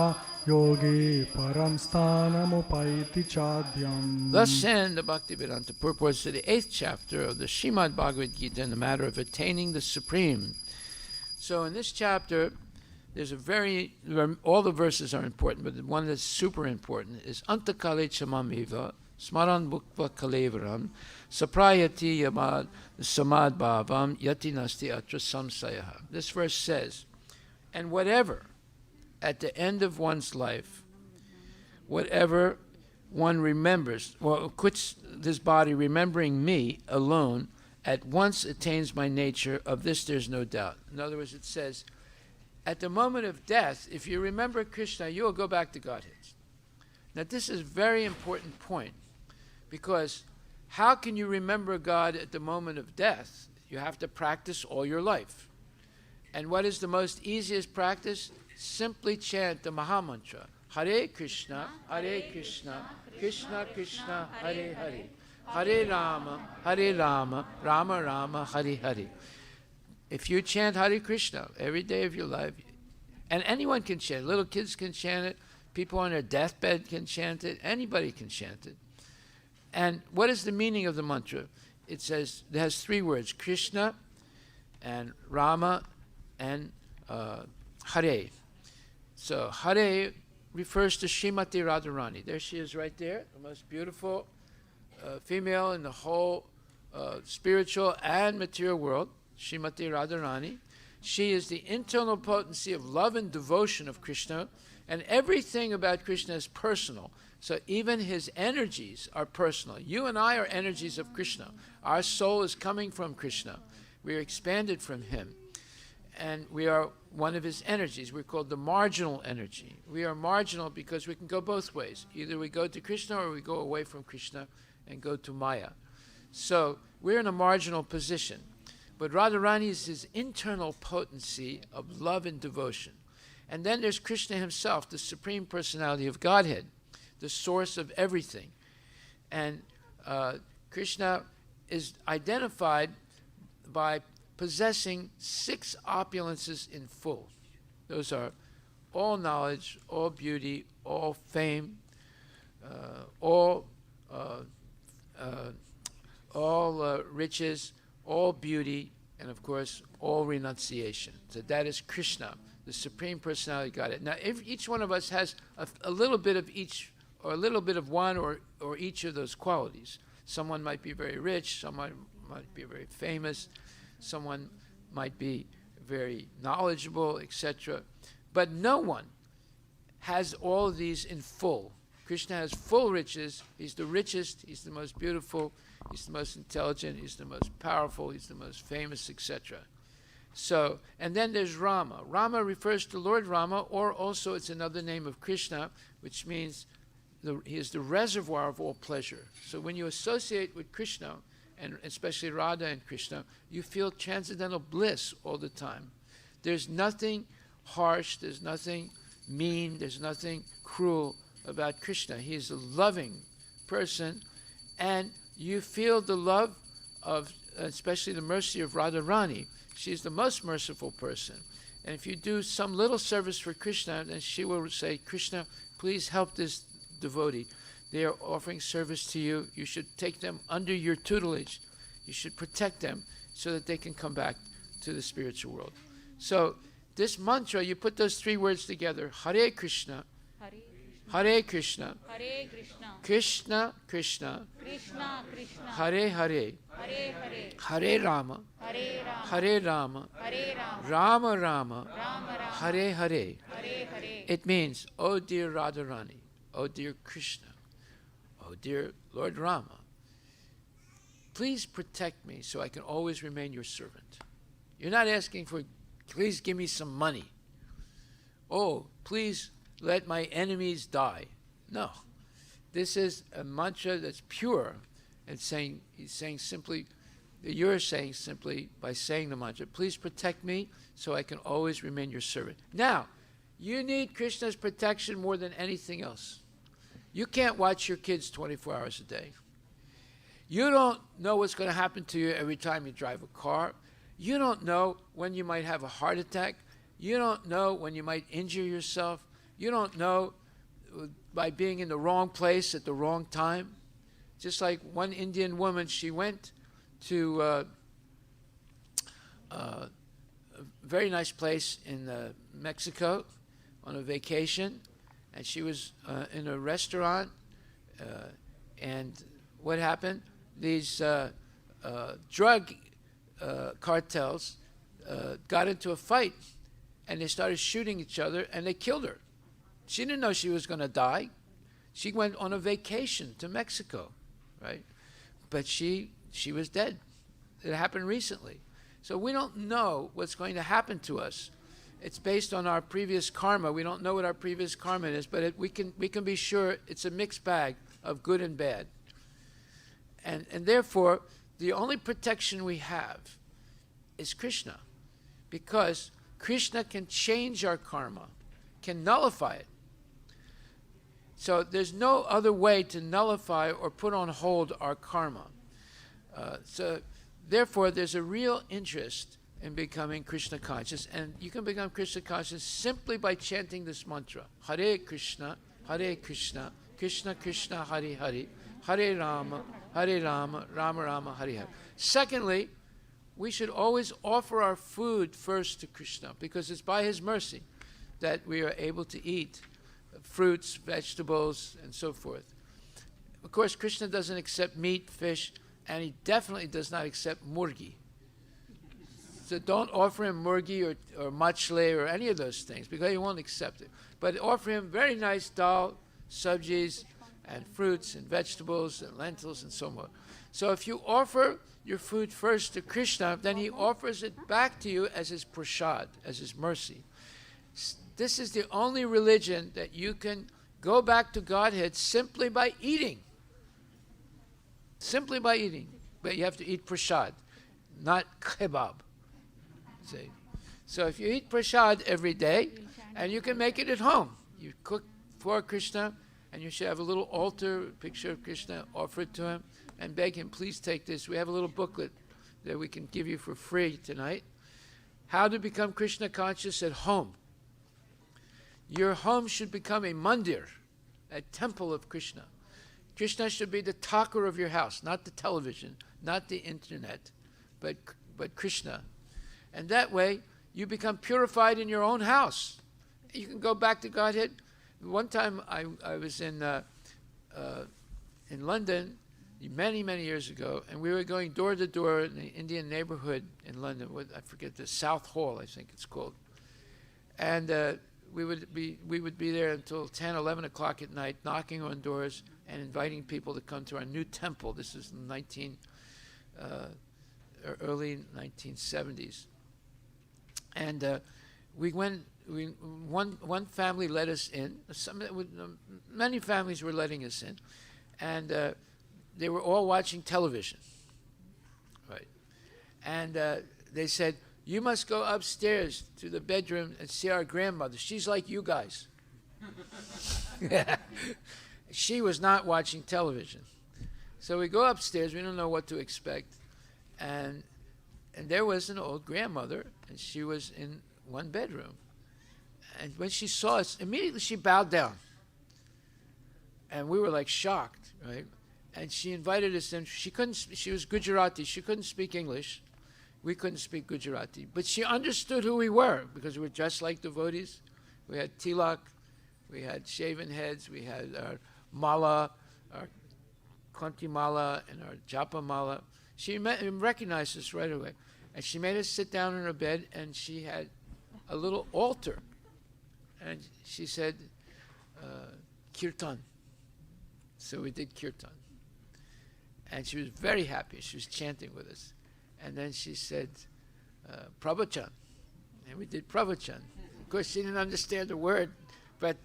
योगी परं स्थानमुपैति चाद्यम् Thus end the Bhaktivedanta purports to the 8th chapter of the Srimad Bhagavad Gita in the matter of attaining the Supreme. So in this chapter, there's all the verses are important, but the one that's super important is Antakale Chamamiva, smaran bhukva kalevaram saprayati yamad samad bhavam yati nasti atra samsayaha. This verse says, and whatever, at the end of one's life, whatever one remembers, well, quits this body, remembering me alone, at once attains my nature. Of this there's no doubt. In other words, it says, at the moment of death, if you remember Krishna, you will go back to Godhead. Now, this is a very important point, because how can you remember God at the moment of death? You have to practice all your life. And what is the most easiest practice? Simply chant the Mahamantra. Hare Krishna, Krishna Krishna, Hare Hare. Hare Rama, Rama Rama, Hare Hare. If you chant Hare Krishna every day of your life, and anyone can chant, little kids can chant it, people on their deathbed can chant it, anybody can chant it. And what is the meaning of the mantra? It says, it has three words, Krishna and Rama and Hare. So Hare refers to Srimati Radharani. There she is right there, the most beautiful female in the whole spiritual and material world, Srimati Radharani. She is the internal potency of love and devotion of Krishna, and everything about Krishna is personal. So even his energies are personal. You and I are energies of Krishna. Our soul is coming from Krishna. We are expanded from him. And we are one of his energies. We're called the marginal energy. We are marginal because we can go both ways. Either we go to Krishna or we go away from Krishna and go to Maya. So we're in a marginal position. But Radharani is his internal potency of love and devotion. And then there's Krishna himself, the Supreme Personality of Godhead, the source of everything. And Krishna is identified by possessing 6 opulences in full. Those are all knowledge, all beauty, all fame, all riches, all beauty, and of course, all renunciation. So that is Krishna, the Supreme Personality of Godhead. Now, if each one of us has a little bit of each, or a little bit of one or each of those qualities. Someone might be very rich, someone might be very famous, someone might be very knowledgeable, etc. But no one has all of these in full. Krishna has full riches. He's the richest, he's the most beautiful, he's the most intelligent, he's the most powerful, he's the most famous, etc. So, and then there's Rama. Rama refers to Lord Rama, or also it's another name of Krishna, which means he is the reservoir of all pleasure. So when you associate with Krishna, and especially Radha and Krishna, you feel transcendental bliss all the time. There's nothing harsh, there's nothing mean, there's nothing cruel about Krishna. He is a loving person, and you feel the love of, especially the mercy of Radharani. She's the most merciful person. And if you do some little service for Krishna, then she will say, Krishna, please help this devotee. They are offering service to you. You should take them under your tutelage. You should protect them so that they can come back to the spiritual world. So this mantra, you put those 3 words together, Hare Krishna, Hare Krishna, Hare Krishna, Krishna Krishna, Krishna Krishna, Hare Hare, Hare Hare, Hare Rama, Hare Rama, Hare Rama, Hare Rama, Rama Rama, Rama Rama, Hare Hare. Hare Hare. It means, oh dear Radharani, oh dear Krishna, oh dear Lord Rama, please protect me so I can always remain your servant. You're not asking for, please give me some money. Oh, please let my enemies die. No. This is a mantra that's pure. He's saying simply, you're saying simply by saying the mantra, please protect me so I can always remain your servant. Now, you need Krishna's protection more than anything else. You can't watch your kids 24 hours a day. You don't know what's going to happen to you every time you drive a car. You don't know when you might have a heart attack. You don't know when you might injure yourself. You don't know by being in the wrong place at the wrong time. Just like one Indian woman, she went to a very nice place in Mexico on a vacation, and she was in a restaurant And what happened? These drug cartels got into a fight, and they started shooting each other, and they killed her. She didn't know she was going to die. She went on a vacation to Mexico, right? But she was dead. It happened recently. So we don't know what's going to happen to us. It's based on our previous karma. We don't know what our previous karma is, but we can be sure it's a mixed bag of good and bad. And therefore, the only protection we have is Krishna, because Krishna can change our karma, can nullify it. So there's no other way to nullify or put on hold our karma. So therefore, there's a real interest in becoming Krishna conscious, and you can become Krishna conscious simply by chanting this mantra: Hare Krishna, Krishna Krishna, Hare Hare, Hare Rama, Rama Rama, Hare Hare. Secondly, we should always offer our food first to Krishna, because it's by his mercy that we are able to eat fruits, vegetables, and so forth. Of course, Krishna doesn't accept meat, fish, and he definitely does not accept murgi. So don't offer him murgi or machle or any of those things, because he won't accept it. But offer him very nice dal, sabjis, and fruits and vegetables and lentils and so on. So if you offer your food first to Krishna, then he offers it back to you as his prasad, as his mercy. This is the only religion that you can go back to Godhead simply by eating. Simply by eating. But you have to eat prasad, not kebab. See? So if you eat prasad every day, and you can make it at home. You cook for Krishna, and you should have a little altar, picture of Krishna, offer it to him, and beg him, please take this. We have a little booklet that we can give you for free tonight. How to become Krishna conscious at home. Your home should become a mandir, a temple of Krishna. Krishna should be the talker of your house, not the television, not the internet, but Krishna. And that way, you become purified in your own house. You can go back to Godhead. One time I was in London many, many years ago, and we were going door to door in the Indian neighborhood in London. I forget, the South Hall, I think it's called. And we would be there until 10, 11 o'clock at night, knocking on doors and inviting people to come to our new temple. This is early 1970s. And one family let us in. Many families were letting us in, and they were all watching television, right? And they said, "You must go upstairs to the bedroom and see our grandmother. She's like you guys." She was not watching television. So we go upstairs. We don't know what to expect. And there was an old grandmother, and she was in one bedroom. And when she saw us, immediately she bowed down. And we were like shocked, right? And she invited us in. She was Gujarati. She couldn't speak English. We couldn't speak Gujarati. But she understood who we were, because we were dressed like devotees. We had tilak. We had shaven heads. We had our mala, our kanti mala, and our japa mala. She recognized us right away. And she made us sit down in her bed, and she had a little altar. And she said, kirtan. So we did kirtan. And she was very happy. She was chanting with us. And then she said, pravachan. And we did pravachan. Of course, she didn't understand the word, but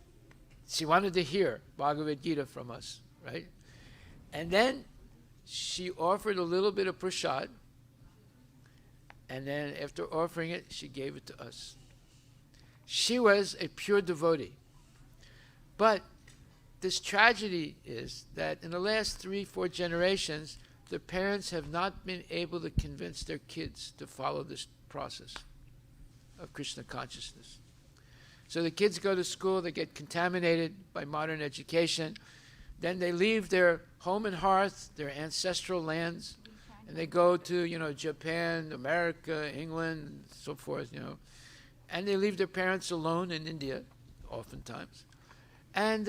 she wanted to hear Bhagavad Gita from us, right? And then she offered a little bit of prasad, and then after offering it, she gave it to us. She was a pure devotee. But this tragedy is that in the last 3-4 generations, the parents have not been able to convince their kids to follow this process of Krishna consciousness. So the kids go to school, they get contaminated by modern education, then they leave their home and hearth, their ancestral lands, and they go to, Japan, America, England, so forth, and they leave their parents alone in India, oftentimes. And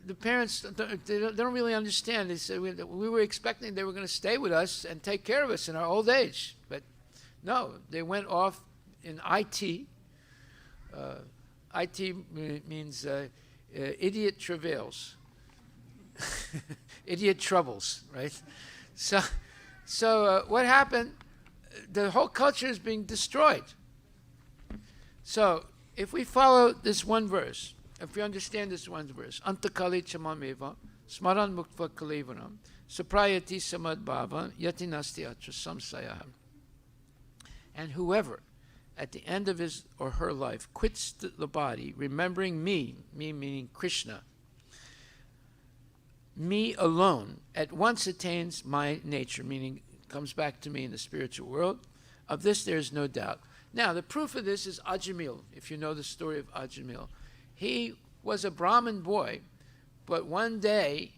the parents, they don't really understand. They said we were expecting they were going to stay with us and take care of us in our old age. But no, they went off in IT. IT means idiot travails. Idiot troubles, right? So what happened? The whole culture is being destroyed. So if we follow this one verse, if we understand this one verse, Antakali chamameva, smaran muktva kalevanam, saprayati samad bhavan, yati nasti atra samsayaham. And whoever, at the end of his or her life, quits the body, remembering me meaning Krishna, me alone, at once attains my nature, meaning comes back to me in the spiritual world. Of this there is no doubt. Now, the proof of this is Ajamil, if you know the story of Ajamil. He was a Brahmin boy, but one day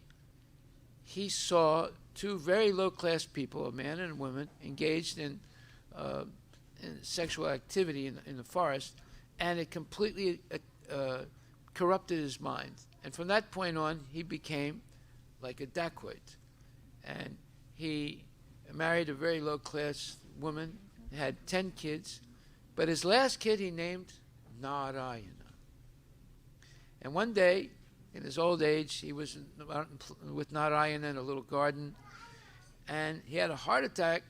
he saw two very low-class people, a man and a woman, engaged in sexual activity in the forest, and it completely corrupted his mind. And from that point on, he became like a dacoit. And he married a very low-class woman, had 10 kids, but his last kid he named Narayana. And one day, in his old age, he was with Narayana in a little garden, and he had a heart attack,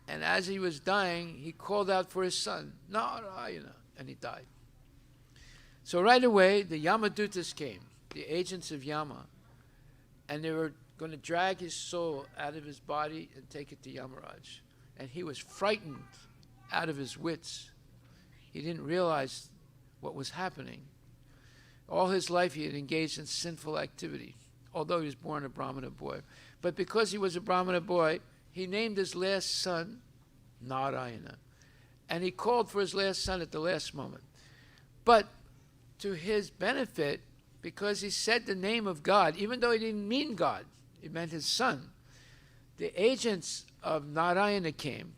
and as he was dying, he called out for his son, Narayana, and he died. So right away, the Yamadutas came, the agents of Yama, and they were going to drag his soul out of his body and take it to Yamaraj. And he was frightened out of his wits. He didn't realize what was happening. All his life he had engaged in sinful activity, although he was born a Brahmana boy. But because he was a Brahmana boy, he named his last son Narayana. And he called for his last son at the last moment. But to his benefit, because he said the name of God, even though he didn't mean God, it meant his son, the agents of Narayana came.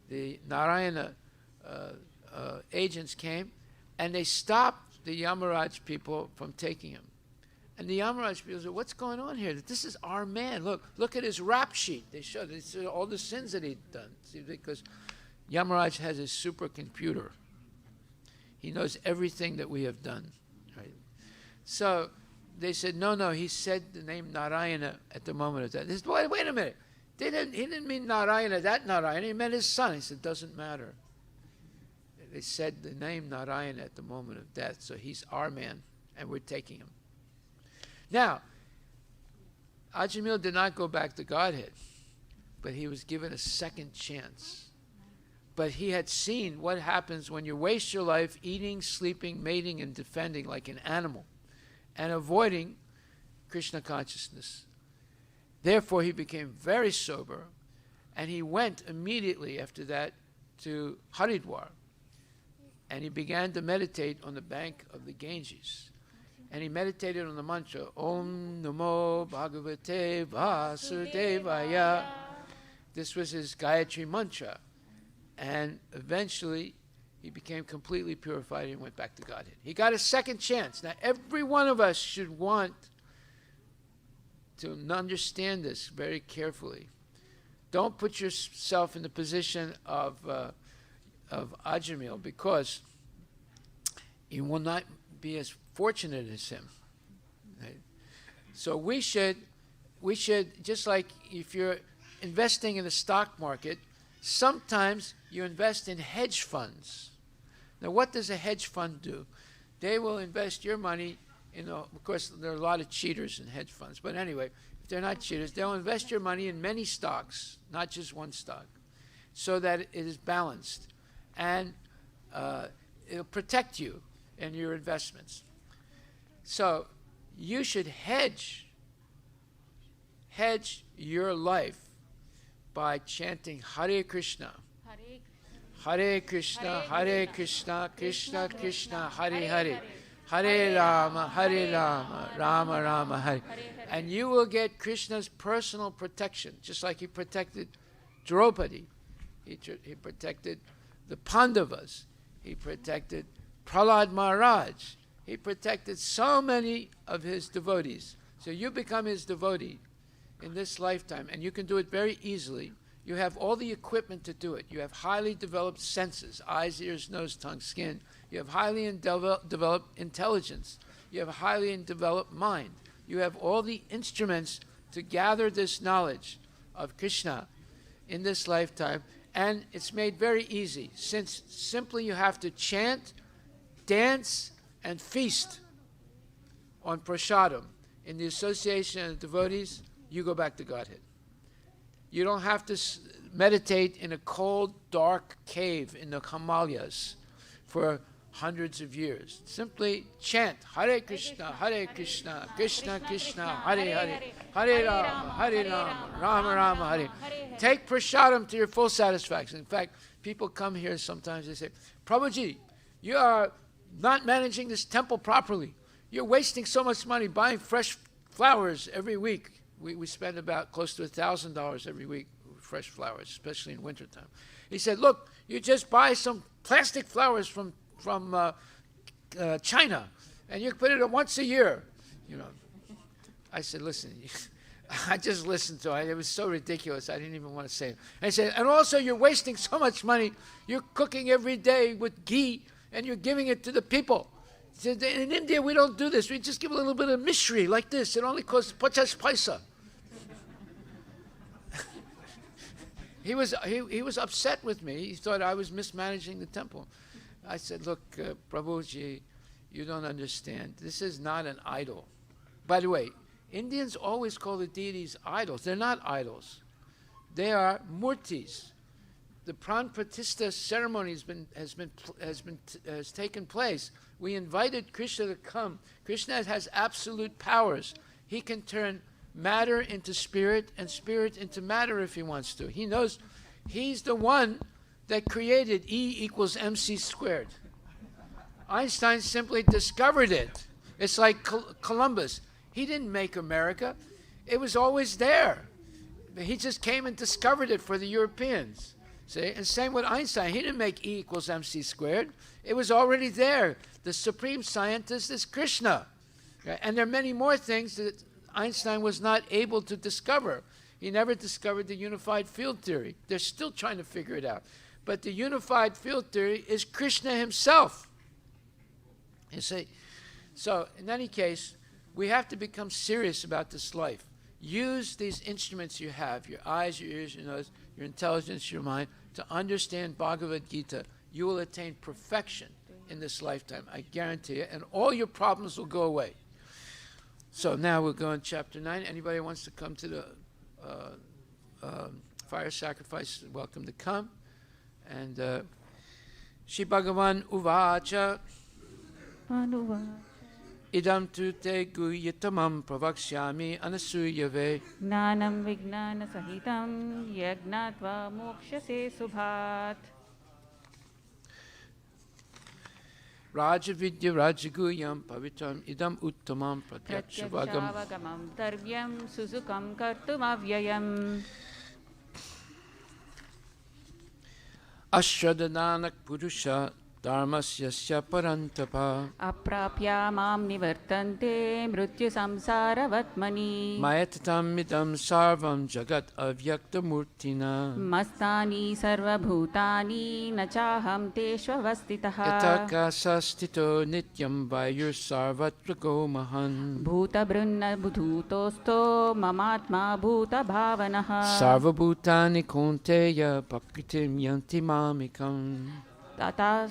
The Narayana agents came, and they stopped the Yamaraj people from taking him. And the Yamaraj people said, what's going on here? This is our man. Look at his rap sheet. They showed all the sins that he'd done. See, because Yamaraj has his supercomputer. He knows everything that we have done. Right? So they said, no, he said the name Narayana at the moment of death. They said, wait a minute. He didn't mean Narayana, that Narayana. He meant his son. He said, doesn't matter. They said the name Narayana at the moment of death, so he's our man, and we're taking him. Now, Ajamil did not go back to Godhead, but he was given a second chance. But he had seen what happens when you waste your life eating, sleeping, mating, and defending like an animal, and avoiding Krishna consciousness. Therefore, he became very sober, and he went immediately after that to Haridwar, and he began to meditate on the bank of the Ganges. And he meditated on the mantra, Om Namo Bhagavate Vasudevaya. This was his Gayatri mantra. And eventually, he became completely purified and went back to Godhead. He got a second chance. Now, every one of us should want to understand this very carefully. Don't put yourself in the position of Ajamil, because you will not be as fortunate as him. Right? So we should, just like if you're investing in the stock market, sometimes you invest in hedge funds. Now, what does a hedge fund do? They will invest your money of course, there are a lot of cheaters in hedge funds, but anyway, if they're not cheaters, they'll invest your money in many stocks, not just one stock, so that it is balanced, and it'll protect you in your investments. So you should hedge your life by chanting Hare Krishna. Hare Krishna, Hare Krishna, Krishna Krishna, Hare Hare. Hare Rama, Rama Rama, Hare. And you will get Krishna's personal protection, just like he protected Draupadi. He protected the Pandavas. He protected Prahlad Maharaj. He protected so many of his devotees. So you become his devotee in this lifetime, and you can do it very easily. You have all the equipment to do it. You have highly developed senses, eyes, ears, nose, tongue, skin. You have highly developed intelligence. You have a highly developed mind. You have all the instruments to gather this knowledge of Krishna in this lifetime, and it's made very easy, since simply you have to chant, dance, and feast on prasadam. In the association of devotees, you go back to Godhead. You don't have to meditate in a cold, dark cave in the Himalayas for hundreds of years. Simply chant Hare Krishna, Krishna Krishna, Hare Hare, Hare Rama, Rama Rama, Hare. Take prasadam to your full satisfaction. In fact, people come here sometimes, they say, Prabhuji, you are not managing this temple properly. You're wasting so much money buying fresh flowers every week. We spend about close to $1,000 every week with fresh flowers, especially in wintertime. He said, look, you just buy some plastic flowers from China, and you put it on once a year. You know, I said, listen, I just listened to it. It was so ridiculous, I didn't even want to say it. And he said, and also you're wasting so much money. You're cooking every day with ghee, and you're giving it to the people. He said, in India, we don't do this. We just give a little bit of mishri like this. It only costs 50 paisa. He was upset with me. He thought I was mismanaging the temple. I said, look, Prabhuji, you don't understand. This is not an idol. By the way, Indians always call the deities idols. They're not idols. They are murtis. The pran pratishta ceremony has taken place. We invited Krishna to come. Krishna has absolute powers. He can turn matter into spirit and spirit into matter if he wants to. He knows he's the one that created E equals mc squared. Einstein simply discovered it. It's like Columbus. He didn't make America. It was always there. He just came and discovered it for the Europeans. See? And same with Einstein. He didn't make E equals mc squared. It was already there. The supreme scientist is Krishna. Okay? And there are many more things that Einstein was not able to discover. He never discovered the unified field theory. They're still trying to figure it out. But the unified field theory is Krishna himself. You see? So, in any case, we have to become serious about this life. Use these instruments you have, your eyes, your ears, your nose, your intelligence, your mind, to understand Bhagavad Gita. You will attain perfection in this lifetime, I guarantee you, and all your problems will go away. So now we'll go in chapter 9. Anybody wants to come to the fire sacrifice, welcome to come. And Shri Bhagavan Uvacha Idam tu te guyatamam pravakshyami anasuyave Gnanam vignana sahitam yagnatva mokshase subhat. Rajavidya Rajaguyam Pavitram Idam Uttamam Pratyakshavagamam Pratyakshagamam Tarvyam Susukam Kartum Avyayam. Ashradananak Purusha Dharmasyasya Parantapa Aprapya mam nivartante mrityu samsaravatmani. Mayatatam idam sarvam jagat avyakta murtina Mastani sarvabhutani nachaham teshvavastitaha. Yatakasa stito nityam vayur sarvatra gomahan Bhuta brunna budhutosto mamatma bhuta bhavanaha. Sarvabhutani konteya pakritim yanti mamikam Tatas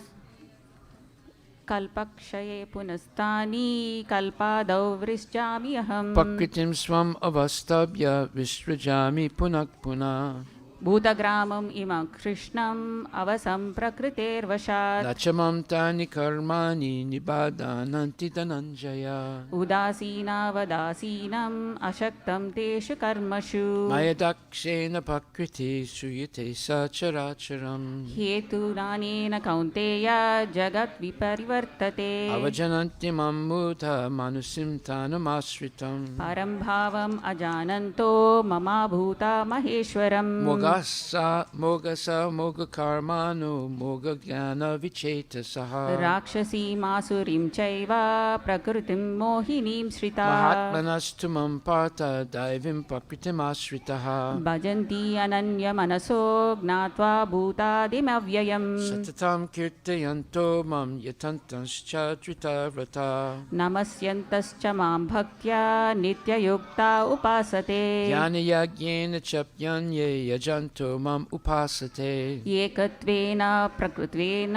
kalpakshaye punastani kalpadau vrishjami aham. Pakritim swam avastabhya vishrajami punak punah Bhutagramam imam krishnam avasam prakritervashat. Nachamam tani karmani nibadananti dhananjaya Udasina vadasinam ashaktam teshu karmashu. Mayadakshena pakriti suyate sacharacharam Hetu nanena kaunteya jagat viparivartate. Avajananti mammuta manusim tanamasritam Param bhavam ajananto mama bhuta maheshwaram. mogasa moga karmano moga jnana vichetasaha राक्षसीमासुरीं चैव प्रकृतिं मोहिनीं Shrita mahatmanastumam partha daivim prakritimasritaha भजन्ति अनन्यमनसो ज्ञात्वा भूतादिमव्ययम् satatam kirtayanto mam yatantanscha tritavrata नमस्यन्तश्च मां भक्त्या नित्ययुक्ता उपासते jnana yagyena chapyanye yajanto mam upasate एकत्वेन प्रकृत्वेन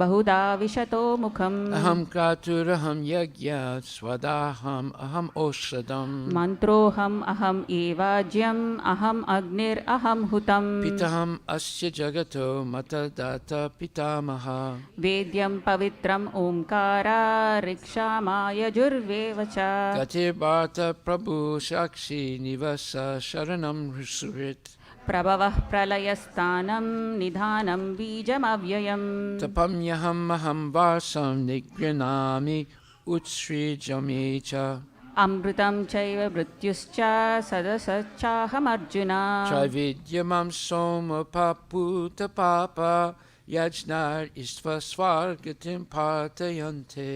बहुधा विशतो मुखम् aham kraturaham yagya swadaham aham oshadam मन्त्रोऽहम् अहम् एवाज्यम् अहम् अग्निरहं हुतम् pitaham asya jagato matadata pitamaha वेद्यं पवित्रम् Omkara ऋक्षामायजुर्वेव च gatir bharta prabhu shakshi nivasa sharanam surit प्रभवः प्रलयस्थानं निधानं बीजमव्ययम् tapamyaham aham varsam nigrinami utsrijame cha अमृतं चैव मृत्युश्च सदसच्चाहमर्जुन Trividyamam soma paputa papa yajnar istva svargatim partayante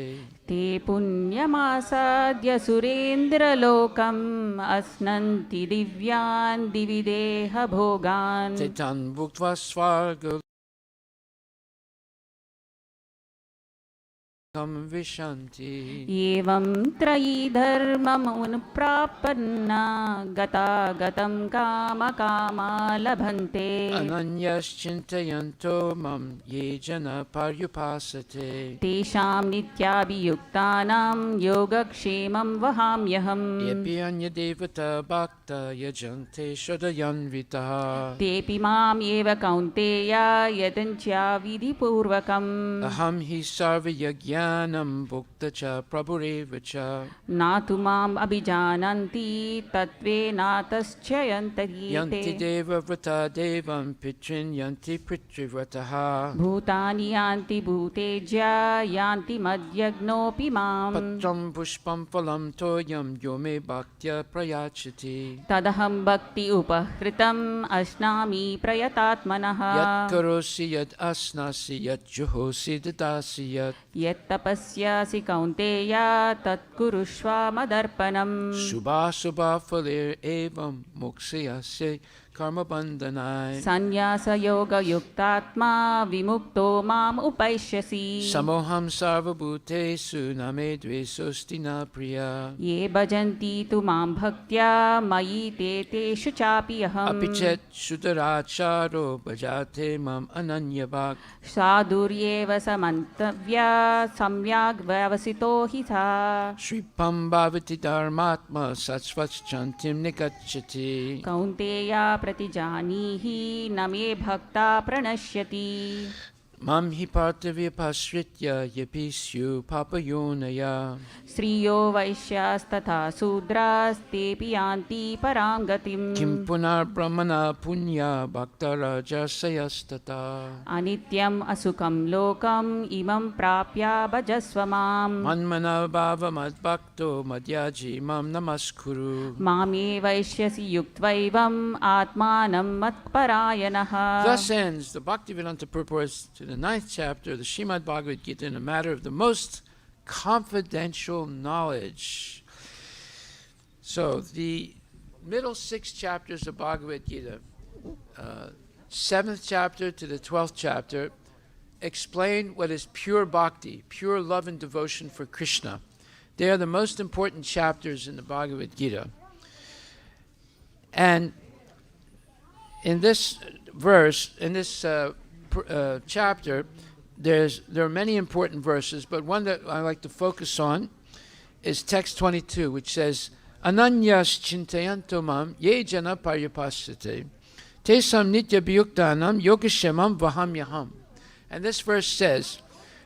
ते पुण्यमासाद्य सुरेन्द्रलोकम् अश्नन्ति दिव्यान् दिवि देहभोगान् Tetan bhuktva svarga vishanti एवं त्रयी धर्ममुनुप्रापन्ना गतागतं कामकामा लभन्ते ananyaschintayanto mam ye jana paryupasate तेषां नित्याभियुक्तानां योगक्षेमं वहाम्यहम् yepi anya devata bhakta yajante shadayanvitaha तेऽपि माम् एव कौन्तेय यदञ्च्या विधिपूर्वकम् aham hi sarva yagyanam bhukta cha prabhureva cha Naatu माम् अभिजानन्ति तत्त्वेनातश्च yanti यन्ति deva vrata devam pitrin yanti pritrivrataha भूतानि यान्ति भूतेज्या यान्ति मद्यग्नोऽपि माम् patram pushpam phalam toyam yome bhaktya prayachati तदहं भक्ति उपहृतम् अश्नामि प्रयतात्मनः yat karosi yat asnasi yat juhosi dadasi yat यत्तपस्यासि कौन्तेय तत्कुरुष्व मदर्पणम् Shubha Shubha Phalir Evam Mokshayasya Karma Bandhanai सन्न्यासयोगयुक्तात्मा विमुक्तो माम् उपैष्यसि Samoham Sarva Bhutesu Name Dvesosti Na Priya ये भजन्ति तु मां भक्त्या मयि ते तेषु चापि अहम् Apichet Shudaracharo Bhajate Mam Ananyabhak साधुर्येव समन्तव्या सम्यग् व्यवसितो हि सा Shripam Bhavati Dharmatma Satsvats Chantim Nikachati कौन्तेया प्रतिजानीहि न मे भक्ता प्रणश्यति Mam Hi Partavya Pasritya Yapisyu Papayonaya श्रियो वैश्यास्तथा शूद्रास्तेऽपि यान्ति परां गतिम् Kim Punar Brahmana Punya Bhaktaraja Sayastata अनित्यम् असुखं लोकम् इमं प्राप्य भजस्व माम् Manmana Bhava Madbhakto Madhyaji Mam Namaskuru मामे वैश्यसि युक्त्वैवम् आत्मानं मत्परायणः Thus ends the Bhaktivedanta purport to the 9th chapter of the Srimad Bhagavad Gita in a matter of the most confidential knowledge. So the middle 6 chapters of Bhagavad Gita, 7th chapter to the 12th chapter, explain what is pure bhakti, pure love and devotion for Krishna. They are the most important chapters in the Bhagavad Gita. And in this verse, in this chapter, there are many important verses, but one that I like to focus on is text 22, which says, Ananyas chintayanto mam ye jana paryapasate tesam nitya bhyuktanam yogashemam vahamyaham. And this verse says,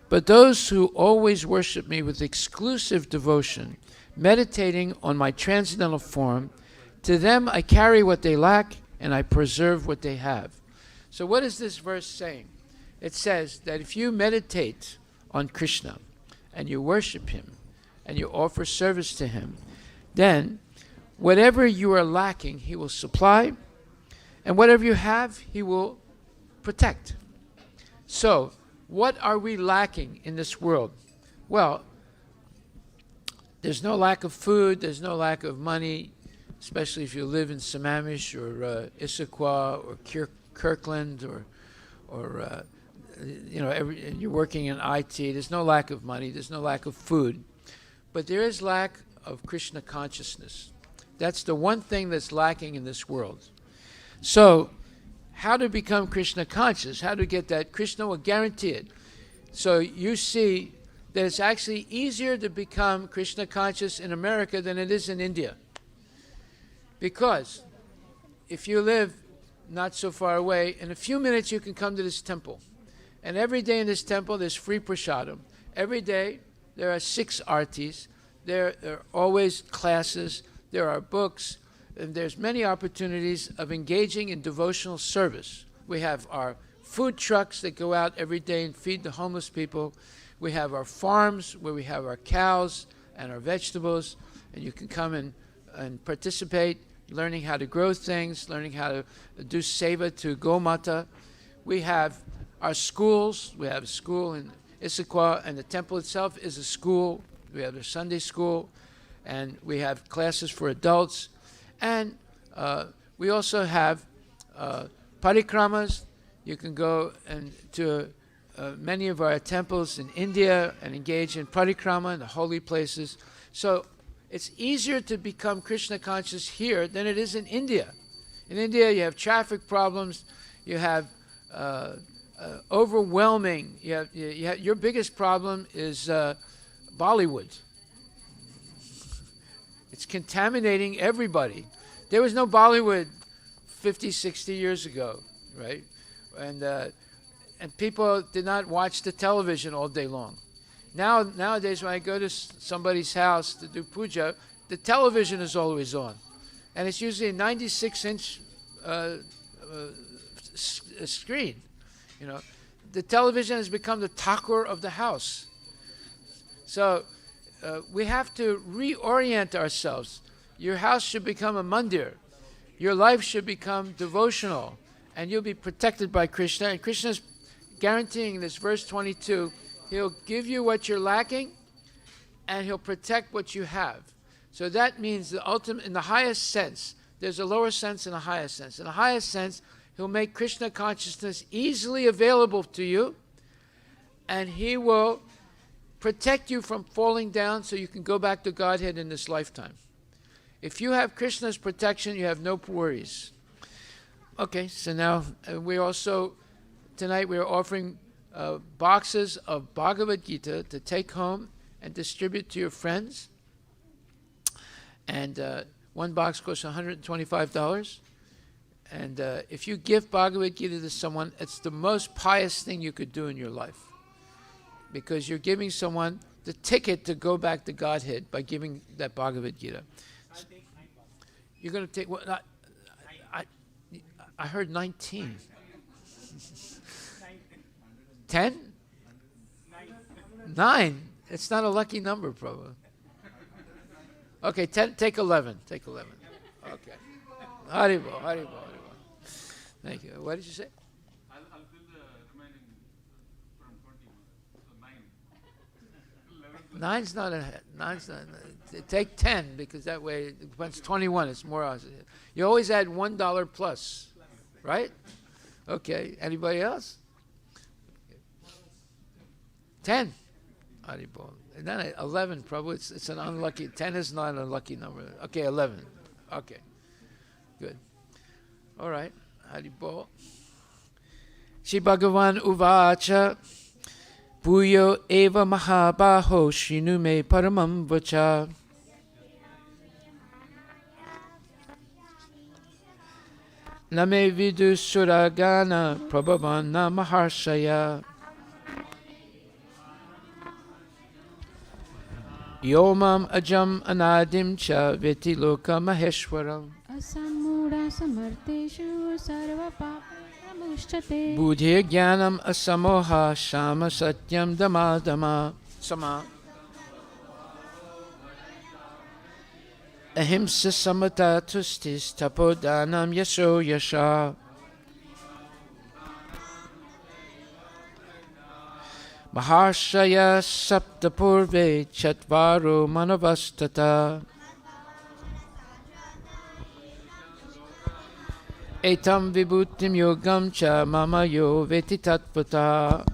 but those who always worship me with exclusive devotion, meditating on my transcendental form, to them I carry what they lack and I preserve what they have. So what is this verse saying? It says that if you meditate on Krishna and you worship him and you offer service to him, then whatever you are lacking, he will supply, And whatever you have, He will protect. So, what are we lacking in this world? Well, there's no lack of food, there's no lack of money, especially if you live in Sammamish or Issaquah or Kirkland or you're working in IT. There's no lack of money, there's no lack of food. But there is lack of Krishna consciousness. That's the one thing that's lacking in this world. So, how to become Krishna conscious? How to get that? Krishna will guarantee it. So you see that it's actually easier to become Krishna conscious in America than it is in India. Because if you live not so far away, in a few minutes you can come to this temple. And every day in this temple there's free prasadam. Every day there are 6 artis. There are always classes. There are books. And there's many opportunities of engaging in devotional service. We have our food trucks that go out every day and feed the homeless people. We have our farms where we have our cows and our vegetables, and you can come and participate, learning how to grow things, learning how to do seva to Gomata. We have our schools. We have a school in Issaquah, and the temple itself is a school. We have a Sunday school, and we have classes for adults. And we also have parikramas. You can go to many of our temples in India and engage in parikrama in the holy places. So it's easier to become Krishna conscious here than it is in India. In India, you have traffic problems. You have overwhelming. Your biggest problem is Bollywood. It's contaminating everybody. There was no Bollywood 50, 60 years ago, right? And people did not watch the television all day long. Nowadays, when I go to somebody's house to do puja, the television is always on. And it's usually a 96-inch screen. The television has become the thakur of the house. So we have to reorient ourselves. Your house should become a mandir. Your life should become devotional. And you'll be protected by Krishna. And Krishna's guaranteeing in this verse 22, He'll give you what you're lacking, and He'll protect what you have. So that means the ultimate, in the highest sense, there's a lower sense and a highest sense. In the highest sense, He'll make Krishna consciousness easily available to you, and He will protect you from falling down so you can go back to Godhead in this lifetime. If you have Krishna's protection, you have no worries. Okay, so now tonight we are offering boxes of Bhagavad Gita to take home and distribute to your friends. And one box costs $125. And if you give Bhagavad Gita to someone, it's the most pious thing you could do in your life. Because you're giving someone the ticket to go back to Godhead by giving that Bhagavad Gita. You're going to take what? I heard 19. 10? 9. It's not a lucky number, probably. Okay, 10. Take 11. Take 11. Okay. Haribo, Haribo, Haribo. Thank you. What did you say? I'll fill the remaining from 20. So 9. 9's not a. 9's not. Take 10 because that way when it's 21, it's more. You always add $1 plus, right? Okay. Anybody else? 10. Haribo. And then 11 probably. It's an unlucky. 10 is not an unlucky number. Okay, 11. Okay. Good. All right. Haribo. Shri Bhagavan Uvacha Puyo Eva Mahabaho Shrinu Me Paramam Vacha. Name Vidu Suragana Prabhavana Maharshaya. Yomam Ajam Anadim Cha Veti Loka Maheshwaram. Asamura samarteshu sarva papamushchate. Buddhi Jnanam Asamoha Shama Satyam Dama Dama Sama. ahimsa samata tustis tapodanam yasho yasha. Maharshaya saptapurve chatvaro manavastata. Etam vibhutim yogam cha mama yo veti tatvata.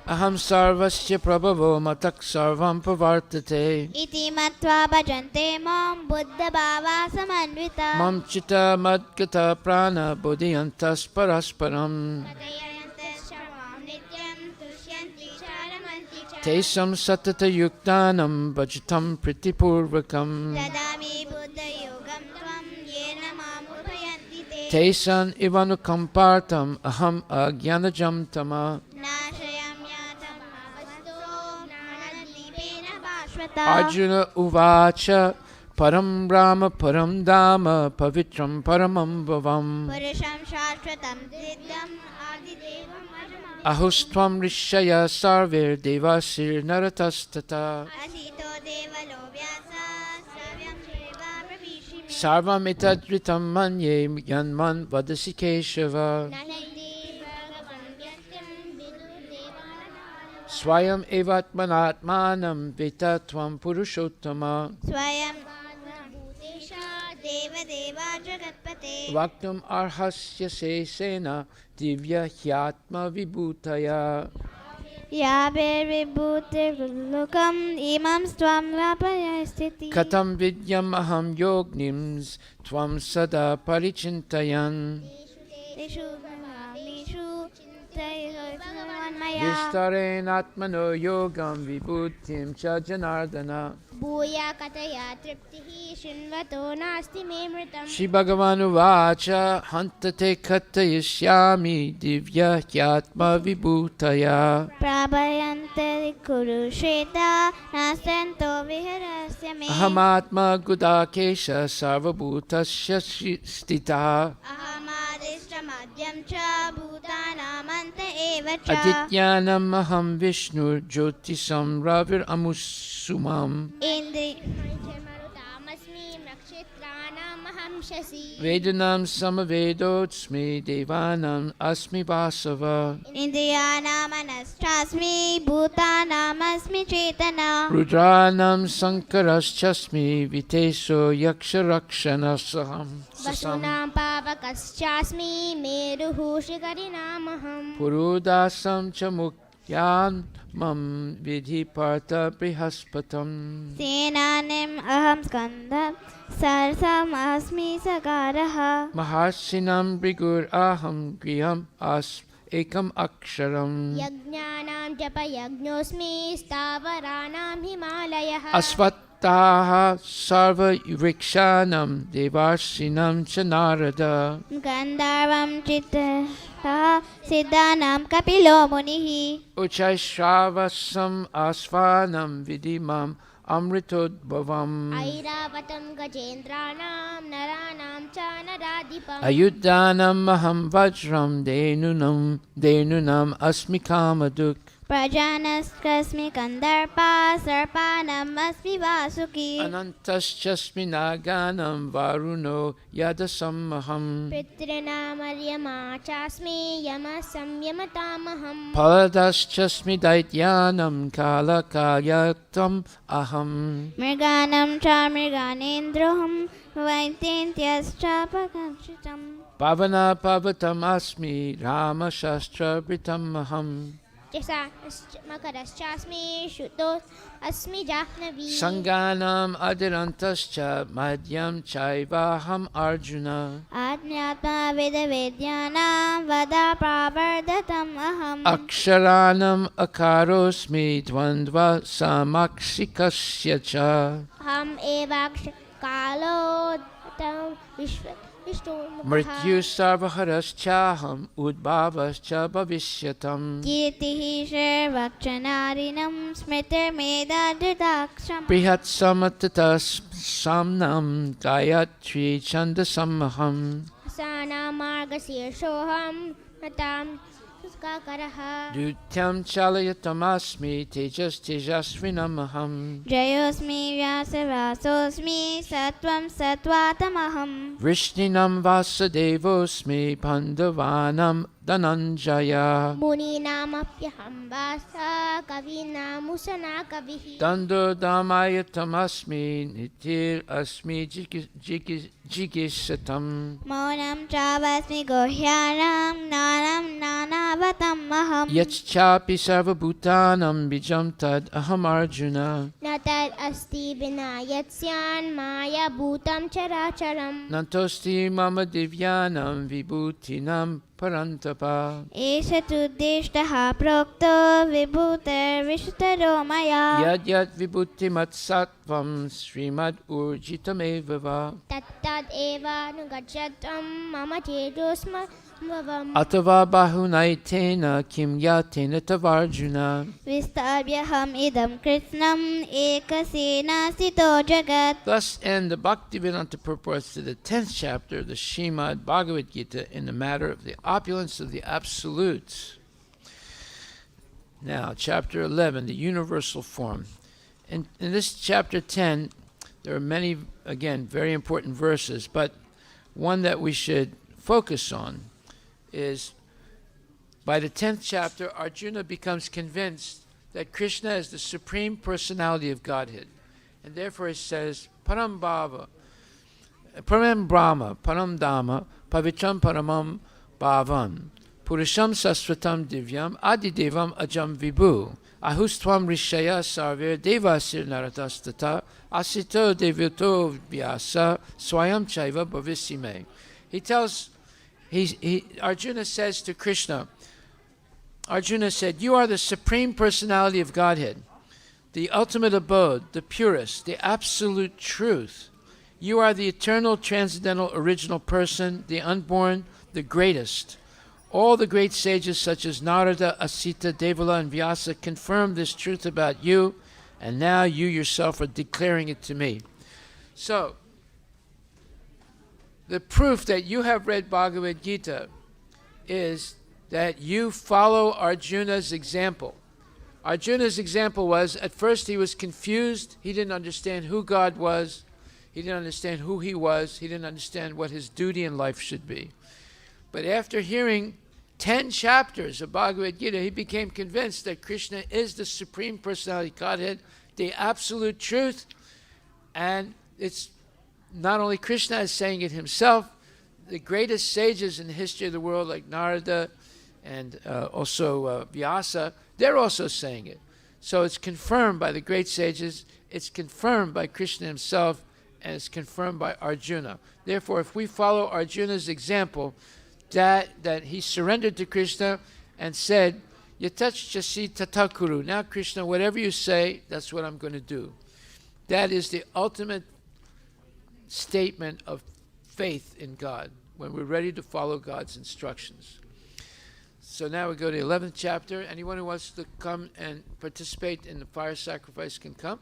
Aham sarvasya prabhavo matak sarvam pavartate. Iti matva bhajante mam buddha bhava samanvita. Mam chitta madgata prana bodhiyantas parasparam. Tesam satata yuktanam bhajatam pritipurvakam. Dadami buddha yogam tvam yena mam upayanti te. Tesan ivanukampartam aham agyanajam tama. Nashayam yatam avasto nanadipena bhashvata. Arjuna uvacha param brahma param dhamma pavitram paramam bhavam. Purusham shashvatam siddham adidevam ajamam. Ahustvam rishaya sarvir devasir naratastata. Asito devalo vyasa savyam shiva pravishimi. Sarvam etadritam manye yanman vadasi keshava. Nahindi bhagavan vyatyam vidu devanam. Swayam evatmanatmanam vitatvam purushottama. Swayam bhutesha deva deva jagatpate. Vaktam arhasya sena divya hyatma vibhutaya. Yabe vibhutir lokam imam stvam vapayastiti. Katam vidyam aham yognims tvam sada parichintayan. Teshu bhavamishu chintayasvanmaya. Vistaren atmano yogam vibhutim cha janardana. Bhuya kataya triptihi shinvato nasti me mritam. Shri Bhagavanu vacha hantate katayishyami divya hyatma vibhutaya. Prabhayante Kurukshetra nastanto viharasya me. Ahamatma gudakesha sarvabhutasya stita. Ahamadishta madhyam cha bhutanamanta eva cha. Adityanam aham Vishnu jyotisam ravir amusumam. Indri marutamasmi nakshitranam aham shasi. Vedanam samavedotsmi devanam asmi vasava. Indriyanam anastrasmi bhutanam asmi chetana. Rudranam sankaraschasmi viteso yaksharakshanasaham. Vasunam pavakaschasmi meruhu shigarinamaham. Purudasam chamukyan mam vidhi partha brihaspatam. Senanim aham skandam sarsam asmi sagaraha. Maharsinam brigur aham griham as ekam aksharam. Yajnanam japa yajnosmi stavaranam himalayah. Asvattaha sarva vrikshanam devarsinam cha narada. Gandharvam chitta siddhanam kapilo munihi. Uchaishravasam asvanam vidimam amritodbhavam. Airavatam gajendranam naranam cha naradipam. Ayudhanam aham vajram denunam asmi kamaduk. Prajanaskasmi kandarpa sarpanam asmi vasuki. Anantaschasmi naganam varuno yadasamaham. Pitrinam aryama chasmi yamasam yamatamaham. Paladaschasmi daityanam kalakayatam aham. Mriganam cha mriganendroham vaintintyascha pakakshitam. Pavana pavatam asmi rama shastra britam aham. Jasa makaraschasmi shuddho asmi jahnavi. Sanganam adirantascha madhyam chaivaham arjuna. Adnyatma veda vedyanam vada pravardatam aham. Aksharanam akarosmi dvandva samaksikasya cha. Aham evaksh kalo tam vishnu Mrityu sarvaharashchaham udbhavascha bhavishyatam. Kirtihi shirvakshanarinam smritir meda dhritaksham. Prihat samatatas samnam gayatri chandasamaham. Sana margasir soham natam Karah. Dutyam chalayatam tejas tejasvinamaham. Jayosmi Vyasa Vasosmi Satvam Satvatamaham. Vrishninam Vasadevosmi Pandavanam Dhananjaya. Muninamapyaham Vasa Kavinamusana Kavihi. Dando Damayatam Nitir Asmi Jigisatam. Maunam Chavasmi Gohyanam Nanam Nanavatam Maham. Yachchapi Sarvabhutanam Bijam Tad Aham Arjuna. Natad Asti Vinayatsyan Maya Bhutam Characharam. Nantosti Mama Divyanam Vibhutinam Parantapa. Esha Tuddishtaha Prokto Vibhutar Vishtaro Maya. Yad Yad Vibhuti Matsatvam Srimad Urjitamevava. Tattad Eva Nugachatam Mama Tedosma Vavam. Atava Bahunaitena Kim Yatena Tavarjuna. Vistabhyaham Idam Krishnam Ekasena Sito Jagat. Thus end the Bhaktivedanta purports to the 10th chapter of the Srimad Bhagavad Gita in the matter of the opulence of the Absolute. Now, chapter 11, the universal form. In this chapter 10, there are many, again, very important verses, but one that we should focus on is by the 10th chapter, Arjuna becomes convinced that Krishna is the Supreme Personality of Godhead. And therefore he says, Param Bhava, Param Brahma, Param Dhamma, Pavitram Paramam Bhavam, Purusham Sasvatam Divyam, Adidevam Ajam Vibhu, Ahustvam Rishaya Sarvir Devasir Naratastata, Asito Devyoto Vyasa, Swayam Chaiva Bhavisime. He tells, Arjuna says to Krishna, Arjuna said, you are the Supreme Personality of Godhead, the ultimate abode, the purest, the absolute truth. You are the eternal, transcendental, original person, the unborn, the greatest. All the great sages such as Narada, Asita, Devala, and Vyasa confirm this truth about you, and now you yourself are declaring it to me. So, the proof that you have read Bhagavad Gita is that you follow Arjuna's example. Arjuna's example was, at first he was confused, he didn't understand who God was, he didn't understand who he was, he didn't understand what his duty in life should be. But after hearing 10 chapters of Bhagavad Gita, he became convinced that Krishna is the Supreme Personality of Godhead, the absolute truth, and it's not only Krishna is saying it himself, the greatest sages in the history of the world like Narada and also Vyasa, they're also saying it. So it's confirmed by the great sages, it's confirmed by Krishna himself, and it's confirmed by Arjuna. Therefore, if we follow Arjuna's example, that he surrendered to Krishna and said, Yatach Jasi Tatakuru, now Krishna, whatever you say, that's what I'm going to do. That is the ultimate statement of faith in God, when we're ready to follow God's instructions. So now we go to the 11th chapter. Anyone who wants to come and participate in the fire sacrifice can come.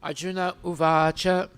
Arjuna Uvacha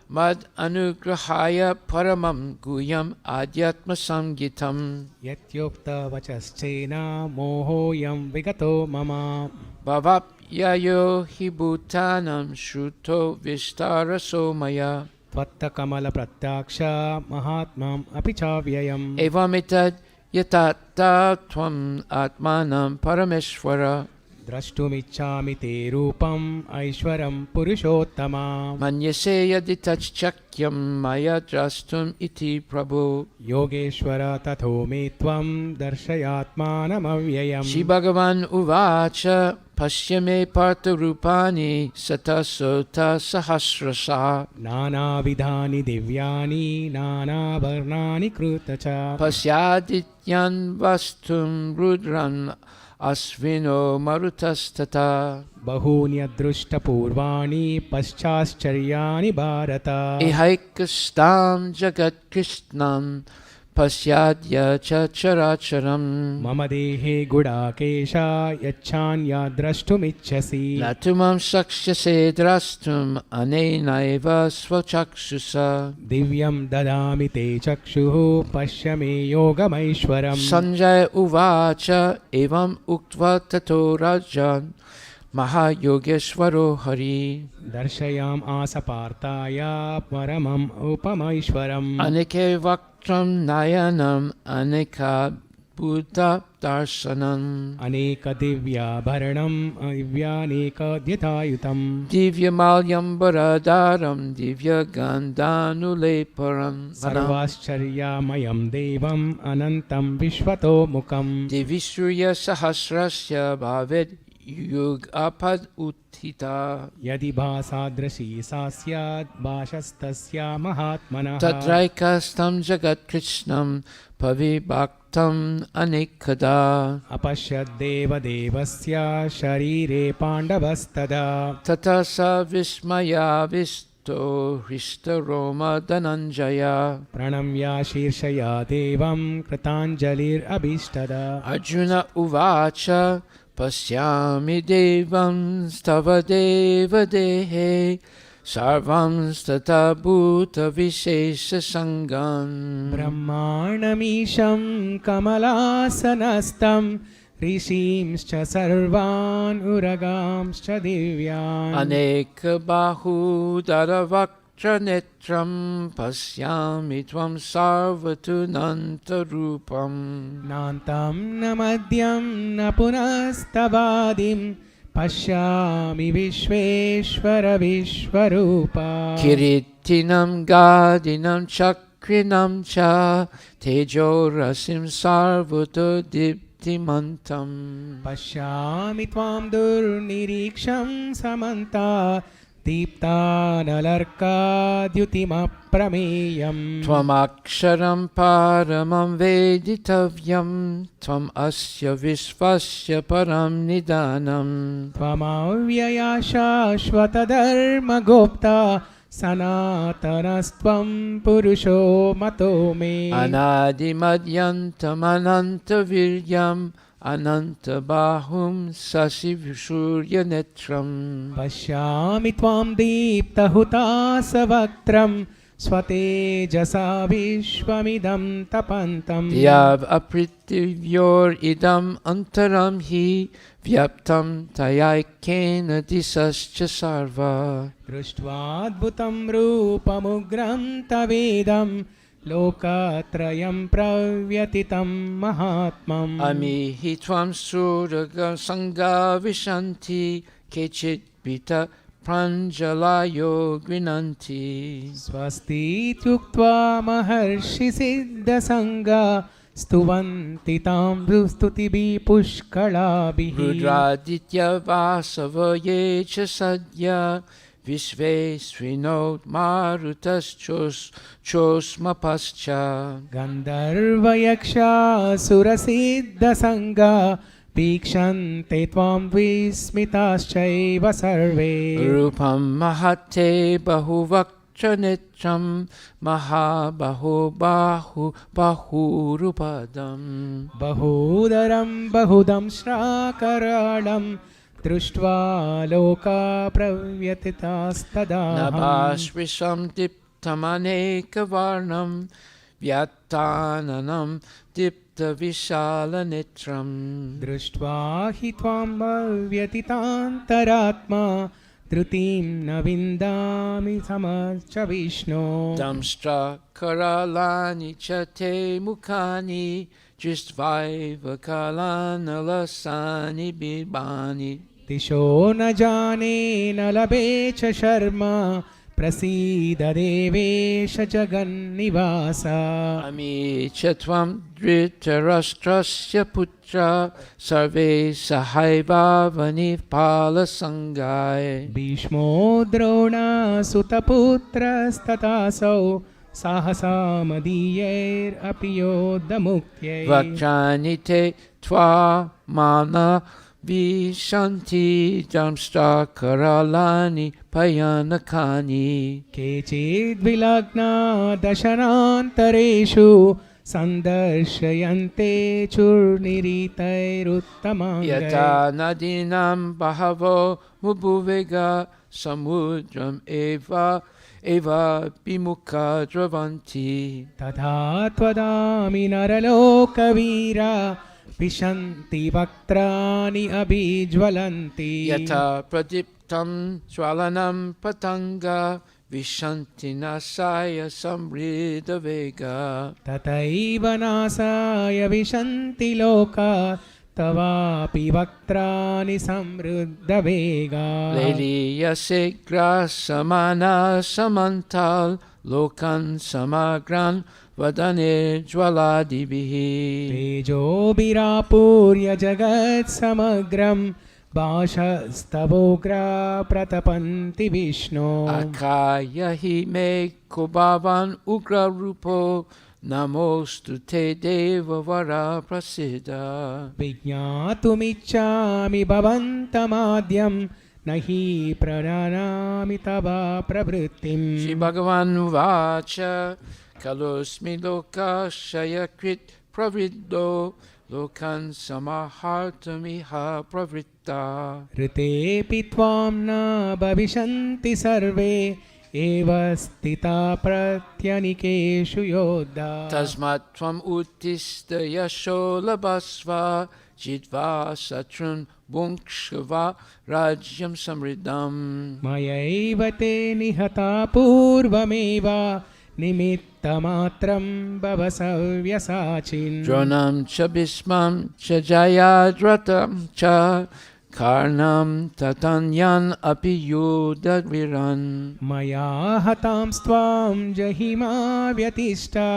Mad Anugrahaya Paramam Guyam Adhyatma Samgitam Yatyokta Vachaschena Mohoyam Vigato Mama Bhavap Yayo Hibhutanam Shruto Vistaraso Maya Tvatta Kamala Pratyaksha Mahatmam Apichavyayam Evamitad Yatatta Tvam Atmanam Parameshwara Drashtumichami te rupam Aishwaram Purushottama Manyase Yaditach Chakyam Maya Drastum Iti Prabhu Yogeshwara Tatho Me Tvam Darshayatmanam Avyayam Shri Bhagavan Uvacha Pashyame Partha Rupani Satasota Sahasrasa Nana Vidhani Divyani Nana Varnani Krutacha Pasyadityan Vastum Rudran Asvino Marutastata Bahuni Adrushta Purvani Paschascharya Bharata Ihaikastam Jagat Krishnam pasyadya cha characharam मम देहे गुडाकेशा यच्छान्या द्रष्टुमिच्छसि natumam sakshase drastum anenaiva svachaksusa दिव्यं ददामि ते चक्षुः पश्य मे योगमैश्वरम् Sanjaya uvacha evam uktva tato rajan Mahayogeshwaro Hari दर्शयाम आसपार्ताय परमम् उपमैश्वरम् Anike Vaktram Nayanam Anika Buddha Darshanam अनेकदिव्याभरणम् दिव्यानेकद्युतायुतम् Divya Malyambaradaram Divya Gandhanuleparam सर्वाश्चर्यामयं देवम् अनन्तं विश्वतोमुखम् Divishrya Sahasrasya Bhavid Yug Apad Uttita यदि भासादृशी सा स्यात् भाषस्तस्या महात्मनः Tadraikastam Jagat Krishnam Pavibhaktam Anikada अपश्यद्देवदेवस्य शरीरे पाण्डवस्तदा Tata sa Vismaya Visto Hrista Roma Dhananjaya प्रणम्या शीर्षया देवं कृताञ्जलिरभीष्टदा Arjuna Uvacha Pasyami Devam Stava Deva Dehe Sarvam Stata Bhuta Vishesha Sangam ब्रह्माणमीशं कमलासनस्थं ऋषींश्च सर्वान् उरगांश्च दिव्यान् Aneka Bahu Daravaktra Netram Pasyami Tvam Sarvatu Nanta Rupam नान्तं न मध्यं न पुनस्तवादिं पश्यामि Vishweshwar Vishwarupa Kiritinam Gadinam Chakrinam Cha Tejo Rasim Sarvata Diptimantam पश्यामि त्वां दुर्निरीक्षं समन्ता दीप्तानलर्काद्युतिमप्रमेयम् Twamaksharam Paramam Veditavyam Tvam Asya Visvasya Param Nidanam त्वमव्यया शाश्वतधर्मगोप्ता सनातनस्त्वं पुरुषो मतो मे Anadimadyantam Ananta Viryam Ananta Bahum Sasi Surya Netram पश्यामि त्वां दीप्तहुतासवक्त्रं स्वतेजसा विश्वमिदं तपन्तम् Yav Apritivyor Idam Antaram Hi Vyaptam Tayaikena Disascha Sarva दृष्ट्वाद्भुतं रूपमुग्रं तवेदं लोकत्रयं प्रव्यतितं महात्मम् Amihi Tvam Suraga Sangha Vishanti Kechit Bita Pranjalayo Grinanti स्वस्तीत्युक्त्वा महर्षिसिद्धसङ्गा स्तुवन्ति तां स्तुतिभिः पुष्कलाभिः Rudraditya Vasava Yecha Sadya Vishve Srinod Marutas Chosmapascha गन्धर्वयक्षासुरसिद्धसङ्गा वीक्षन्ते त्वां विस्मिताश्चैव सर्वे Rupam Mahate Bahuvaktra Netram Mahabaho Bahu Bahurupadam बहूदरं बहुदं श्राकराळं दृष्ट्वा लोका प्रव्यथितास्तदा Nabhasvisham Diptamaneka Varnam Vyattananam Dipta Vishala Netram दृष्ट्वा हि त्वां व्यतितान्तरात्मा धृतिं न विन्दामि समश्च विष्णो Damstra Karalani Chate Mukhani Jistvaiva Kalana Lasani Bibani दिशो न जाने न लभे च शर्मा प्रसीद देवेश जगन्निवास Ami Chatvam Dhritarashtrasya Putra Sarve Sahaivavani Palasangai भीष्मो द्रोणासुतपुत्रस्तथासौ साहसा मदीयैरपि योद्धमुख्यै Vaktrani Te Tva Mana Vishanti Damstra Karalani Payanakani केचिद्विलग्ना दशनान्तरेषु सन्दर्शयन्ते चूर्णिरितैरुत्तमाङ्गैः यथा नदीनां बहवो मुभुवेगा समुद्रम् एवा विमुखा द्रवन्ति तथा त्वदामि नरलोकवीरा विशन्ति वक्त्राणि अभिज्वलन्ति यथा प्रदीप्तं ज्वलनं पतङ्गा विशन्ति नासाय समृद्धवेगा तथैव नासाय विशन्ति लोका तवापि वक्त्राणि समृद्धवेगाः लेलीयसेग्रासमाना समन्ताल् लोकान् समग्रान् वदने ज्वलादिभिः तेजोभिरापूर्य जगत्समग्रं बाशस्तवोग्रा प्रतपन्ति विष्णो अखाय हि मे कुभावान् उग्ररूपो नमोऽस्तु ते देववरा प्रसीद विज्ञातुमिच्छामि भवन्तमाद्यं न हि प्रजानामि तव प्रवृत्तिम् श्रीभगवानुवाच खलोऽस्मि लोकाश्रयकृत् प्रवृद्धो लोकान् समाहर्तुमिह प्रवृत्ता ऋतेऽपि त्वां न भविष्यन्ति सर्वे एव स्थिता प्रत्यनिकेषु योद्धा तस्मात् त्वम् उत्तिष्ठ यशो लभस्व जित्वा शत्रून् भुङ्क्ष्व राज्यं समृद्धम् मयैव ते निहता पूर्वमेव निमित्तमात्रं भव सव्यसाचिन् द्रोणं च भीष्मं च जयाद्रथं च कर्णं तथान्यान् अपि युद्धवीरान् मया हतांस्त्वां जहिमा व्यतिष्ठा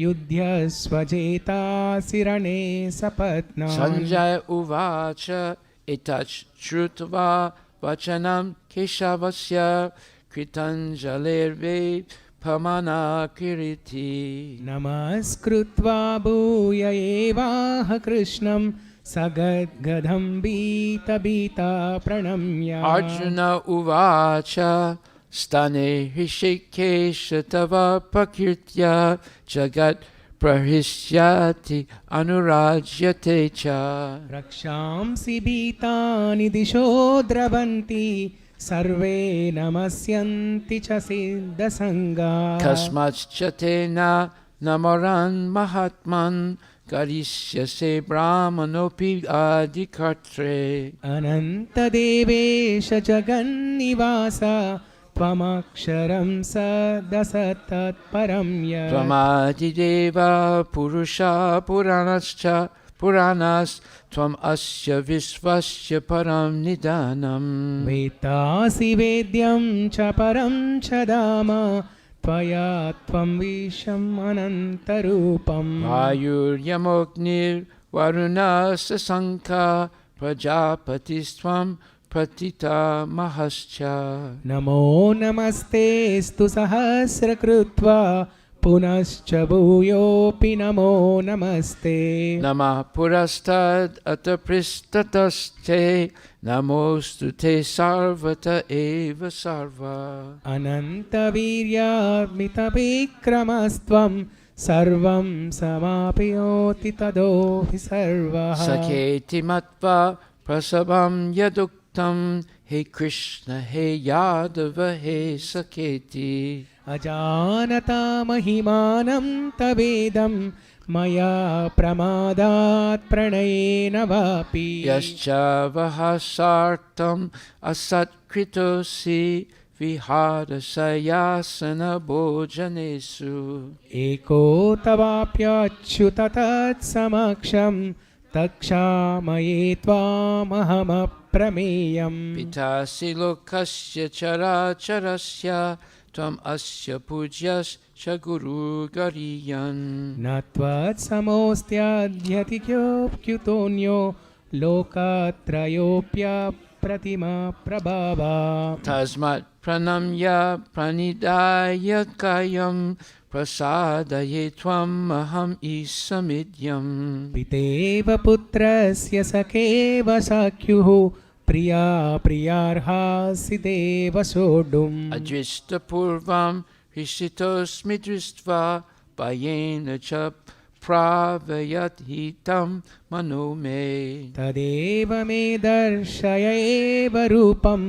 युध्यस्वजेतासि रणे सपत्नान् सञ्जय उवाच एतत् श्रुत्वा वचनं केशवस्य कृताञ्जलिर्वेपमानाकीर्ति नमस्कृत्वा भूय एवाह कृष्णं सगद्गदं भीता प्रणम्य अर्जुन उवाच स्तने ऋषिकेश तव प्रकीर्त्य जगत् प्रहृष्यति अनुराज्यते च रक्षांसि भीतानि दिशो द्रवन्ति सर्वे नमस्यन्ति च सिद्धसङ्गाः कस्माच्च तेन नमरान् महात्मान् करिष्यसे ब्राह्मणोऽपि आदिकर्त्रे अनन्तदेवेश जगन्निवास त्वमक्षरं सदसत्तत्परं यत् त्वमादिदेव पुरुषा पुराणास्त्वम् अस्य विश्वस्य परं निदानम् वेत्तासि वेद्यं च परं च धाम त्वया त्वं विश्वम् अनन्तरूपम् वायुर्यमोऽग्निर्वरुणः शङ्खः प्रजापतिस्त्वं प्रतितामहश्च नमो नमस्तेऽस्तु सहस्रकृत्वा पुनश्च भूयोऽपि नमो नमस्ते नमः पुरस्ताद् अथ पृष्ठतस्ते नमोऽस्तु ते सर्वत एव सर्व अनन्तवीर्यामितविक्रमस्त्वं सर्वं समापयोति तदोऽपि सर्वः सखेति मत्वा प्रसवं यदुक्तं हे कृष्ण हे यादव हे सखेति अजानता महिमानं तवेदं मया प्रमादात् प्रणयेन वापि यश्च वहसार्थम् असत्कृतोऽसि विहारशयासनभोजनेषु एको तवाप्यच्युत तत्समक्षं तत्क्षामये त्वामहमप्रमेयम् पितासि लोकस्य चराचरस्य त्वम् अस्य पूज्यश्च गुरुर्गरीयन् न त्वत्समोऽस्त्याद्यतिक्योऽप्युतोऽन्यो लोकत्रयोऽप्यप्रतिमप्रभावा तस्मात् प्रणम्य प्रणिधाय कायं प्रसादये त्वम् अहम् ईशमिद्यम् पितेव पुत्रस्य सखेव सख्युः प्रिया प्रियार्हासि देव सोढुम् अदृष्टपूर्वं हृषितोऽस्मि दृष्ट्वा भयेन च pravayat hitam mano me. तदेव मे दर्शय एव रूपं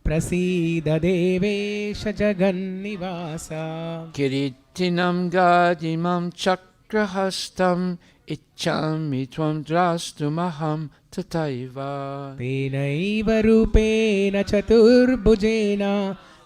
प्रसीद देवेश जगन्निवास Kiritinam gadimam chakrahastam ichami tvam drastumaham tataiva. तेनैव रूपेण चतुर्भुजेन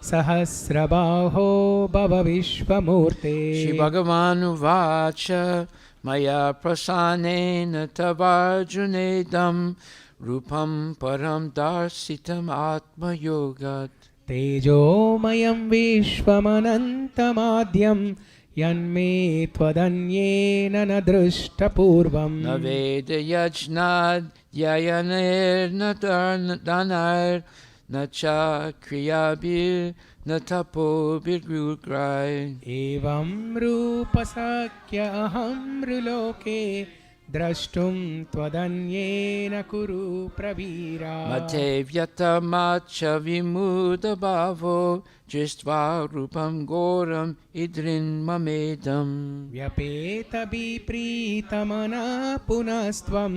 सहस्रबाहो भव विश्वमूर्ते Shri Bhagavan Uvacha Maya Prasanena Tavarjunedam Rupam Param Darsitam Atma Yogat. तेजोमयं विश्वमनन्तमाद्यं यन्मे त्वदन्येन न दृष्टपूर्वम् Naveda Yajnad Yayanir Nadanar Nacha Kriyabir Natapo Birgugrai. एवं रूपसख्य अहं मृलोके द्रष्टुं त्वदन्येन कुरु Pravira Mate Vyata Macha Vimuda Bhavo Jistva Rupam Goram Idrin Mamedam. व्यपेतविप्रीतमना पुनस्त्वं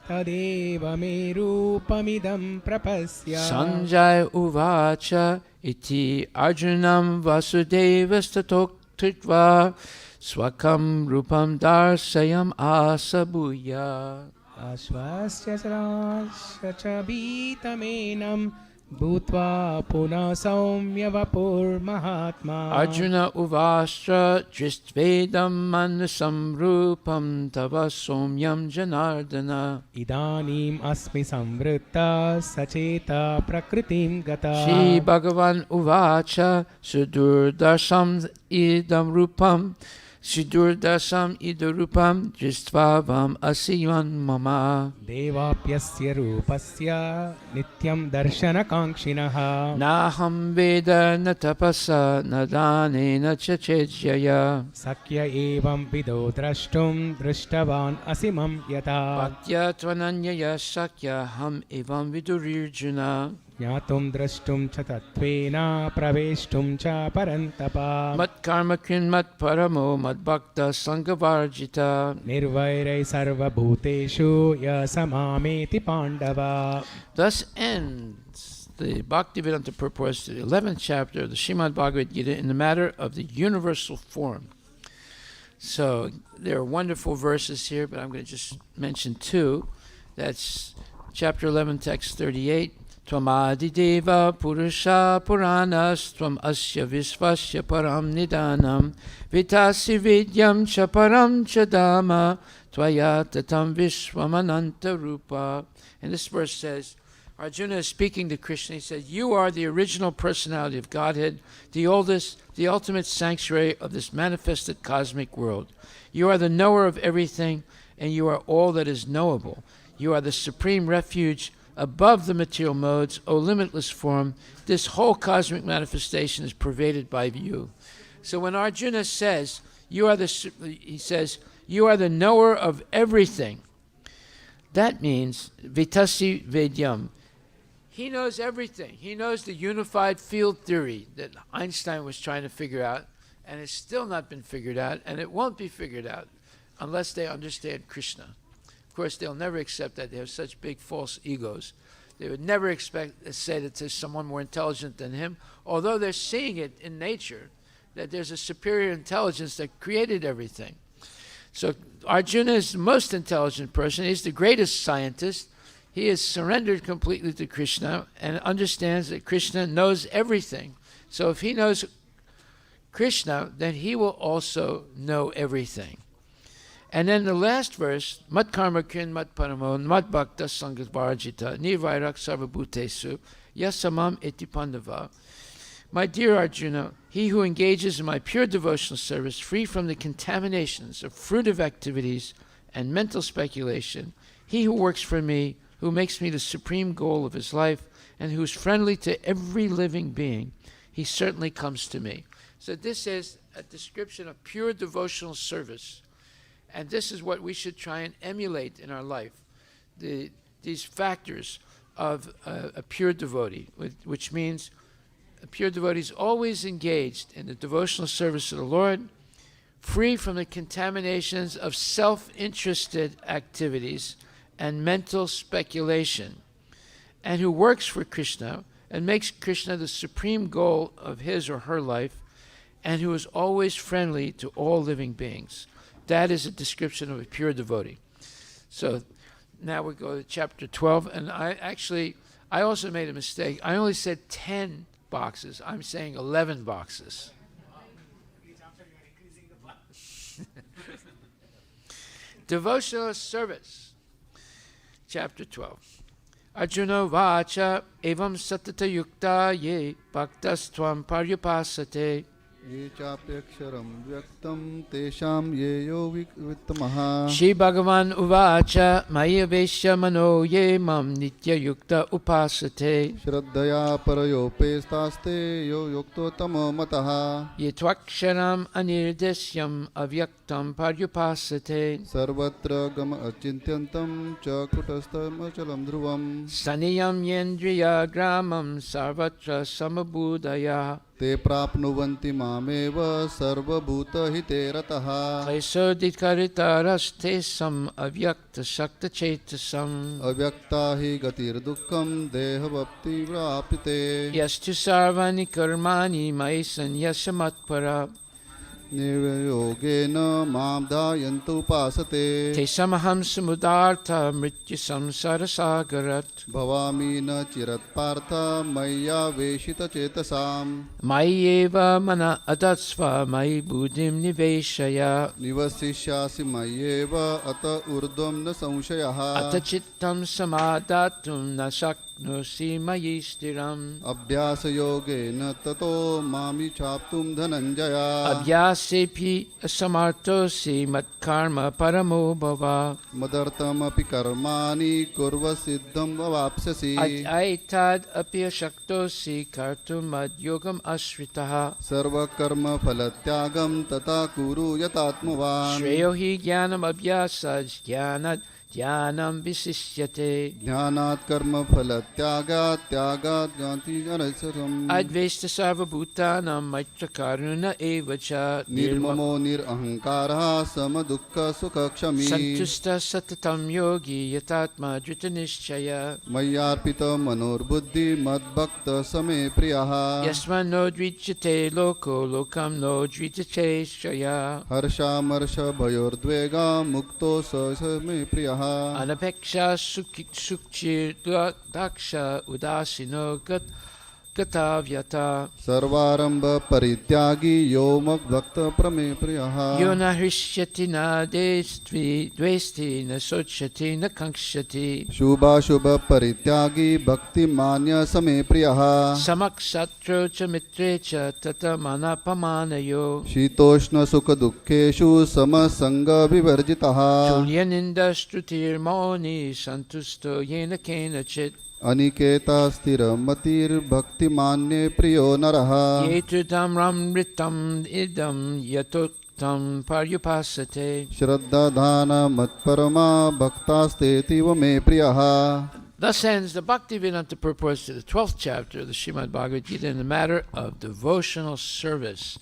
तदेव मे रूपमिदं प्रपश्य Sanjay Uvacha Iti Arjunam Vasudevastatoktritva Swakam Rupam Darsayam Asabuya. आश्वास्य च भीतमेनं भूत्वा पुनः सौम्य वपुर्महात्मा Arjuna Uvastra Dristvedam Manasam Rupam Tava Somyam Janardana. इदानीम् अस्मि संवृत्ता सचेता प्रकृतिं गता Shri Bhagavan Uvacha Sudurdasam Idam Rupam Sudurdasam Idurupam Dristvavam Asiyan Mama. देवाप्यस्य रूपस्य नित्यं दर्शनकाङ्क्षिणः Naham Veda na tapasa na dane na chachejaya. शक्य एवं विदो द्रष्टुं दृष्टवान् असीमं यथा Bhaktya tvananyaya sakya ham evam vidurirjuna. ज्ञातुं द्रष्टुं च तत्त्वेन प्रवेष्टुं च परन्तप Mat karma krin mat paramo mat bhakta sangavarjita. निर्वैरै सर्वभूतेषु य समामेति Pandava Thus ends the Bhaktivedanta purport to the 11th chapter of the Srimad Bhagavad Gita in the matter of the universal form. So there are wonderful verses here, but I'm going to just mention two. That's chapter 11, text 38. Tvamadideva Purusha Puranas Tvam Asya Visvasya Param Nidanam Vitasi Vidyam Cha Param Cha Dhamma Tvaya Tatam Vishwamananta Rupa. And this verse says, Arjuna is speaking to Krishna. He says, you are the original personality of Godhead, the oldest, the ultimate sanctuary of this manifested cosmic world. You are the knower of everything, and you are all that is knowable. You are the supreme refuge above the material modes, O limitless form. This whole cosmic manifestation is pervaded by you. So when Arjuna says, you are the knower of everything, that means vitasi vedyam. He knows everything. He knows the unified field theory that Einstein was trying to figure out, and it's still not been figured out, and it won't be figured out unless they understand Krishna. Of course, they'll never accept that. They have such big false egos. They would never say that there's someone more intelligent than him, although they're seeing it in nature, that there's a superior intelligence that created everything. So Arjuna is the most intelligent person. He's the greatest scientist. He is surrendered completely to Krishna and understands that Krishna knows everything. So if he knows Krishna, then he will also know everything. And then the last verse, mat karma krin mat paramo mat bhakta sangavarjita nirvairak sarvabhutesu yasamam eti pandava. My dear Arjuna, he who engages in my pure devotional service, free from the contaminations of fruitive activities and mental speculation, he who works for me, who makes me the supreme goal of his life, and who is friendly to every living being, he certainly comes to me. So this is a description of pure devotional service. And this is what we should try and emulate in our life. These factors of a pure devotee, which means a pure devotee is always engaged in the devotional service of the Lord, free from the contaminations of self-interested activities and mental speculation, and who works for Krishna and makes Krishna the supreme goal of his or her life, and who is always friendly to all living beings. That is a description of a pure devotee. So now we go to chapter 12, and I also made a mistake. I only said 10 boxes. I'm saying 11 boxes. Devotional service. Chapter 12. Arjuna vacha evam satata yukta ye bhaktas tvam paryupasate. ये चाप्यक्षरं व्यक्तं तेषां ये यो वित्तमः Shri Bhagavan uvacha maya vesya mano ye mam nitya yukta upasate. श्रद्धया परयोपेस्तास्ते यो युक्तोत्तमो मतः Ye tvaksharam anirdesyam avyaktam paryupasate. सर्वत्र गम अचिन्त्यन्तं च कुटस्थमचलं ध्रुवम् Saniyam yendriya gramam sarvatra samabudaya. ते प्राप्नुवन्ति मामेव सर्वभूतहिते रतः Klesodikaritarasте sam avyakta shakta chetasam. अव्यक्ता हि गतिर्दुःखं देहवप्ति प्राप्यते Yastu sarvani karmani mai sanyasya matpara. निर्योगेन मां ध्यायन्तु उपासते Te samaham samudartha mrityu samsara sagarat. भवामि न चिरत्पार्थ मय्यावेशितचेतसाम् Mayeva mana adatsva mai buddhim niveshaya. निवसिष्यासि मय्येव अत ऊर्ध्वं न संशयः Atachittam samadatum na shaknosi mayi stiram. अभ्यासयोगेन ततो मामि चाप्तुं Dhananjay Abhyasepi asamartosi matkarma paramo bhava. मदर्थमपि कर्माणि कुर्व सिद्धं वाप्स्यसि Aitad api shaktosi kartum mad yogam ashritaha. सर्वकर्मफलत्यागं तथा कुरु यतात्मवान् Shreyo hi jnanam abhyasaj jnanat jnanam visishyate. ज्ञानात् कर्मफलत्यागात् त्यागात् ज्ञाति अनश्वरम् Advesta sarva bhutanam maitra karuna evacha. निर्ममो निरहङ्कारः समदुःखसुखक्षमी Santusta satatam yogi yatatma drita nishchaya. मय्यार्पितमनोर्बुद्धि मद्भक्त समे प्रियः Yasman no dvijate loko lokam no dvijate shaya. हर्षामर्षभयोर्द्वेगा मुक्तो स मे प्रियः Anapeksha sukchir daksha udasino gatavyata. सर्वारंभ परित्यागी यो मद्भक्त प्रमे प्रियः Yo na hrishyati na dvesti na sochati na kankshati. शुभाशुभ परित्यागी भक्ति मान्य समे प्रियः Samaksatro cha mitre cha tata manapamanayo. शीतोष्ण सुख दुःखेषु समसंग विवर्जितः Tulyaninda strutir moni santusto yena kenachit. अनिकेता स्थिरमतिर्भक्तिमान्ये प्रियो नरः Yetudam ramritam idam yatoktam paryupasate. श्रद्धाधान मत्परमा भक्तास्तेतीव मे प्रियः Thus ends the Bhaktivedanta purports to the 12th chapter of the Srimad Bhagavad Gita in the matter of devotional service.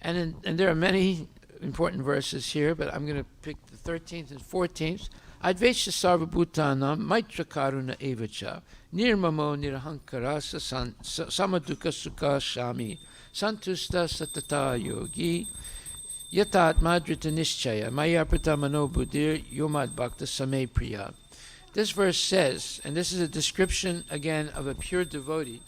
And there are many important verses here, but I'm going to pick the 13th and 14th. Advaita sarva bhutanam maitra karuna evacha nirmamo nirahankara samaduka sukha shami santusta satata yogi yatat madrita nishchaya mayapata mano buddhir yomad bhakta same priya. This verse says, and this is a description again of a pure devotee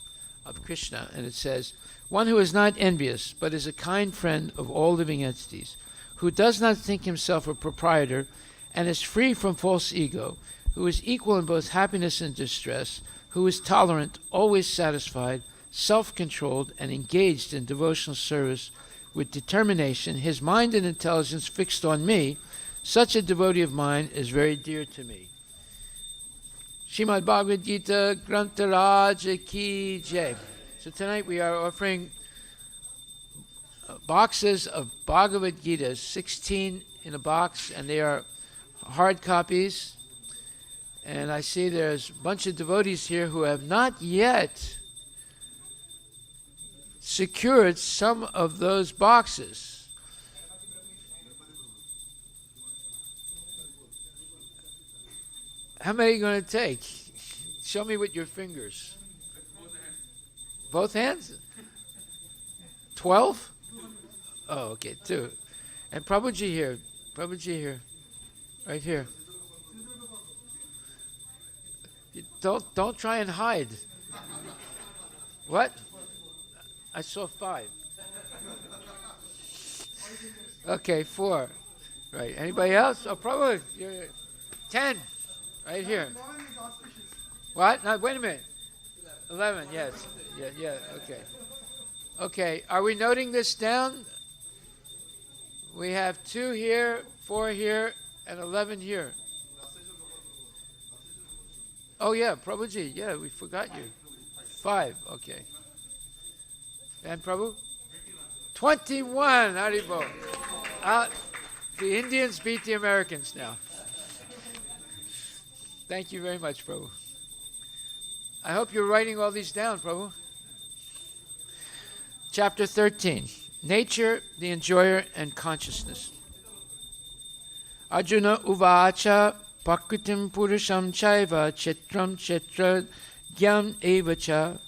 of Krishna, and it says, one who is not envious, but is a kind friend of all living entities, who does not think himself a proprietor, and is free from false ego, who is equal in both happiness and distress, who is tolerant, always satisfied, self-controlled, and engaged in devotional service with determination, his mind and intelligence fixed on me, such a devotee of mine is very dear to me. Srimad Bhagavad Gita Grantaraj Ki Jai. So tonight we are offering boxes of Bhagavad Gita, 16 in a box, and they are hard copies. And I see there's a bunch of devotees here who have not yet secured some of those boxes. How many are you going to take? Show me with your fingers. Both hands? 12? Oh, okay, 2. And Prabhuji here. Prabhuji here. Right here. Don't try and hide. What? I saw 5. Okay, 4. Right. Anybody else? Oh, Prabhu, you're 10. Right here. What? No, wait a minute. 11, yes. Yeah, okay. Okay, are we noting this down? We have 2 here, 4 here, and 11 here. Oh, yeah, Prabhuji. Yeah, we forgot you. 5, okay. And Prabhu? 21, Haribo. The Indians beat the Americans now. Thank you very much, Prabhu. I hope you're writing all these down, Prabhu. Chapter 13, Nature, the Enjoyer, and Consciousness. Arjuna uvacha prakritim purusham chaiva chetram chetra gyam evacha.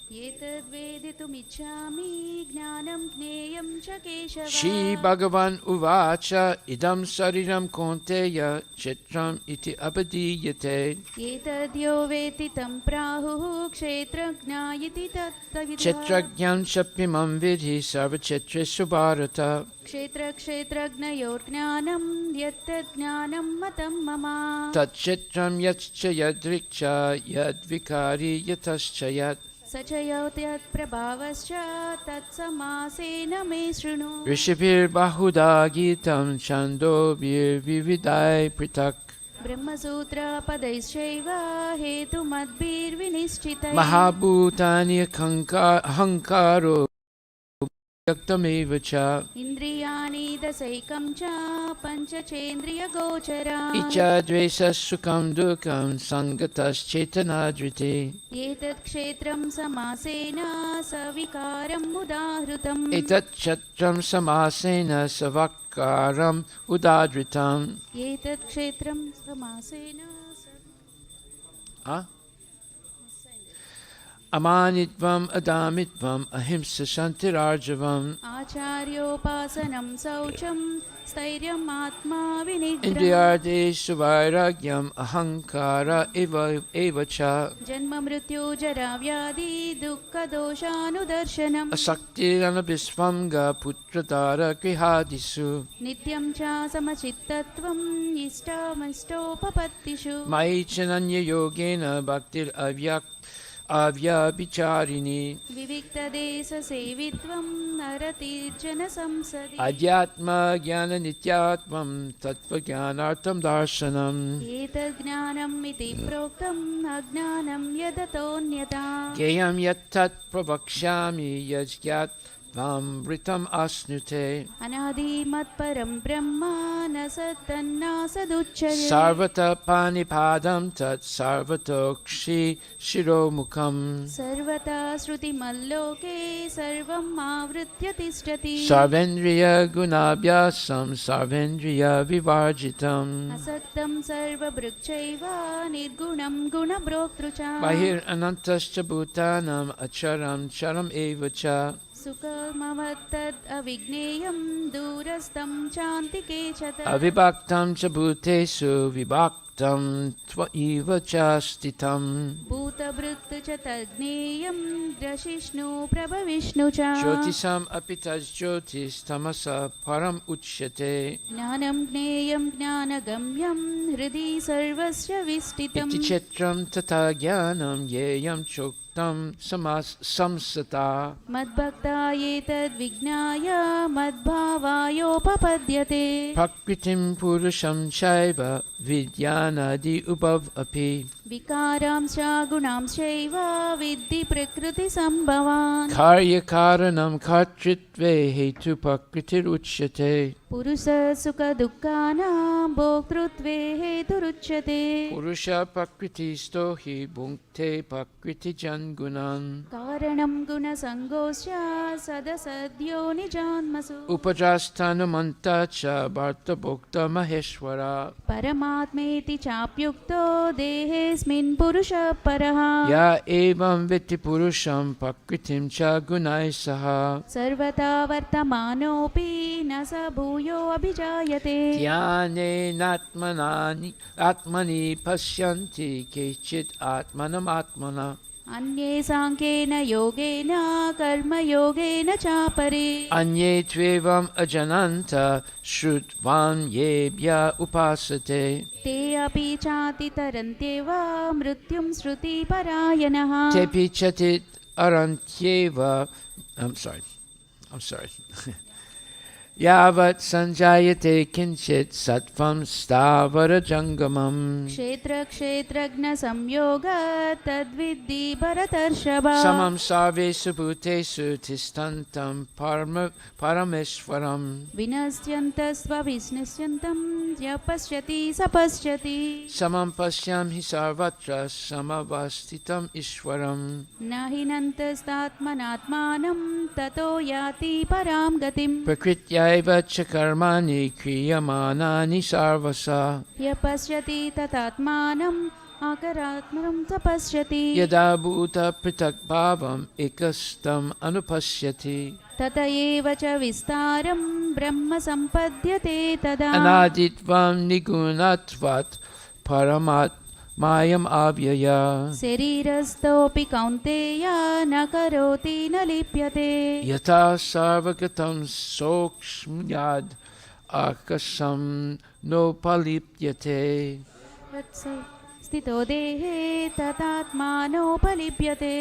Shri Bhagavan uvacha idam sariram konteya chetram iti abadiyate. Chetragyam shapimam vidhi sarva chetresu bharata. Tat chetram yaccha yadrikcha yadvikari yatascha yat. Rishibhir bahuda gitam chandobhir vividai pritak. Mahabhutani ahankaro yaktameva cha. Indriyani dasaikam cha pancachendriya gochara. Icha dvesa sukam dukam sangatas chetanadriti. Etat kshetram samasena savikaram udahrutam. Etat chatram samasena savakaram udadritam. Etat kshetram samasena Huh? Amanitvam adamitvam ahimsa shantirarjavam. Acharyopasanam saucham stairyam atma vinigram. Indriyardeshu vairagyam ahankara evacha. Janma mrityu jara vyadi dukkha doshanudarshanam. Asakti anabhisvanga putradara grihadisu. Nityam cha samachittatvam istamistopapattishu. Maichananya yogena bhaktir avya bicharini. Vivikta desa sevitvam narati jana samsadi. Adhyatma jnana nityatvam tattva jnanartam darshanam. Etat jnanam iti proktam agnanam yadatonyata. Geyam yattat pravakshami yajyat vamritam asnute. Anadi matparam brahma nasattanna saducchare. Sarvata panipadam tat sarvatokshi shiromukam. Sarvata shruti malloke sarvam avritya tishtati. Sarvendriya gunabhyasam sarvendriya vivarjitam. Asaktam sarva brukchaiva nirgunam gunabrokhtrucha. Bahir anantascha bhutanam acharam charam evacha. Sukamavatad avigneyam durastam chantike chata. Avibhaktam cha bhutesu vibhaktam tvaiva chastitam. Bhuta brutta cha tadneyam drashishnu prabhavishnu cha. Jyotisam apitas jyotis tamasa param uchyate. Jnanam gneyam gnanagamyam hridi sarvasya vistitam. Iti chetram tata jnanam yeyam choktam samsata. Madbhakta yetad vignaya madbhavayopapadyate. Prakritim purusham chaiva vidyanadi ubhav api. Vikaram cha gunam chaiva vidhi prakriti sambhavan. Karya karanam kartritve hetu prakritir uchyate. Purusa sukha dukkanam bhoktrutve heturuchyate. Purusha prakriti stohi bhunkte prakriti jangunan. Karanam guna sangosya sadasadyo nijanmasu. Upajastanamanta cha bharta bhokta maheshwara. Parama जीवात्मेति चाप्युक्तो देहेऽस्मिन् पुरुषः परः या एवं वित्ति पुरुषं प्रकृतिं च गुणैः सह सर्वथा वर्तमानोऽपि न स भूयो अभिजायते ध्यानेनात्मनि पश्यन्ति केचित् आत्मनमात्मना अन्ये साङ्ख्येन योगेन कर्मयोगेन चापरे अन्ये त्वेवम् अजनन्त श्रुत्वान् येभ्य उपासते ते अपि चातितरन्त्येव मृत्युं श्रुतिपरायणः तेऽपि चेत् अरन्त्येव I'm sorry यावत् सञ्जायते किञ्चित् सत्त्वं स्थावरजङ्गमम् क्षेत्रक्षेत्रज्ञसंयोग तद्विद्धि भरतर्षभ समं सर्वेषु भूतेषु तिष्ठन्तं परमेश्वरम् विनश्यन्तस्वविनश्यन्तं य पश्यति स पश्यति समं पश्याम हि सर्वत्र समवस्थितम् ईश्वरम् न हिनन्तस्तात्मनात्मानं ततो याति परां गतिम् प्रकृत्यैव च कर्माणि क्रियमाणानि सर्वशः य पश्यति तदात्मानम् आकरात्मनं स पश्यति यदा भूतपृथक्भावम् एकस्थम् अनुपश्यति तत एव च विस्तारं ब्रह्म सम्पद्यते तदा अनादित्वं निगुणत्वात् परमात्मायम् अव्ययः शरीरस्थोऽपि कौन्तेय न करोति न लिप्यते यथा सर्वगतं सूक्ष्म्याद् आकाशं नोपलिप्यते स्थितो देहे तथात्मानोपलिप्यते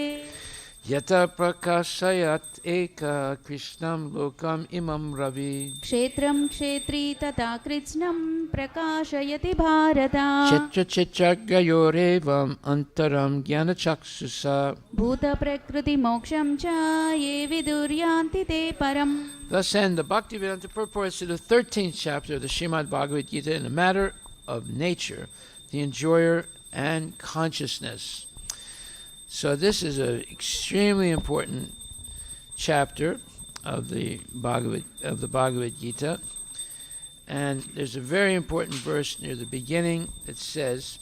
यथा प्रकाशयत् एकः कृष्णं लोकम् इमं रवि क्षेत्रं क्षेत्री तथा कृत्स्नं प्रकाशयति भारत चित्रचित्रज्ञयोरेवम् अन्तरं ज्ञानचक्षुषा भूतप्रकृतिमोक्षं च ये विदुर्यान्ति ते परम् Thus end the Bhaktivedanta purports to the 13th chapter of the Srimad Bhagavad Gita in the matter of nature, the enjoyer and consciousness. So this is an extremely important chapter of the Bhagavad Gita, and there's a very important verse near the beginning that says,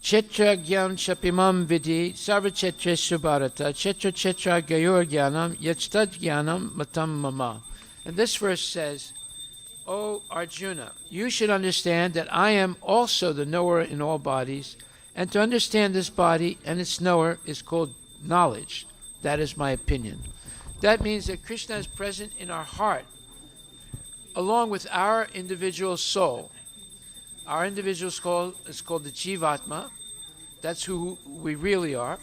Chetragyam chapimam vidhi sarvachetreshu bharata chetra chetra gayor gyanam yachtat gyanam matam mama. And this verse says, O Arjuna, you should understand that I am also the knower in all bodies, and to understand this body and its knower is called knowledge. That is my opinion. That means that Krishna is present in our heart, along with our individual soul. Our individual soul is called the Jivatma. That's who we really are.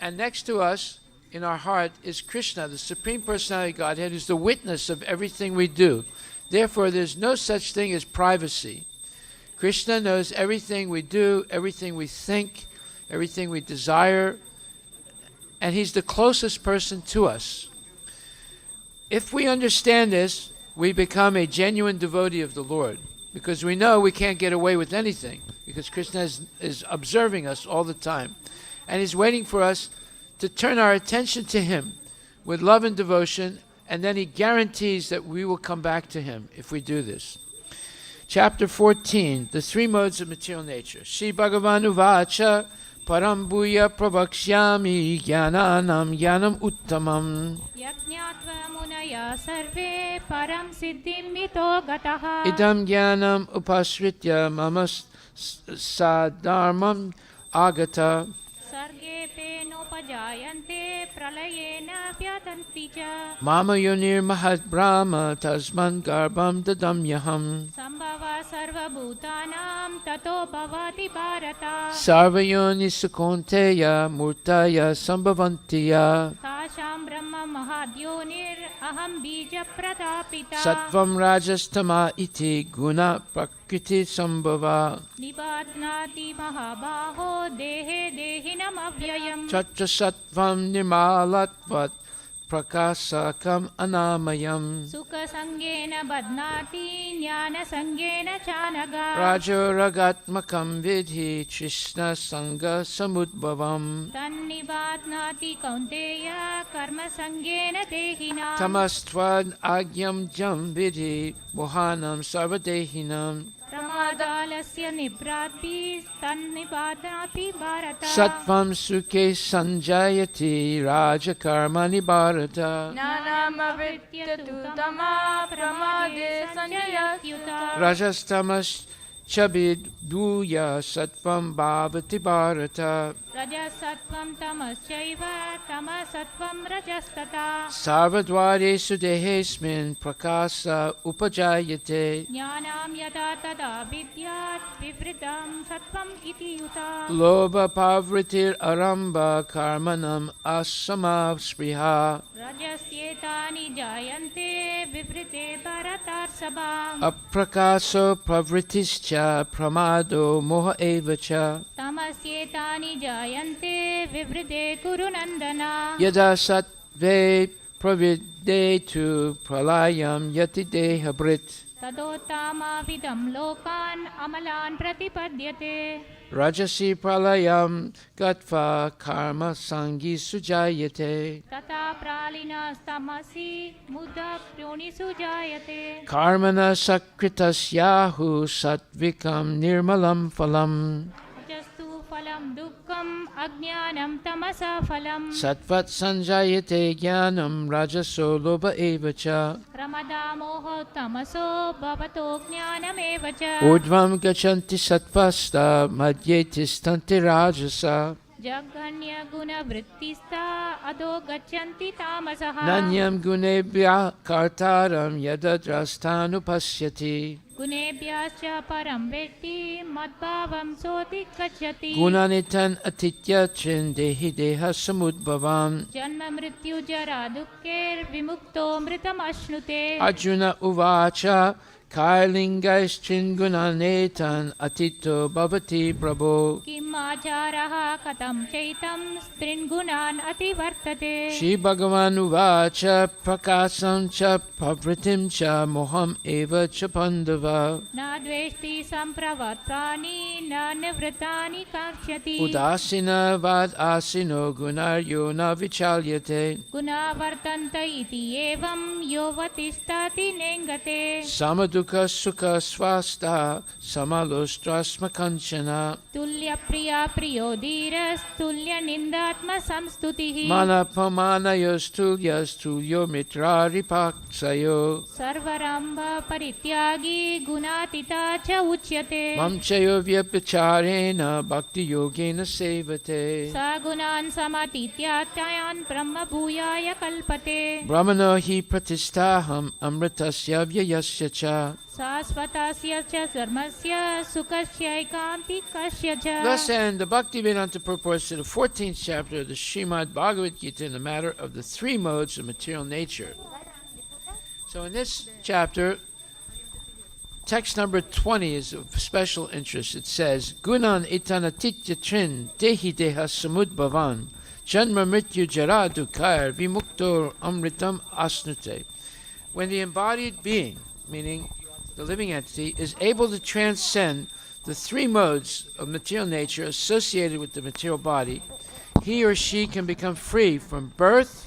And next to us, in our heart, is Krishna, the Supreme Personality of Godhead, who's the witness of everything we do. Therefore, there's no such thing as privacy. Krishna knows everything we do, everything we think, everything we desire, and he's the closest person to us. If we understand this, we become a genuine devotee of the Lord, because we know we can't get away with anything, because Krishna is observing us all the time, and he's waiting for us to turn our attention to him with love and devotion, and then he guarantees that we will come back to him if we do this. Chapter 14, the three modes of material nature. Shri Bhagavan Uvacha Param Bhuya Pravakshyami Jnananam Jnanam Uttamam Yajñātva munaya sarve param siddhim mito gataha Idam Jnanam Upasritya Mama Sadharmam Agata Sarge penopajayante pralayena vyatanti ca Mama Yonir Mahat Brahma Tasman Garbam Dadamyaham Sambhava sarva bhutanam tato bhavati bharata Sarvayoni Sukonteya Murtaya Sambhavantiya Tāśām brahma mahadhyonir aham bija pratapita Sattvam Rajastama Iti Guna Prakriti Sambhava Nibadnati mahabaho dehe dehinam avyayam Tatra Sattvam Nimalatvat prakasakam anamayam. सुखसङ्गेन बध्नाति ज्ञानसङ्गेन चानगा Rajoragatmakam vidhi Krishna sangha samudbhavam. तन्निबाध्नाति Kaunteya कर्मसङ्गेन देहिनाम् Tamastvad agyam jam vidhi mohanam sarvadehinam. प्रमादालस्य निभ्राति तन्निबाध्नाति Bharat Sattvam sukhe sanjayati rajakarmani bharata. ज्ञानमविद्य तु तमा प्रमादे सञ्जयत्युता Rajastamas chabid bhuya sattvam bhavati bharata. रजसत्त्वं तमश्चैव तमसत्त्वं रजस्तथा Sarvadvaresu dehesmin prakasa upajayate. ज्ञानां यदा तदा विद्यात् विवृतं सत्त्वम् इति युता Lobha pavritir aramba karmanam asama रजस्येतानि जायन्ते विवृते भरतार्षभा Aprakaso pravritischa pramado moha evacha. तमस्येतानि जायन्ते विवृते कुरु नन्दना Yada sattve pravidetu pralayam yati deha brit. तदोत्तामाविदं लोकान् अमलान् प्रतिपद्यते Rajasi pralayam gatva karma sangi sujayate. तथा प्रालिनस्तमसि मुदप्योनिषु जायते Karmana sakritasyahu satvikam nirmalam phalam. रजस्तु फलं दुःखम् अज्ञानं तमसा फलम् Sattvat sanjayate jnanam rajaso lobha evacha. प्रमदामोह तमसो भवतो ज्ञानमेव च Urdvam gachanti sattvasta madhyetistanti rajasa. जघन्यगुणवृत्तिस्था अधो गच्छन्ति तामसः Nanyam gunebhya kartaram yadadrasthanupasyati. गुणेभ्यश्च परं वेत्ति मद्भावं सोऽधिगच्छति Gunanitan atitya chindehi deha samudbhavam. जन्म मृत्यु जरा दुःखैर्विमुक्तो मृतमश्नुते Arjuna uvacha kailingais chingunanetan atito bhavati prabho. किम् आचारः कथं चैतं स्त्रीन् गुणान् अतिवर्तते Shri Bhagavan uvacha prakasam cha pravritim cha moham eva cha pandava. न द्वेष्टि सम्प्रवक्त्राणि न निवृत्तानि काङ्क्षति Udasina vad asino gunaryo na vichalyate. गुणा वर्तन्त इति एवं योऽवतिष्ठति नेङ्गते Samadukha sukha swasta samalostrasma kanchana. तुल्यप्रिया प्रियो धीरस्तुल्यनिन्दात्मसंस्तुतिः Manapamanayos tulyo mitrari paksayo. सर्वरम्भ परित्यागी गुणातीता च उच्यते Mamchayo vyapacharena bhakti yogena sevate. स गुणान् समतीत्यात्यान् ब्रह्मभूयाय कल्पते Brahmano hi pratistaham amritasya vyayasya cha. शाश्वतस्य च धर्मस्य सुखस्यैकान्तिकस्य च Thus end the Bhaktivedanta purports to the 14th chapter of the Srimad Bhagavad Gita in the matter of the three modes of material nature. So in this chapter, text number 20 is of special interest. It says, Gunan itanatitya trin dehi deha samudbhavan janma mrityu jara dukkhair vimuktor amritam asnute. When the embodied being, meaning the living entity, is able to transcend the three modes of material nature associated with the material body, he or she can become free from birth,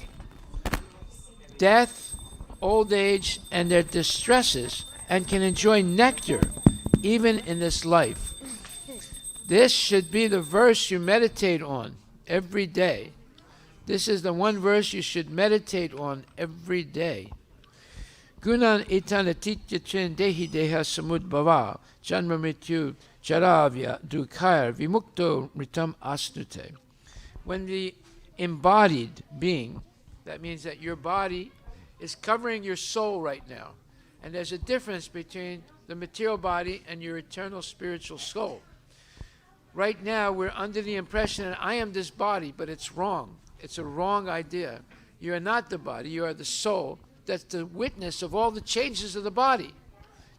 death, old age, and their distresses, and can enjoy nectar even in this life. This should be the verse you meditate on every day. This is the one verse you should meditate on every day. Gunan itanatitya chin dehi deha samudbhava janma mrityu jaravya dukhair vimukto mritam asnute. When the embodied being, that means that your body is covering your soul right now. And there's a difference between the material body and your eternal spiritual soul. Right now, we're under the impression that I am this body, but it's wrong. It's a wrong idea. You are not the body, you are the soul. That's the witness of all the changes of the body.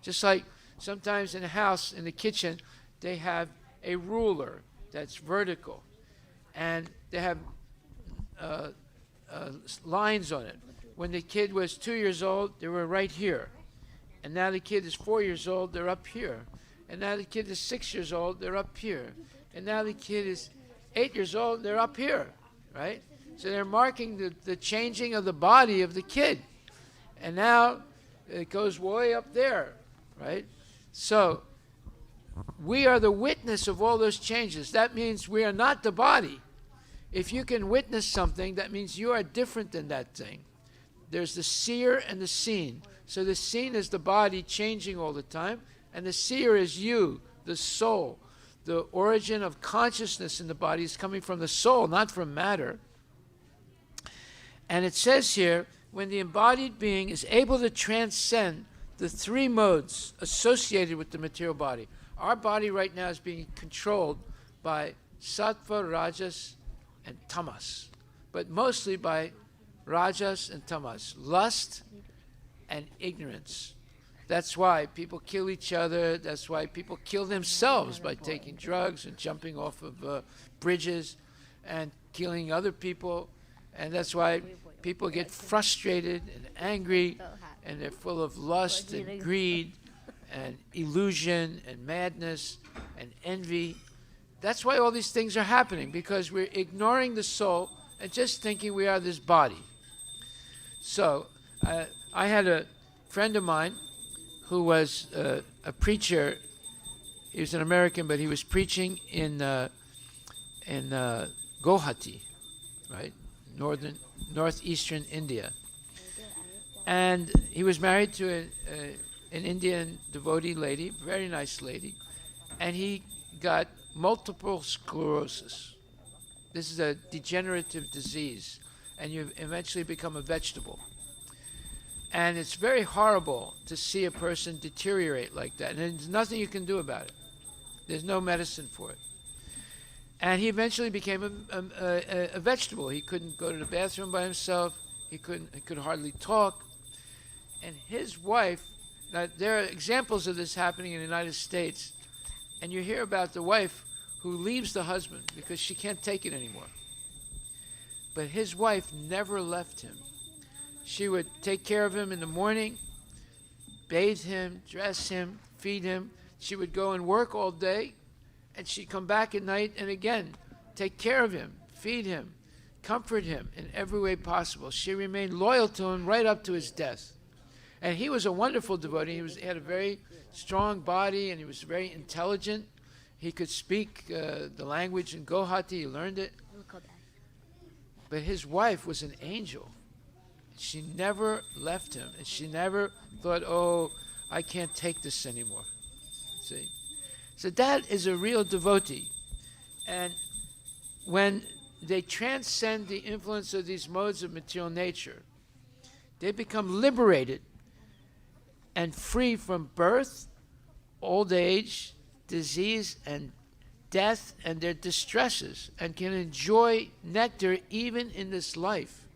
Just like sometimes in a house, in the kitchen, they have a ruler that's vertical. And they have lines on it. When the kid was 2 years old, they were right here. And now the kid is 4 years old, they're up here. And now the kid is 6 years old, they're up here. And now the kid is 8 years old, they're up here, right? So they're marking the changing of the body of the kid. And now it goes way up there, right? So we are the witness of all those changes. That means we are not the body. If you can witness something, that means you are different than that thing. There's the seer and the seen. So the seen is the body changing all the time, and the seer is you, the soul. The origin of consciousness in the body is coming from the soul, not from matter. And it says here, when the embodied being is able to transcend the three modes associated with the material body. Our body right now is being controlled by sattva, rajas, and tamas, but mostly by rajas and tamas, lust and ignorance. That's why people kill each other. That's why people kill themselves by taking drugs and jumping off of bridges and killing other people. And that's why people get frustrated and angry, and they're full of lust and greed and illusion and madness and envy. That's why all these things are happening, because we're ignoring the soul and just thinking we are this body. So I had a friend of mine who was a preacher. He was an American, but he was preaching in Guwahati, right, northeastern India. And he was married to an Indian devotee lady, very nice lady, and he got multiple sclerosis. This is a degenerative disease, and you eventually become a vegetable. And it's very horrible to see a person deteriorate like that, and there's nothing you can do about it. There's no medicine for it. And he eventually became a vegetable. He couldn't go to the bathroom by himself. He could hardly talk. And his wife, now there are examples of this happening in the United States, and you hear about the wife who leaves the husband because she can't take it anymore. But his wife never left him. She would take care of him in the morning, bathe him, dress him, feed him. She would go and work all day, and she'd come back at night and again take care of him, feed him, comfort him in every way possible. She remained loyal to him right up to his death. And he was a wonderful devotee. He had a very strong body, and he was very intelligent. He could speak the language in Guwahati. He learned it. But his wife was an angel. She never left him, and she never thought, oh, I can't take this anymore. See? So that is a real devotee. And when they transcend the influence of these modes of material nature, they become liberated and free from birth, old age, disease, and death, and their distresses, and can enjoy nectar even in this life.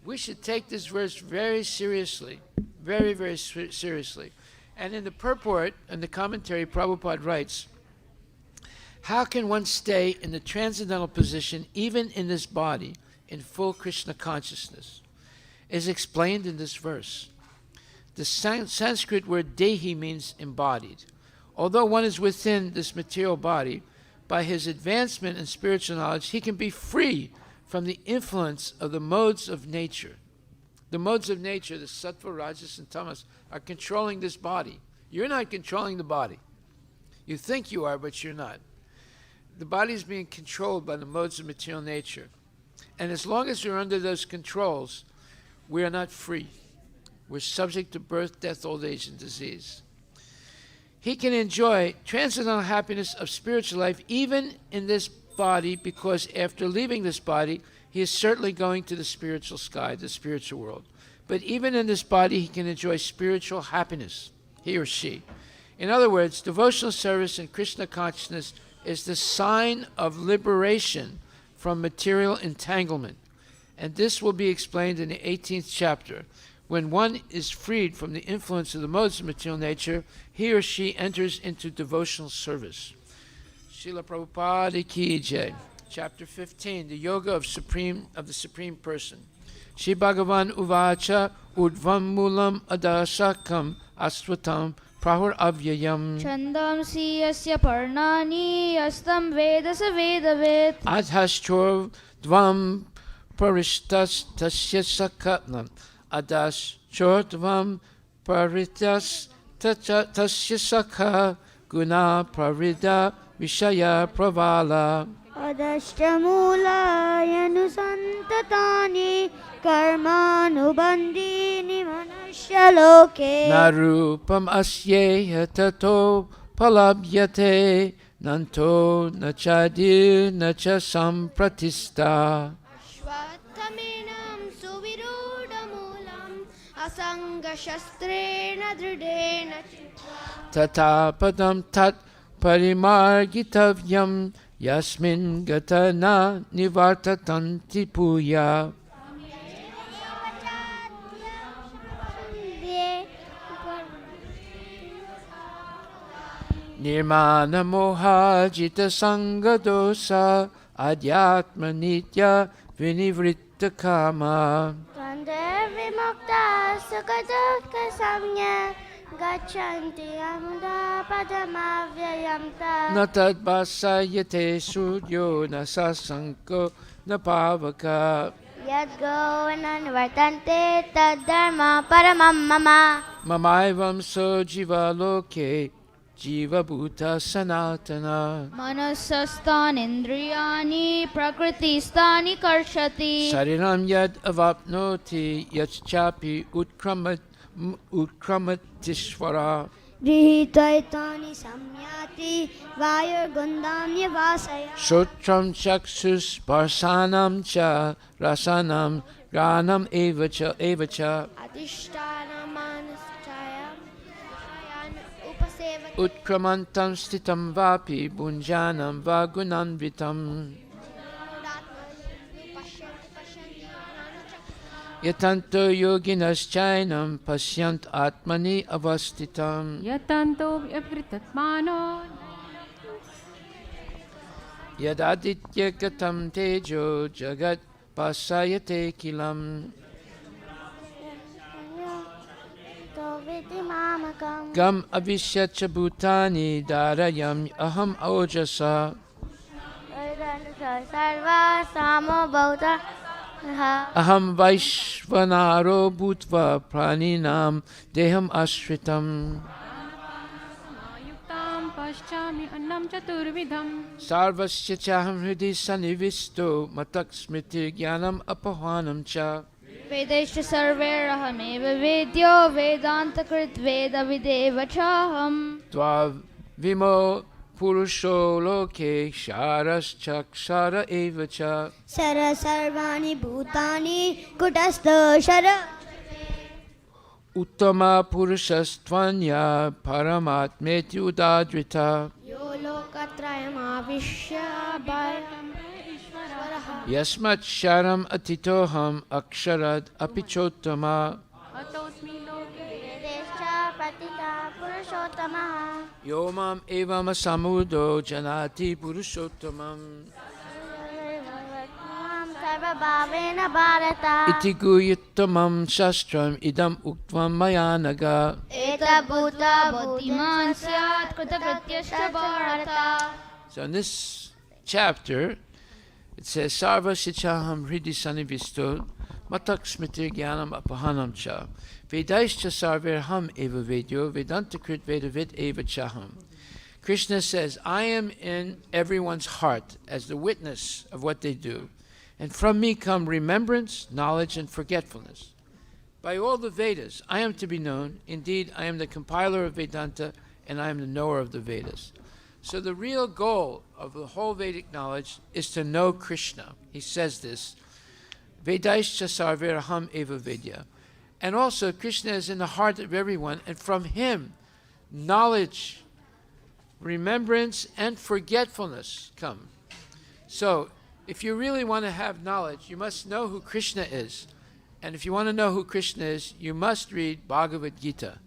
We should take this verse very seriously, very, very seriously. And in the purport and the commentary, Prabhupada writes, how can one stay in the transcendental position even in this body in full Krishna consciousness? Is explained in this verse. The Sanskrit word dehi means embodied. Although one is within this material body, by his advancement in spiritual knowledge, he can be free from the influence of the modes of nature. The modes of nature, the sattva, rajas, and tamas, are controlling this body. You're not controlling the body. You think you are, but you're not. The body is being controlled by the modes of material nature. And as long as we're under those controls, we are not free. We're subject to birth, death, old age, and disease. He can enjoy transcendental happiness of spiritual life even in this body, because after leaving this body, he is certainly going to the spiritual sky, the spiritual world. But even in this body, he can enjoy spiritual happiness, he or she. In other words, devotional service in Krishna consciousness is the sign of liberation from material entanglement. And this will be explained in the 18th chapter. When one is freed from the influence of the modes of material nature, he or she enters into devotional service. Srila Prabhupada Ki Jai. Chapter 15, the Yoga of the Supreme Person. Shri Bhagavan Uvacha Udvam Mulam Adashakam Aswatam Prahur Avyayam Chandamsi yasya parnani yastam vedasa vedavet Adhashchor Dvam Parishtas Tasya Sakatnam Adhashchor Dvam Paritas Tasya Sakha Guna Parida Vishaya Pravala Adashtamula yanusantatani karmanubandini manashya loke Narupam Asyeha Tato Palabhyate Nanto Nachadir Nacha Sampratista Shvathaminam suvirudamulam asanga shastrena dridena Tatapadam Tat Parimargitavyam Yasmin Gatana Nivartatanti Puya Nirmana Moha Jita Sangha Dosa Adhyatma Nitya Vinivritta Kama Kande vimukta sukadukha samya gachanti amuda padamavyayamta Natad Basayate Sudyo Nasasanko Napavaka Yadgovanan vartante taddharma paramam mama Mamaivam So Jiva Loke Jiva Bhuta Sanatana Manasastan indriyani prakristani karshati Sariram Yad Avapnoti Yachchapi Utkramatishvara Grihitaitani samyati vayurgundamya vasaya Shotram Chaksus Parsanam Cha Rasanam Granam Evacha Adhishtana manaschayam upasevati Utkramantam Stitam Vapi Bunjanam Vagunanvitam Yatanto Yoginas Chainam Pasyant Atmani Avastitam Yatanto Vyavritatmano Yadaditya Gatam Tejo Jagat Pasayate Kilam Gam Avishyacha Bhutani Darayam Aham Ojasa sarva samo bauta Aham Vaishvanaro Bhutva Praninam Deham Ashritam Yuktam Paschami Annam Chaturvidham Sarvasya Chaham Hridi Sanivisto Matak Smriti Jnanam Apahanam Cha Vedeshta sarverahameva vedyo vedanta krit veda videva chaham Tva Vimo Purusho Loke Sharas Chakshara Evacha Sara sarvani bhutani kutasto shara Uttama Purushastvanya Paramatmeti Udadrita Yo lokatrayam avishya bharam Yasmat Sharam Atitoham Aksharad Apichotama Atosmi Loke Vedeshta patita purushottamaha Yomam Evam Asamudo Janati Purushottamam sarva bhavena bharata Iti Guyuttamam Shastram Idam Uktvam Mayanaga Eta bhuta buddhiman syat kritakratyascha bharata. So in this chapter, it says, Sarva Shichaham Hridi Sanivisto Matak Smriti Jnanam Apahanam Cha Vedaischa Sarverham Eva Vedyo Vedanta Krit Vedavid Eva Chaham. Krishna says, I am in everyone's heart as the witness of what they do, and from me come remembrance, knowledge, and forgetfulness. By all the Vedas, I am to be known. Indeed, I am the compiler of Vedanta, and I am the knower of the Vedas. So the real goal of the whole Vedic knowledge is to know Krishna. He says this, Vedaischa sarveraham eva vedya. And also, Krishna is in the heart of everyone, and from him, knowledge, remembrance, and forgetfulness come. So, if you really want to have knowledge, you must know who Krishna is. And if you want to know who Krishna is, you must read Bhagavad Gita.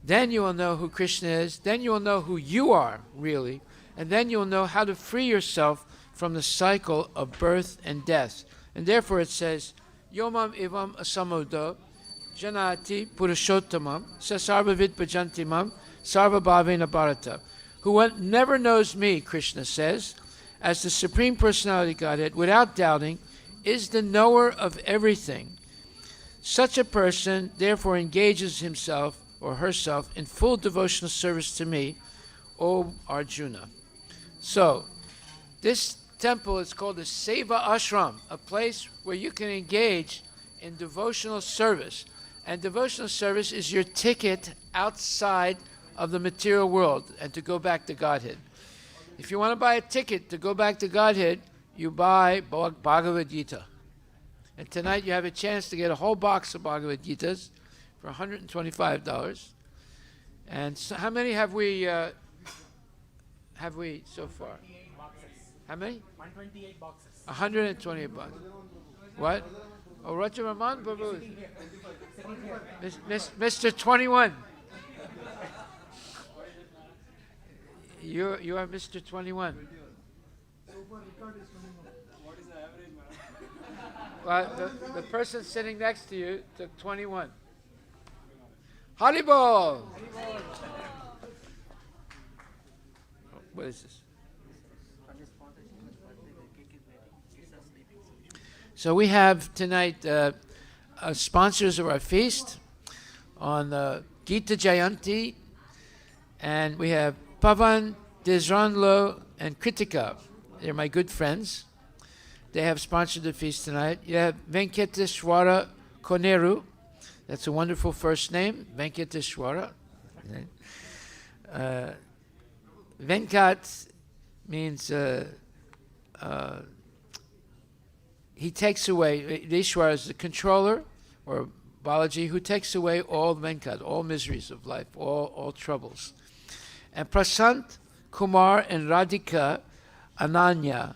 Then you will know who Krishna is. Then you will know who you are, really. And then you will know how to free yourself from the cycle of birth and death. And therefore it says, Yomam Evam Asamudo Janati Purushottamam Sasarvavid Bhajantimam Sarva Bhavena Bharata. Who never knows me, Krishna says, as the Supreme Personality Godhead, without doubting, is the knower of everything. Such a person therefore engages himself or herself in full devotional service to me, O Arjuna. So, this temple is called the Seva Ashram, a place where you can engage in devotional service. And devotional service is your ticket outside of the material world and to go back to Godhead. If you want to buy a ticket to go back to Godhead, you buy Bhagavad Gita. And tonight you have a chance to get a whole box of Bhagavad Gitas for $125. And so how many have we so far? How many? 128 boxes. 128 boxes. What? Oh, Raja Raman Babu. Mr. 21. You are Mr. 21. Well, the person sitting next to you took 21. Haribol! What is this? So we have tonight sponsors of our feast on Gita Jayanti, and we have Pavan, Desranlo, and Kritika. They're my good friends. They have sponsored the feast tonight. You have Venkateshwara Koneru. That's a wonderful first name, Venkateshwara. Venkat means he takes away, Ishwara is the controller, or Balaji, who takes away all Venkat, all miseries of life, all troubles. And Prasant, Kumar, and Radhika Ananya,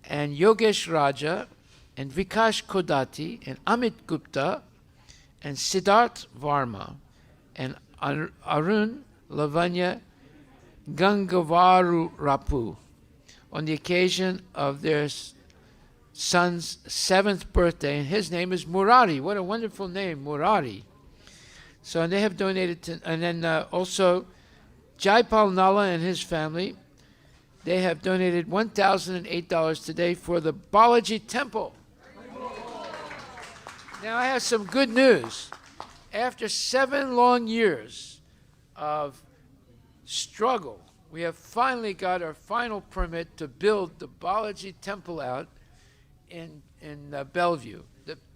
and Yogesh Raja, and Vikash Kodati, and Amit Gupta, and Siddharth Varma, and Arun Lavanya Gangavaru Rapu, on the occasion of their son's 7th birthday, and his name is Murari. What a wonderful name, Murari. So, and they have donated to, and then also Jaipal Nala and his family, they have donated $1,008 today for the Balaji Temple. Now I have some good news. After 7 long years of struggle, we have finally got our final permit to build the Balaji Temple out in Bellevue.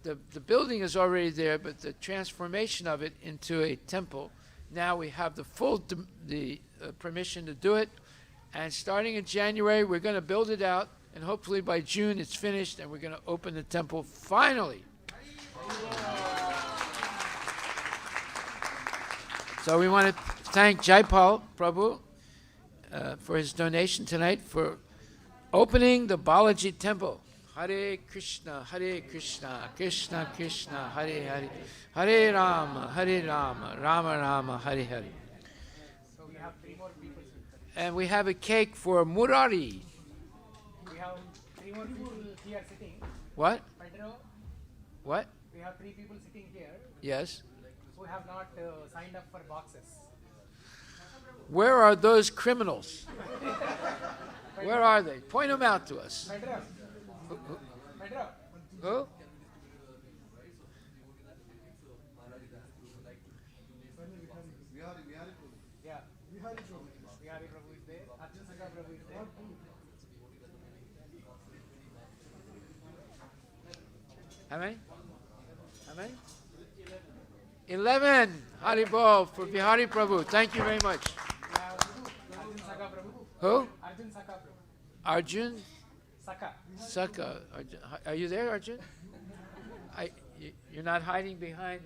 The building is already there, but the transformation of it into a temple, now we have the full permission to do it. And starting in January, we're going to build it out, and hopefully by June it's finished, and we're going to open the temple finally. So we want to thank Jaipal Prabhu for his donation tonight for opening the Balaji Temple. Hare Krishna, Krishna Krishna, Hare Hare, Hare Rama, Rama Rama, Hare Hare. So we have 3 more people. And we have a cake for Murari. We have 3 more people here sitting. What? Pedro, What? we have 3 people sitting here Yes. who have not signed up for boxes. Where are those criminals? Where are they? Point them out to us. Pedro, Pedro. Who? Yeah. Vihari Prabhu is there. Arjun Saka Prabhu is there. How many? How many? 11. Haribol for Bihari Prabhu. Thank you very much. We have Arjun Saka Prabhu. Who? Arjun Saka Prabhu. Arjun Saka. Saka. Are you there, Arjun? You're not hiding behind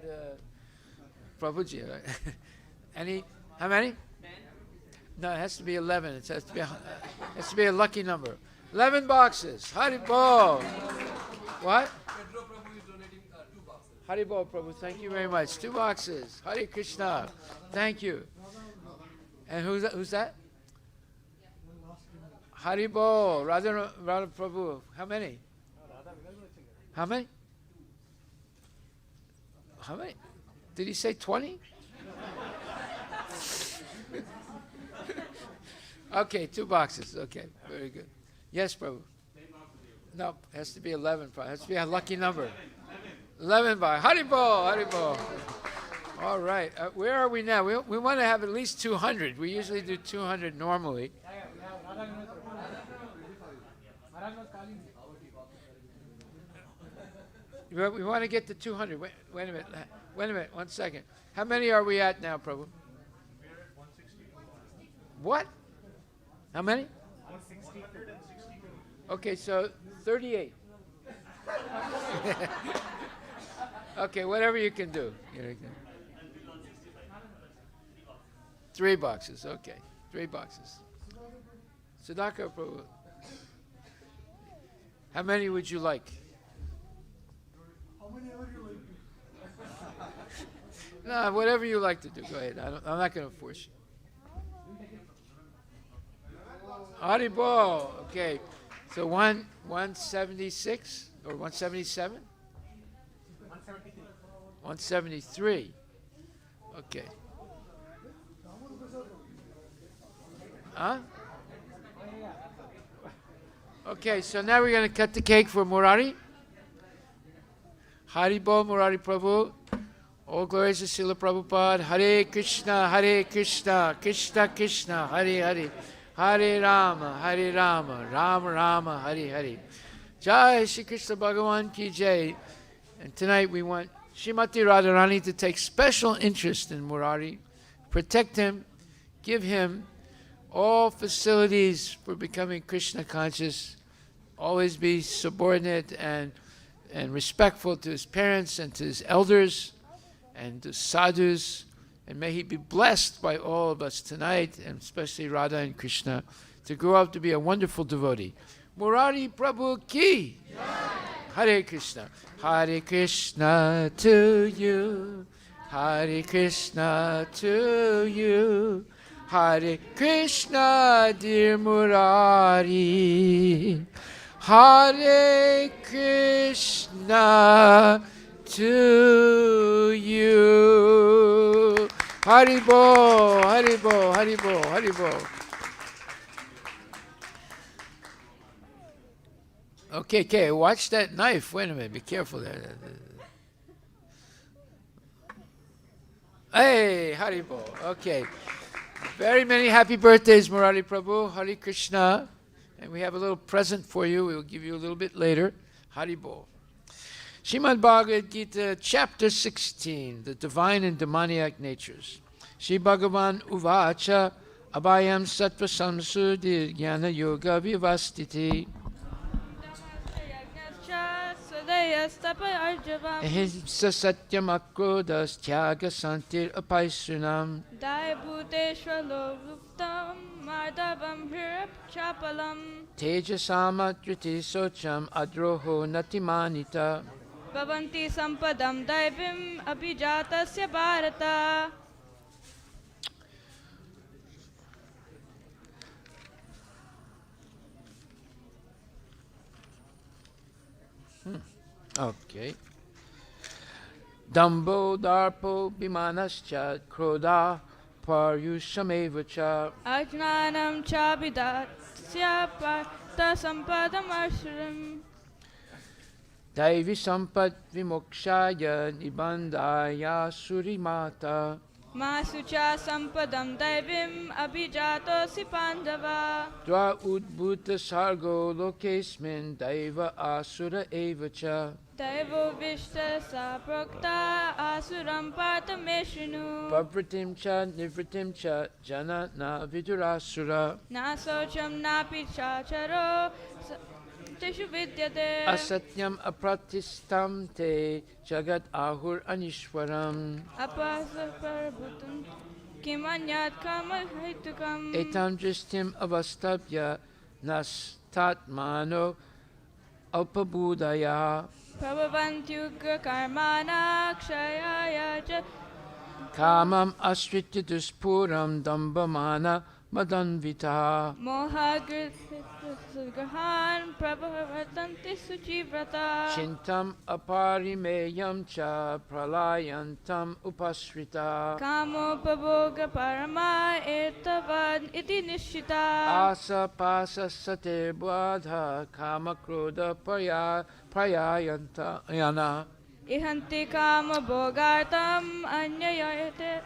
Prabhuji, right? How many? 10. No, it has to be 11. It has to be a lucky number. 11 boxes. Haribol. What? Haribol Prabhu, thank you very much. 2 boxes. Hare Krishna. Thank you. And who's that? Haribol, Radha Prabhu. How many? How many? How many? Did he say 20? Okay, 2 boxes. Okay, very good. Yes, Prabhu. No, it has to be 11. It has to be a lucky number. 11 by Haribol, Haribol. All right. Where are we now? We want to have at least 200. We usually do 200 normally. We want to get to 200. Wait a minute. Wait a minute. 1 second. How many are we at now, Prabhu? What? How many? 160. Okay, so 38. Okay, whatever you can do. 3 boxes. Okay, 3 boxes. Sudhakar Prabhu. How many would you like? No, whatever you like to do. Go ahead. I'm not going to force you. Haribol. Okay. So 176 or 177? 173. Okay. Huh? Okay, so now we're going to cut the cake for Murari. Haribol Murari Prabhu. All glories to Srila Prabhupada. Hare Krishna, Krishna Krishna, Hare Hare. Hare Rama, Rama Rama, Hare Hare. Jai Shri Krishna Bhagavan Ki Jai. And tonight we want Srimati Radharani to take special interest in Murari, protect him, give him all facilities for becoming Krishna conscious, always be subordinate and respectful to his parents and to his elders and to sadhus. And may he be blessed by all of us tonight, and especially Radha and Krishna, to grow up to be a wonderful devotee. Murari Prabhu Ki! Hare Krishna. Hare Krishna to you. Hare Krishna to you. Hare Krishna, dear Murari. Hare Krishna to you. Haribol, Haribol, Haribol, Haribol. Okay, watch that knife. Wait a minute, be careful there. Hey, Haribol. Okay. Very many happy birthdays, Murari Prabhu. Hare Krishna. And we have a little present for you. We will give you a little bit later. Haribol. Srimad Bhagavad Gita, Chapter 16, The Divine and Demoniac Natures. Shri Bhagavan Uvacha Abhayam Sattva Samsudhi Jnana Yoga Vivastiti Ahimsa Satyam Akrodas Tyaga Santir Apaisunam Tejasamatriti Socham Adroho Natimanita Bhavanti sampadam daivim abhijatasya bharata. Okay. Dambo darpo bimanascha kroda paryushamevacha Ajnanam chabidatsya partha sampadam ashram. Daivi sampat vimokshaya nibandaya surimata Masucha sampadam daivim abhijatosi pandava. Dva udbhuta sargo lokesmin daiva asura evacha Daivo vishta saprokta asuram partha meshinu. Pavritim cha nivritim cha jana na vidurasura Na socham napi chacharo teshu vidyate. Asatyam apratistam te jagat ahur anishwaram Apasa parabhutam kimanyat kama haitukam. Etam dristim avastabhya nastatmano alpabudaya Prabhavantyuga karmana kshayaya ja. Kamam astritya duspuram dambamana madanvitaha. Mohagrahan prabhavartanti suchivrata. Chintam aparimeyam cha pralayantam upasrita. Kamo pabhoga parama etavad iti nishita. Asa pasa sate badha kama krodha prayayanta yana. Ihanti kama bhogartam anyayate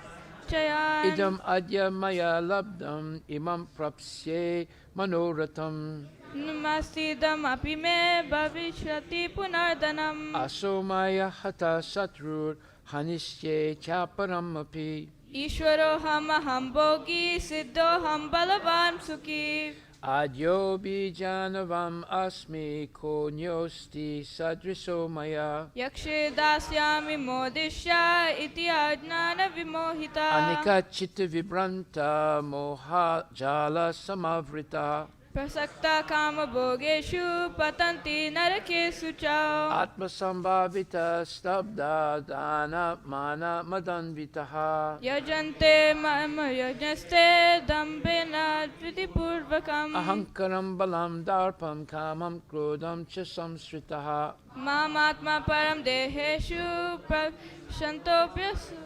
chayan. Idam adya maya labdam imam prapsye manoratam. Namastidam api me bhavishyati punardanam. Aso maya hata satrur hanishye chaparam api. Ishwaro ham bhogi siddho ham balavan sukhi. Adyo bijanavam asmi konyosti sadriso maya. Yakshe dasyami modishya iti ajnana vimohita. Anika chitta vibranta moha jala samavrita. Prasakta kama bhogeshu patanti narakesu cha. Atma sambhavita stabda dana mana madanvitaha. Yajante mama yajnaste dambena vidipurvakam. Ahankaram balam darpam kamam krodam cha samsritaha. Mamatma param deheshu prashantopyasu.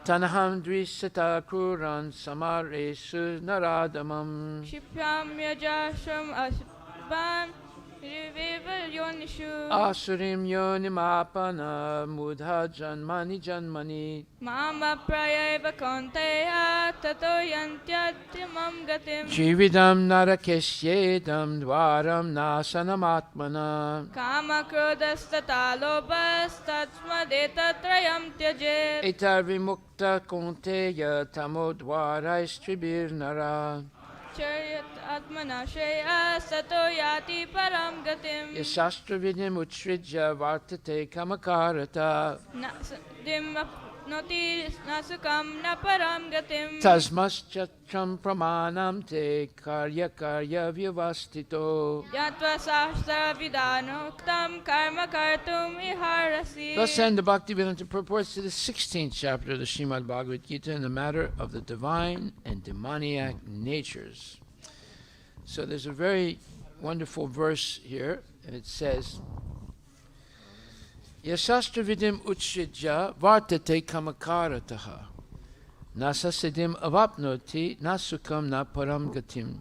Tanaham dvisata kruran samaresu naradamam. Shipyam yajasham ashban riviva yonishu. Asurim yonimapana mudha janmani janmani. Mama prayeva konteya tato yantyadimam gatim. Jividam narakeshyedam dvaram nasanamatmana. Kama krodastata lobas tatsmadetatrayam tyajet. Etar vimukta konteya tamodvaraistribir nara. Charyat atmana shreya sato yati param gatim. Yashastra vidyam utsrijya vartate kamakarata. Dim noti nasukam na param gatim. Tasmaschatram pramanam te karya karya vyavastito. Yatva sahasra vidanoktam karma kartum iharasi. Thus end the Bhaktivedanta purports to the 16th chapter of the Srimad Bhagavad Gita in the matter of the divine and demoniac natures. So there's a very wonderful verse here, and it says, Yasastra vidim utshidya vartate kamakarataha nasasidim avapnoti nasukam na param gatim.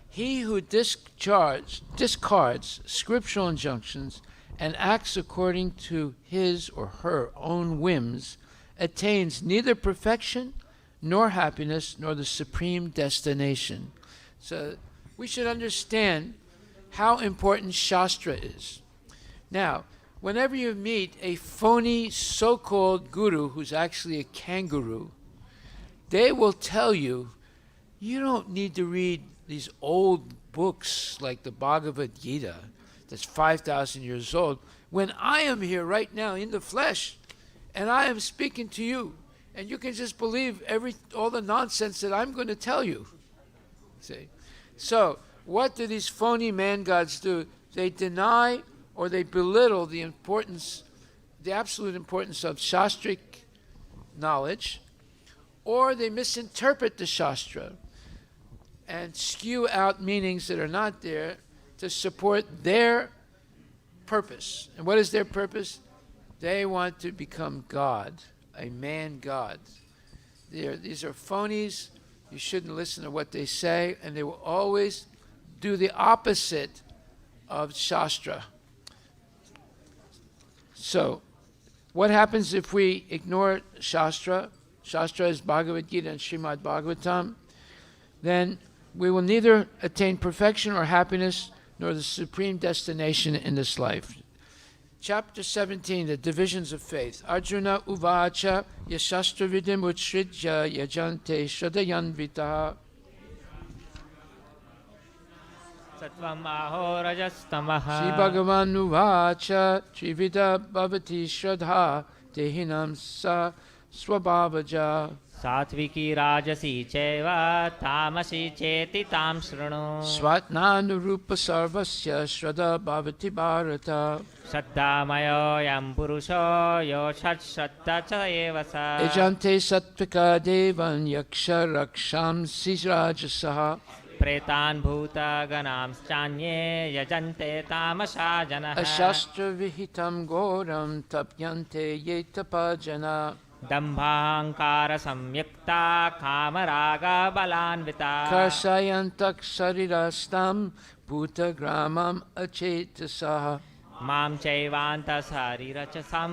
He who discards scriptural injunctions and acts according to his or her own whims attains neither perfection nor happiness nor the supreme destination. So we should understand how important Shastra is. Now, whenever you meet a phony so-called guru who's actually a kangaroo, they will tell you, you don't need to read these old books like the Bhagavad Gita that's 5,000 years old, when I am here right now in the flesh, and I am speaking to you, and you can just believe all the nonsense that I'm going to tell you. See? So, what do these phony man gods do? They deny or they belittle the absolute importance of Shastric knowledge, or they misinterpret the Shastra and skew out meanings that are not there to support their purpose. And what is their purpose? They want to become God, a man God. These are phonies. You shouldn't listen to what they say, and they will always do the opposite of Shastra. So, what happens if we ignore Shastra? Shastra is Bhagavad Gita and Srimad Bhagavatam. Then we will neither attain perfection or happiness nor the supreme destination in this life. Chapter 17, the divisions of faith. Arjuna uvacha yashastra vidim utshrijya yajante shadayanvitaha. Sattvam aho rajastamaha. Shri Bhagavan uvacha trivida bhavati shraddha dehinam sa swabhavaja. सात्विकी राजसी चैव तामसी चेति तां शृणु Svatnanurupa sarvasya shraddha bhavati bharata. श्रद्धामयोऽयं पुरुषो यो षट्श्रद्धा च एव स Ejante sattvika devan yaksha rakshamsi rajasaha. प्रेतान् भूतगणांश्चान्ये यजन्ते तामसा जनः Ashastra vihitam goram tapyante ye tapajana. दम्भाहङ्कारसंयुक्ता कामरागबलान्विता Karsayantak sarirastam bhutagramam achetasaha. मां चैवान्तशरीरचसं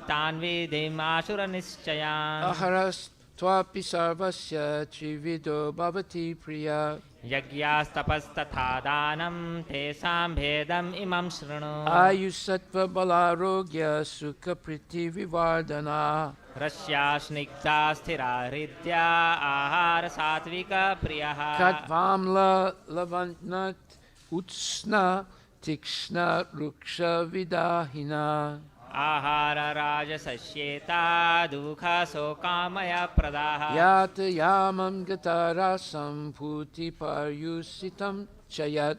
तान् विधिमासुरनिश्चयान् Aharas tvapi sarvasya trivido bhavati priya. यज्ञास्तपस्तथा दानं तेषां भेदम् इमं शृणु Ayusattva balarogya sukha priti vivardana. रस्या स्निग्धा स्थिरा हृद्या आहारसात्विकप्रियः Katvamla lavantnat utsna tikshna ruksha vidahina. आहारराजसस्येता दुःखशोकामयप्रदाः Yata yamam gatarasam bhuti paryusitam chayat.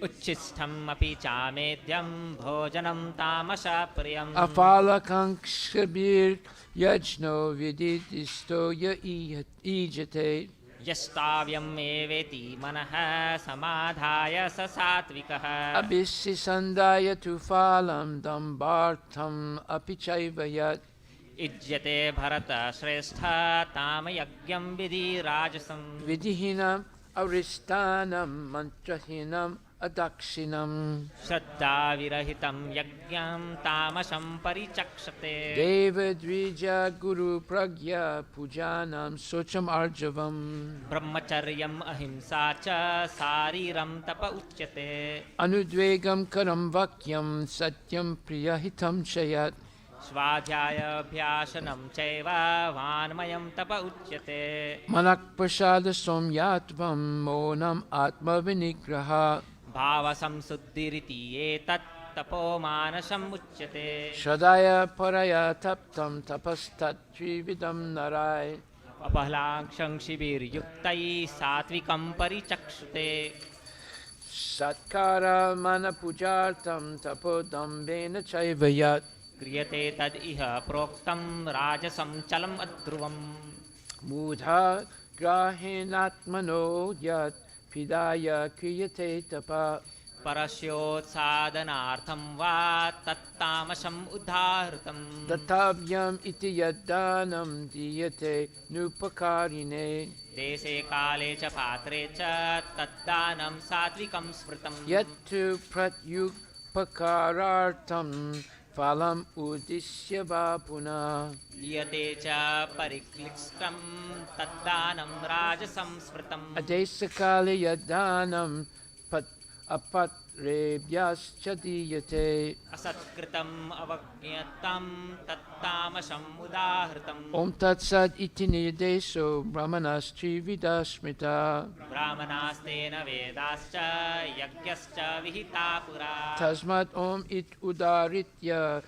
उच्छिष्टम् अपि चामेद्यं भोजनं तामसप्रियम् Afalakankshabir yajno vididisto ya ijate. यस्ताव्यम् एवेति मनः समाधाय स सात्विकः Abhisi sandaya tu phalam dambartham apichaivayat. इज्यते भरतश्रेष्ठ तामयज्ञं विधि राजसं Vidihinam aristanam mantrahinam adakshinam. श्रद्धाविरहितं यज्ञं तामसं परिचक्षते Deva dvija guru pragya pujanam socham arjavam. ब्रह्मचर्यम् अहिंसा च शारीरं तप उच्यते Anudvegam karam vakyam satyam priyahitam chayat. स्वाध्यायाभ्यासनं चैव वाङ्मयं तप उच्यते Manak prasada somyatvam monam atma vinigraha. भावसंशुद्धिरिति एतत् तपोमानसम् उच्यते Shradaya paraya taptam tapastat trividam narai. अपलाक्षं शिबिर्युक्तैः सात्विकं परिचक्षुते Satkara mana pujartam tapodambena chaivayat. क्रियते तद् इह प्रोक्तं राजसं चलम् अध्रुवम् Mudha grahinatmano yat pidaya kriyate tapa. परस्योत्सादनार्थं वा तत्तामसम् उदाहृतं Datavyam iti yaddanam diyate nupakarine. देशे काले च पात्रे च तद्दानं सात्विकं स्मृतं Yattu pratyupakarartam phalam udishya vapuna. दीयते च परिक्लिष्टं तद्दानं राजसं स्मृतम् Adesakali yaddanam pat apatrebhyascha diyate. असत्कृतम् अवज्ञतं तत्तामसम् उदाहृतम् Om tat sat iti nirdeso brahmanas trividasmita. ब्राह्मणास्तेन वेदाश्च यज्ञश्च विहिता पुरा Tasmat om it udaritya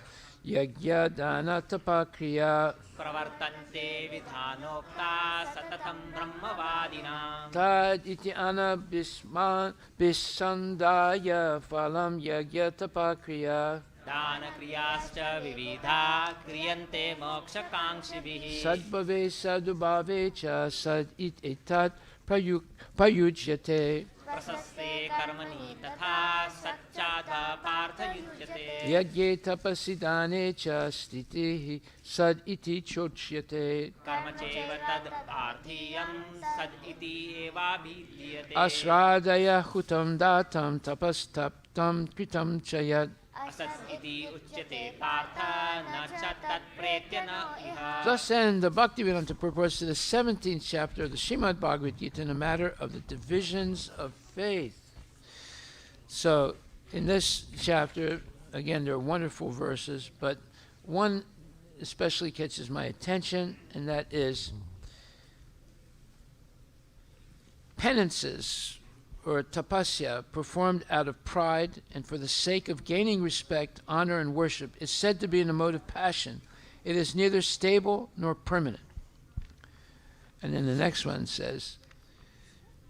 yagya dana tapakriya. प्रवर्तन्ते विधानोक्ता सततं ब्रह्मवादिनां Tad iti anabhisandaya phalam yagya tapakriya. दानक्रियाश्च विविधा क्रियन्ते मोक्षकाङ्क्षिभिः Sadbhave sadubhave cha sad it etat prayujyate. प्रशस्ते कर्मणि तथा सच्चाद्वा पार्थयुज्यते Yagye tapasidane cha stitihi sad iti chochyate. कर्म चैव तद् आर्थीयं सद् इति एवाभिधीयते Asradaya hutam datam tapastaptam kritam chayat. असत् इति उच्यते पार्थ न च तत्प्रेत्य न इह Thus end the Bhaktivedanta purports to the 17th chapter of the Srimad Bhagavad Gita in the matter of the divisions of faith. So, in this chapter, again, there are wonderful verses, but one especially catches my attention, and that is penances or tapasya performed out of pride and for the sake of gaining respect, honor, and worship is said to be in a mode of passion. It is neither stable nor permanent. And then the next one says,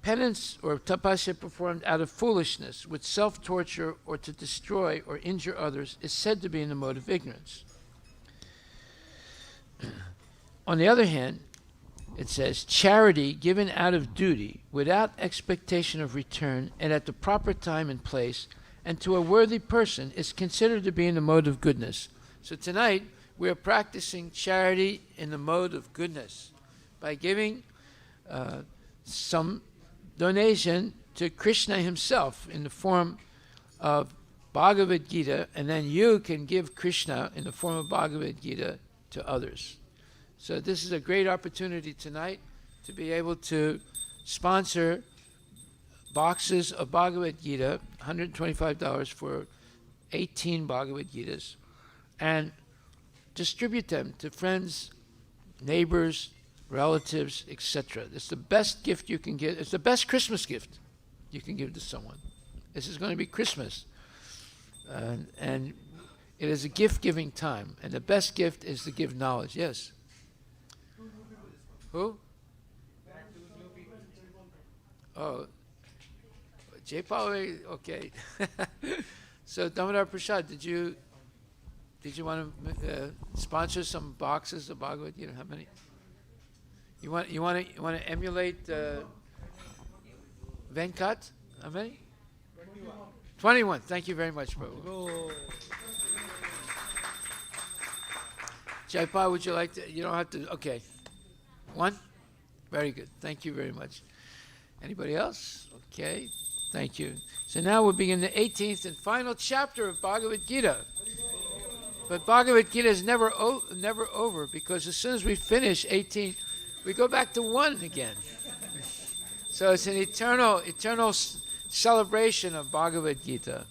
penance or tapasya performed out of foolishness, with self-torture or to destroy or injure others, is said to be in the mode of ignorance. On the other hand, it says, charity given out of duty, without expectation of return, and at the proper time and place, and to a worthy person, is considered to be in the mode of goodness. So tonight, we are practicing charity in the mode of goodness by giving some donation to Krishna himself in the form of Bhagavad Gita, and then you can give Krishna in the form of Bhagavad Gita to others. So this is a great opportunity tonight to be able to sponsor boxes of Bhagavad Gita, $125 for 18 Bhagavad Gitas, and distribute them to friends, neighbors, relatives, etc. It's the best gift you can give. It's the best Christmas gift you can give to someone. This is going to be Christmas. And it is a gift-giving time. And the best gift is to give knowledge. Yes? Who? Oh, Jaypal, okay. So Damodar Prasad, did you want to sponsor some boxes of Bhagavad Gita? How many? You want to emulate Venkat? How many? 21. Thank you very much, Prabhu. Jaypal, would you like to? You don't have to. Okay. One? Very good. Thank you very much. Anybody else? Okay. Thank you. So now we'll begin the 18th and final chapter of Bhagavad Gita. But Bhagavad Gita is never over, because as soon as we finish 18, we go back to 1 again. So it's an eternal celebration of Bhagavad Gita.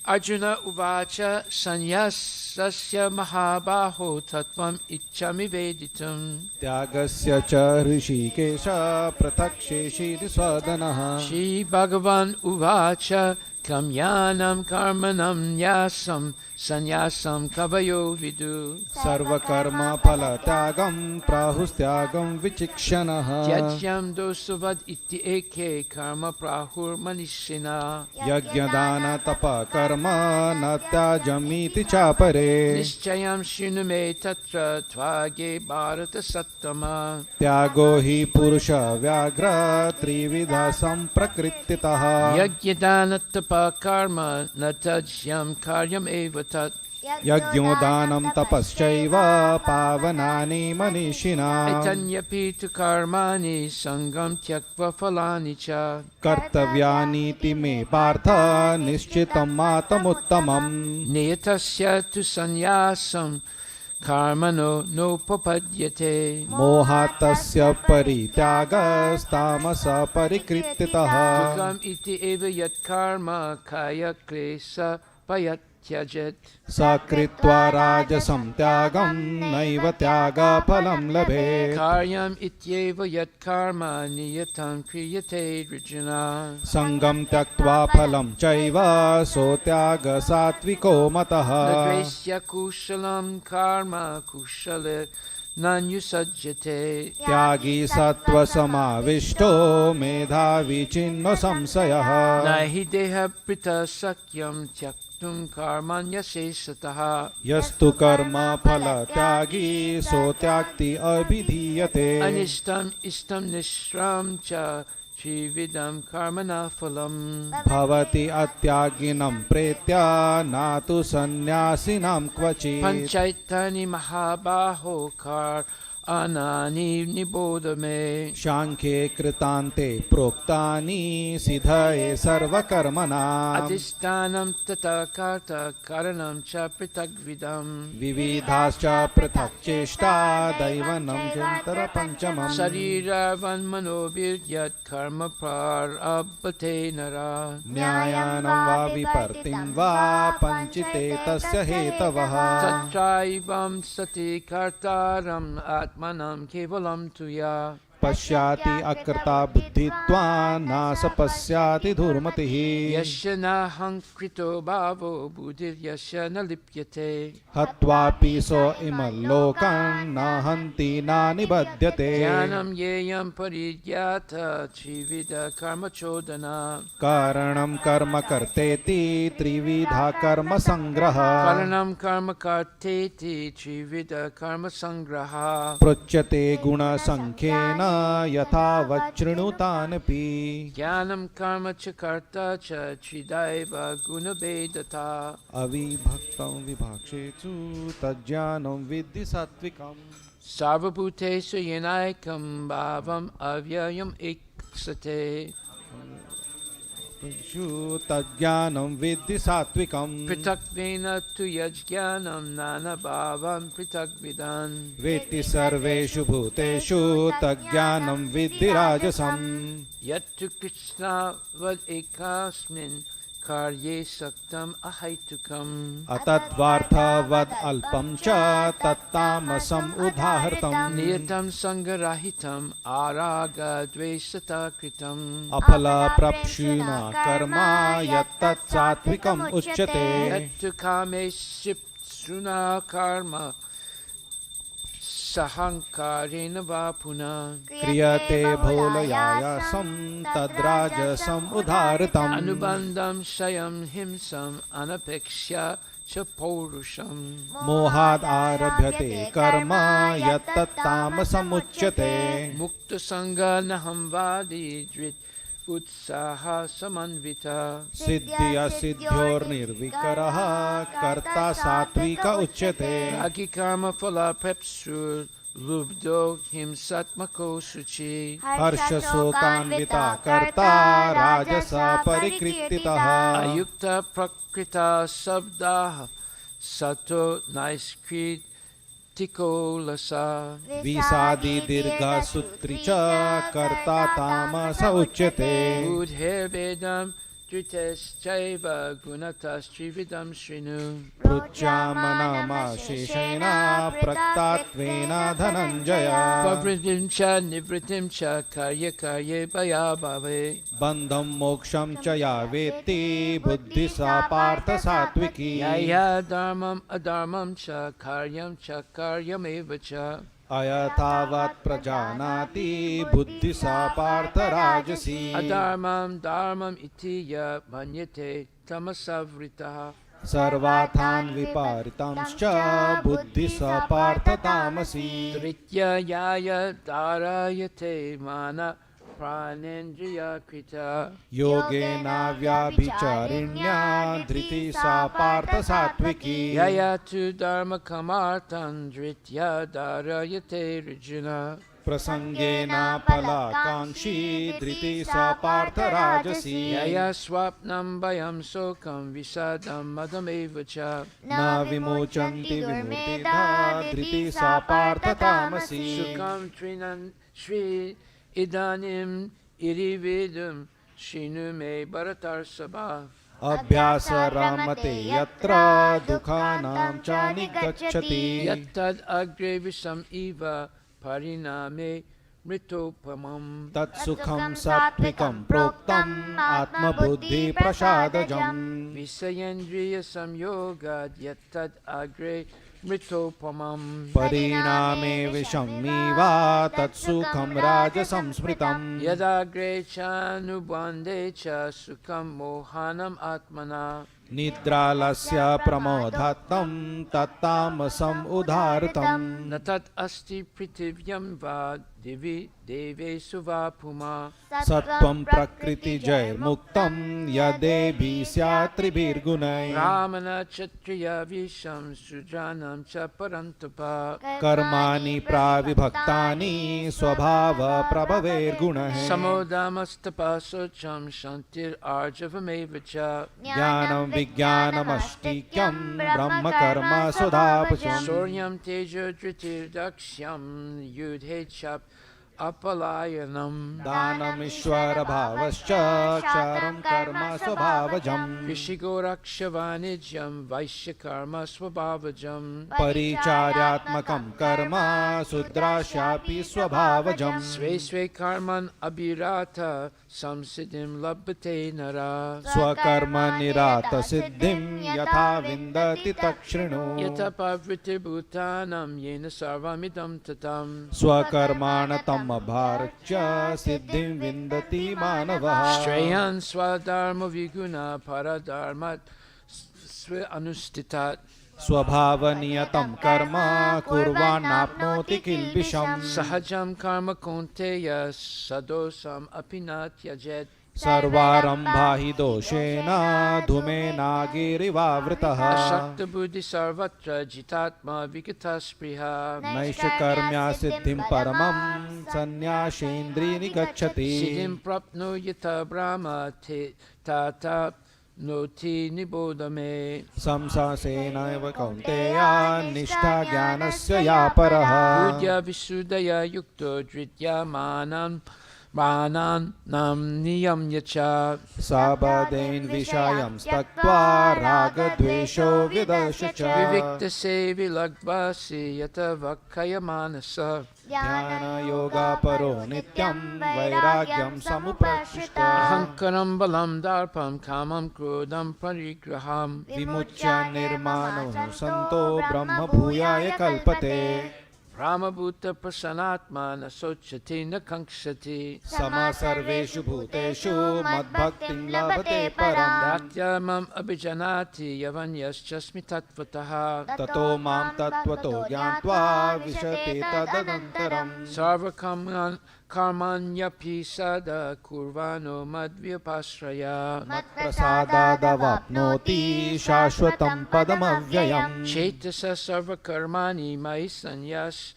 Arjuna uvacha sanyasasya mahabaho tattvam ichchami veditum. Tyagasya cha hrishikesha prataksheshiti swadanaha. Shri Bhagavan uvacha kamyanam karmanam yasam sanyasam kavayo vidu. Sarva karma phala tyagam prahustyagam vichikshanaha. Tyajyam dosavad iti eke karma prahur manishina. Yajnadana tapa karma natyajamiti chapare. Nischayam shunume tatra tvage bharata sattama. Tyago hi purusha vyagra trividha samprakrititaha. Yajnadana tapa karma natajyam karyam eva tat. Yajnodhanam tapaschaiva pavanani manishina. Aitanyapitu karmani sangam tyakva phalani cha. Kartavyani ti me partha nishchitam matamuttamam. Niyatasya tu sanyasam karmano nopapadyate. Mohatasya parityagas tamasa parikrititaha. Tukam iti eva yat karma kaya klesa payat tyajet. Sakritva rajasam tyagam naiva tyaga phalam labhe. Karyam ityeva yat karma niyatam kriyate rijana. Sangam tyaktva phalam chaiva so tyaga satviko mataha. Nadresya kushalam karma kushale nanyusajjate. Tyagi sattva samavishto medhavi chinno samsayaha. Nahi deha prita sakyam tyaktum karmanya sesataha. Yastu karma phala tyagi so tyakti abhidhiyate. Anistam istam nishram cha trividam karmana phalam. Bhavati atyaginam pretya natu sannyasinam kvachit. Panchaitani mahabaho kar anani nibodame. Shankhe kritante proktani siddhaye sarva karmana. Adhistanam tata karta karanam cha pritagvidam. Vividhascha prathak cheshta daivanam jantara panchamam. Sariravan manoviryat karma prarabhate nara. Nyayanam va vipartim va panchite tasya hetavaha. Tatraivam sati kartaram atmanam kevalam tuya. पश्याति अकृता बुद्धित्वान् नासपश्याति धूर्मतिः यस्य नाहङ्कृतो भावो बुद्धिर्यस्य न लिप्यते हत्वापि सो इमल्लोकान् न हन्ति न निबध्यते ज्ञानं येयं परिज्ञाता त्रिविध कर्मचोदना कारणं कर्म कर्तेति त्रिविधा कर्म संग्रह कारणं कर्म कर्तेति त्रिविध कर्म संग्रह पृच्यते गुणसङ्ख्येन यथा वच्छृणुतानपि ज्ञानं कर्म च कर्ता च त्रिदैव गुणभेदता अविभक्तं विभाक्षेषु तज्ज्ञानं विद्धि सात्विकम् सर्वभूतेषु येनैकं भावम् अव्ययम् ईक्षते तज्ज्ञानं विद्धि सात्विकम् पृथक्त्वेन तु यज्ज्ञानं नानाभावं पृथग्विदान् वेत्ति सर्वेषु भूतेषु तज्ज्ञानं विद्धि राजसम् यत्तु कृष्णावद् एकस्मिन् कार्ये सक्तम् अहैतुकम् अतद्वार्थवद् अल्पं च तत्तामसम् उदाहृतम् नियतं सङ्गरहितम् आरागद्वेषता कृतम् अफलप्रप्शिना कर्म यत्तत् सात्विकम् उच्यते यत्तु कामेष्यप्सुना कर्म सहङ्कारेण वा पुनः क्रियते भूलयायासं तद्राजसम् उदाहृतम् अनुबन्धं क्षयं हिंसम् अनपेक्ष्य च पौरुषम् मोहाद् आरभ्यते कर्म यत्तत् तामसमुच्यते मुक्तसङ्गनहं वादी धृत् उत्साह समन्विता सिद्धि असिद्ध्योर्निर्विकरः कर्ता सात्विक उच्यते रागी कर्मफलप्रेप्सुर्लुब्धो हिंसात्मको शुचि हर्षशोकान्विता कर्ता राजस परिकृतितः अयुक्त प्रकृता शब्दाः सतो नैष्कृतिको लसा विषादी दीर्घसूत्री च कर्ता तामस उच्यते बुद्धिर्वेदं त्रितश्चैव गुणतस्त्रिविधं शृणु पृच्छामनमाशेषेण प्रक्तात्वेन धनञ्जय प्रवृत्तिं च निवृत्तिं च कार्यकार्ये भयाभावे बन्धं मोक्षं च या वेत्ति बुद्धि सा पार्थ सात्विकी यया धर्मम् अधर्मं च कार्यमेव च अयथावत् प्रजानाति बुद्धि सा पार्थ राजसी अधर्मं धर्मम् इति य मन्यते तमसवृतः सर्वार्थान् विपरीतांश्च बुद्धि सा पार्थ तामसी तृतीयाय धारयते मन प्राणेन्द्रियकृता योगेनाव्याभिचारिण्या धृति सा पार्थ सात्विकी यया तु धर्मकमार्थं धृत्या धारयते अर्जुन प्रसंगेन फलाकांक्षी धृति सा पार्थ राजसी यया स्वप्नं भयं शोकं विषादं मदमेव च न विमोचन्ति विमुक्तिधा धृति सा पार्थ तामसी सुखं त्रिनं श्री इदानीम् इरिवेदं शृणु मे भरतर्षभा अभ्यास रमते यत्र दुःखानां च निगच्छति यत्तद् अग्रे विषम् इव परिणामे मृतोपमम् तत्सुखं सात्विकं प्रोक्तम् आत्मबुद्धि प्रसादजम् विषयेन्द्रियसंयोगात् यत्तद् अग्रे मृतोपमम् परिणामे विषमीव तत्सुखं राजसंस्मृतम् यदाग्रे चानुबन्धे च सुखं मोहानम् आत्मना निद्रालस्य प्रमोदात्तं तत्तामसम् उदाहृतम् न तत् अस्ति पृथिव्यां वा दिवि देवेषु वा पुमा सत्त्वं प्रकृतिजैर्मुक्तं यदेभिः स्यात् त्रिभिर्गुणैः ब्राह्मण क्षत्रिय वैश्यं शूद्राणां च परन्तप कर्माणि प्राविभक्तानि स्वभावप्रभवैर्गुणैः समोदमस्तपः शौचं शान्तिरार्जवमेव च ज्ञानं विज्ञानमष्टिक्यं ब्रह्मकर्म सुधापचम् शौर्यं तेजो धृतिर्दक्ष्यं युधे च apalayanam. दानमीश्वरभावश्च क्षरं कर्म स्वभावजम् Vishigorakshavanijam Vaishyakarma Swabhavajam. परिचार्यात्मकं कर्म शूद्रास्यापि स्वभावजम् Sve sve karman abhirata samsiddhim labhate nara. स्वकर्मनिरात सिद्धिं यथा विन्दति तच्छृणु Yata pavriti bhutanam yena sarvamidam tatam. स्वकर्माण तम अभार्च्य सिद्धिं विन्दति मानवः Shreyan swadharma viguna paradharmat sve anustitat. स्वभावनियतं कर्म कुर्वान्नाप्नोति किल्बिषम् Sahajam karma konteya sadosam apinat yajet. सर्वारम्भा हि दोषेण धूमेनागिरिवावृतः Ashakta buddhi sarvatra jitatma vigata spriha. नैष कर्म्या सिद्धिं परमं सन्न्यासेन्द्रियं गच्छति Siddhim prapno yata brahma te tata noti nibodame. संसासेनैव कौन्तेया निष्ठा ज्ञानस्य या परः Budya visudaya yukto dritya manan nam niyam yacha. साबदेन विषयं त्यक्त्वा रागद्वेषो विदर्श च Vivikta se vilagvasi yata vakkaya manasa. ध्यानयोगापरो नित्यं वैराग्यं समुपस्थितः Ahankaram balam darpam kamam krodam parigraham. विमुच्य निर्माणो सन्तो ब्रह्मभूयाय कल्पते Brahmabhuta prasanatma na sochati na kankshati. समा सर्वेषु भूतेषु मद्भक्तिं लभते परम् Datyamam abhijanati yavanyaschasmi tatvataha. ततो मां तत्त्वतो ज्ञात्वा विशते तदनन्तरम् Sarvakamyan karmanyapi sada kurvano madvyapasraya. मत्प्रसादादवाप्नोति शाश्वतं पदमव्ययम् Chaitasa sarvakarmani mai sanyas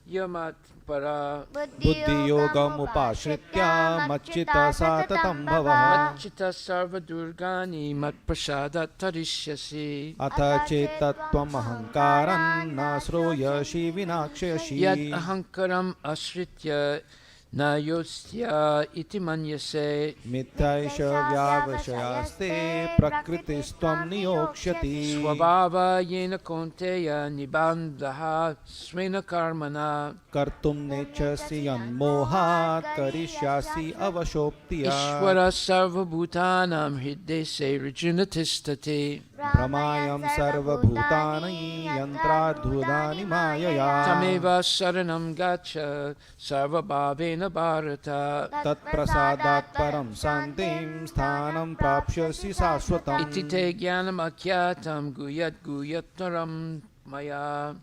yamat para. बुद्धियोगमुपाश्रित्य मच्चित्तः सततं भवः Machita sarvadurgani matprasadat tarishyasi. अथ चेत्तत्त्वम् अहङ्कारं न श्रूयसि विनाक्षयसि Yad ahankaram asritya na yosya iti manyase. मिथ्यैष व्यावशयास्ते प्रकृतिस्त्वं नियोक्ष्यति Swabhava yena konteya nibandhaha svena karmana. कर्तुं नेच्छसि यन्मोहात् करिष्यासि अवशोक्तिया Ishvara sarvabhutanam hridese rijunatistati. भ्रमायं सर्वभूतानि यन्त्राद्भुतानि मायया Tameva saranam gacha sarvabhavena bharata. तत्प्रसादात् परं शान्तिं स्थानं प्राप्स्यसि शाश्वतम् Iti te jnanam akyatam guyat guyataram maya.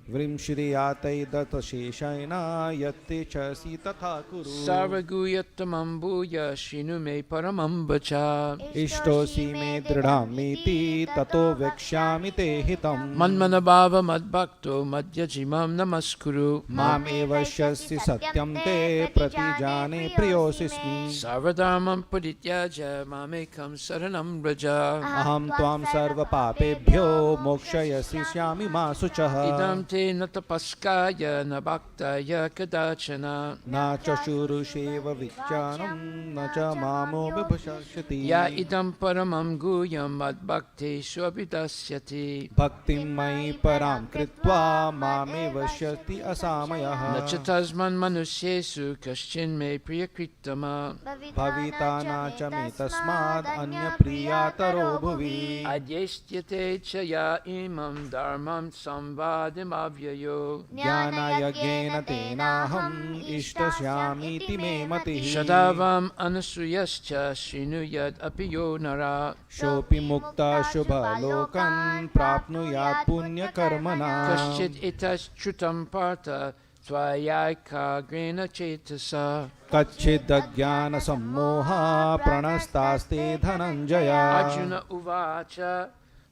व्रिंश्रियातैदतशेषेण यत्ते चसि तथा कुरु Sarvaguyatamam bhuya shinu me paramam vacha. इष्टोऽसि मे दृढामीति ततो वक्ष्यामि ते हितम् Manmanabhava madbhakto madhyajimam namaskuru. मामेव शस्यसि सत्यं ते प्रतिजाने प्रियोऽसि स्मि Sarvadharmam parityaja mamekam saranam vraja. अहं त्वां सर्वपापेभ्यो मोक्षयिष्यामि मा शुचः Idam te natapaskaya na bhaktaya kadachana. न च शुरुषेव विज्ञानं न च मामो विभशस्यति Ya idam paramam guyam madbhakti swabhidasyati. भक्तिं मयि परां कृत्वा मामेव शस्ति असामयः Nachatasman manusyesu kaschin me priyakritama. भविता न च मे तस्माद् अन्यप्रियातरो भुवि Adyestyate cha ya imam dharmam samvadim avyayo. ज्ञानयज्ञेन तेनाहम् इष्टस्यामीति मे मतिः Shadavam anasuyascha shinuyad apiyo nara. शोऽपि मुक्ता शुभलोकं प्राप्नुयात् पुण्यकर्मणा Kaschid itas chutam partha tvayakagrena chetasa. कच्चिदज्ञानसम्मोहा प्रणस्तास्ते Dhananjay Arjuna uvacha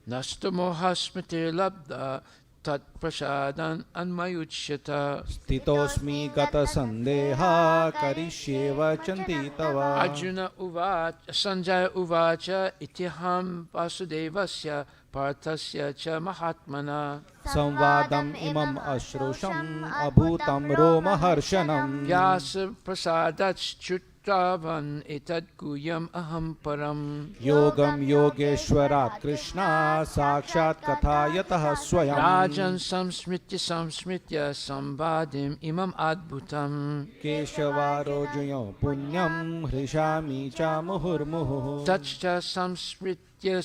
nastamohasmite labda tat prasadan anmayuchyata. स्थितोऽस्मि गतसन्देहः करिष्ये वचन्ति तव Arjuna uvacha Sanjaya uvacha itiham vasudevasya partasya cha mahatmana संवादम् इमम् अश्रुषम् अभूतं रोमहर्षणम् vyasa prasadachchutravan etad guyam aham param योगं योगेश्वरात् कृष्णा साक्षात् कथायतः स्वयं rajan samsmitya samvadim imam adbhutam केशवारोजुयो पुण्यं हृषामि च मुहुर्मुहुः tachcha samsmitya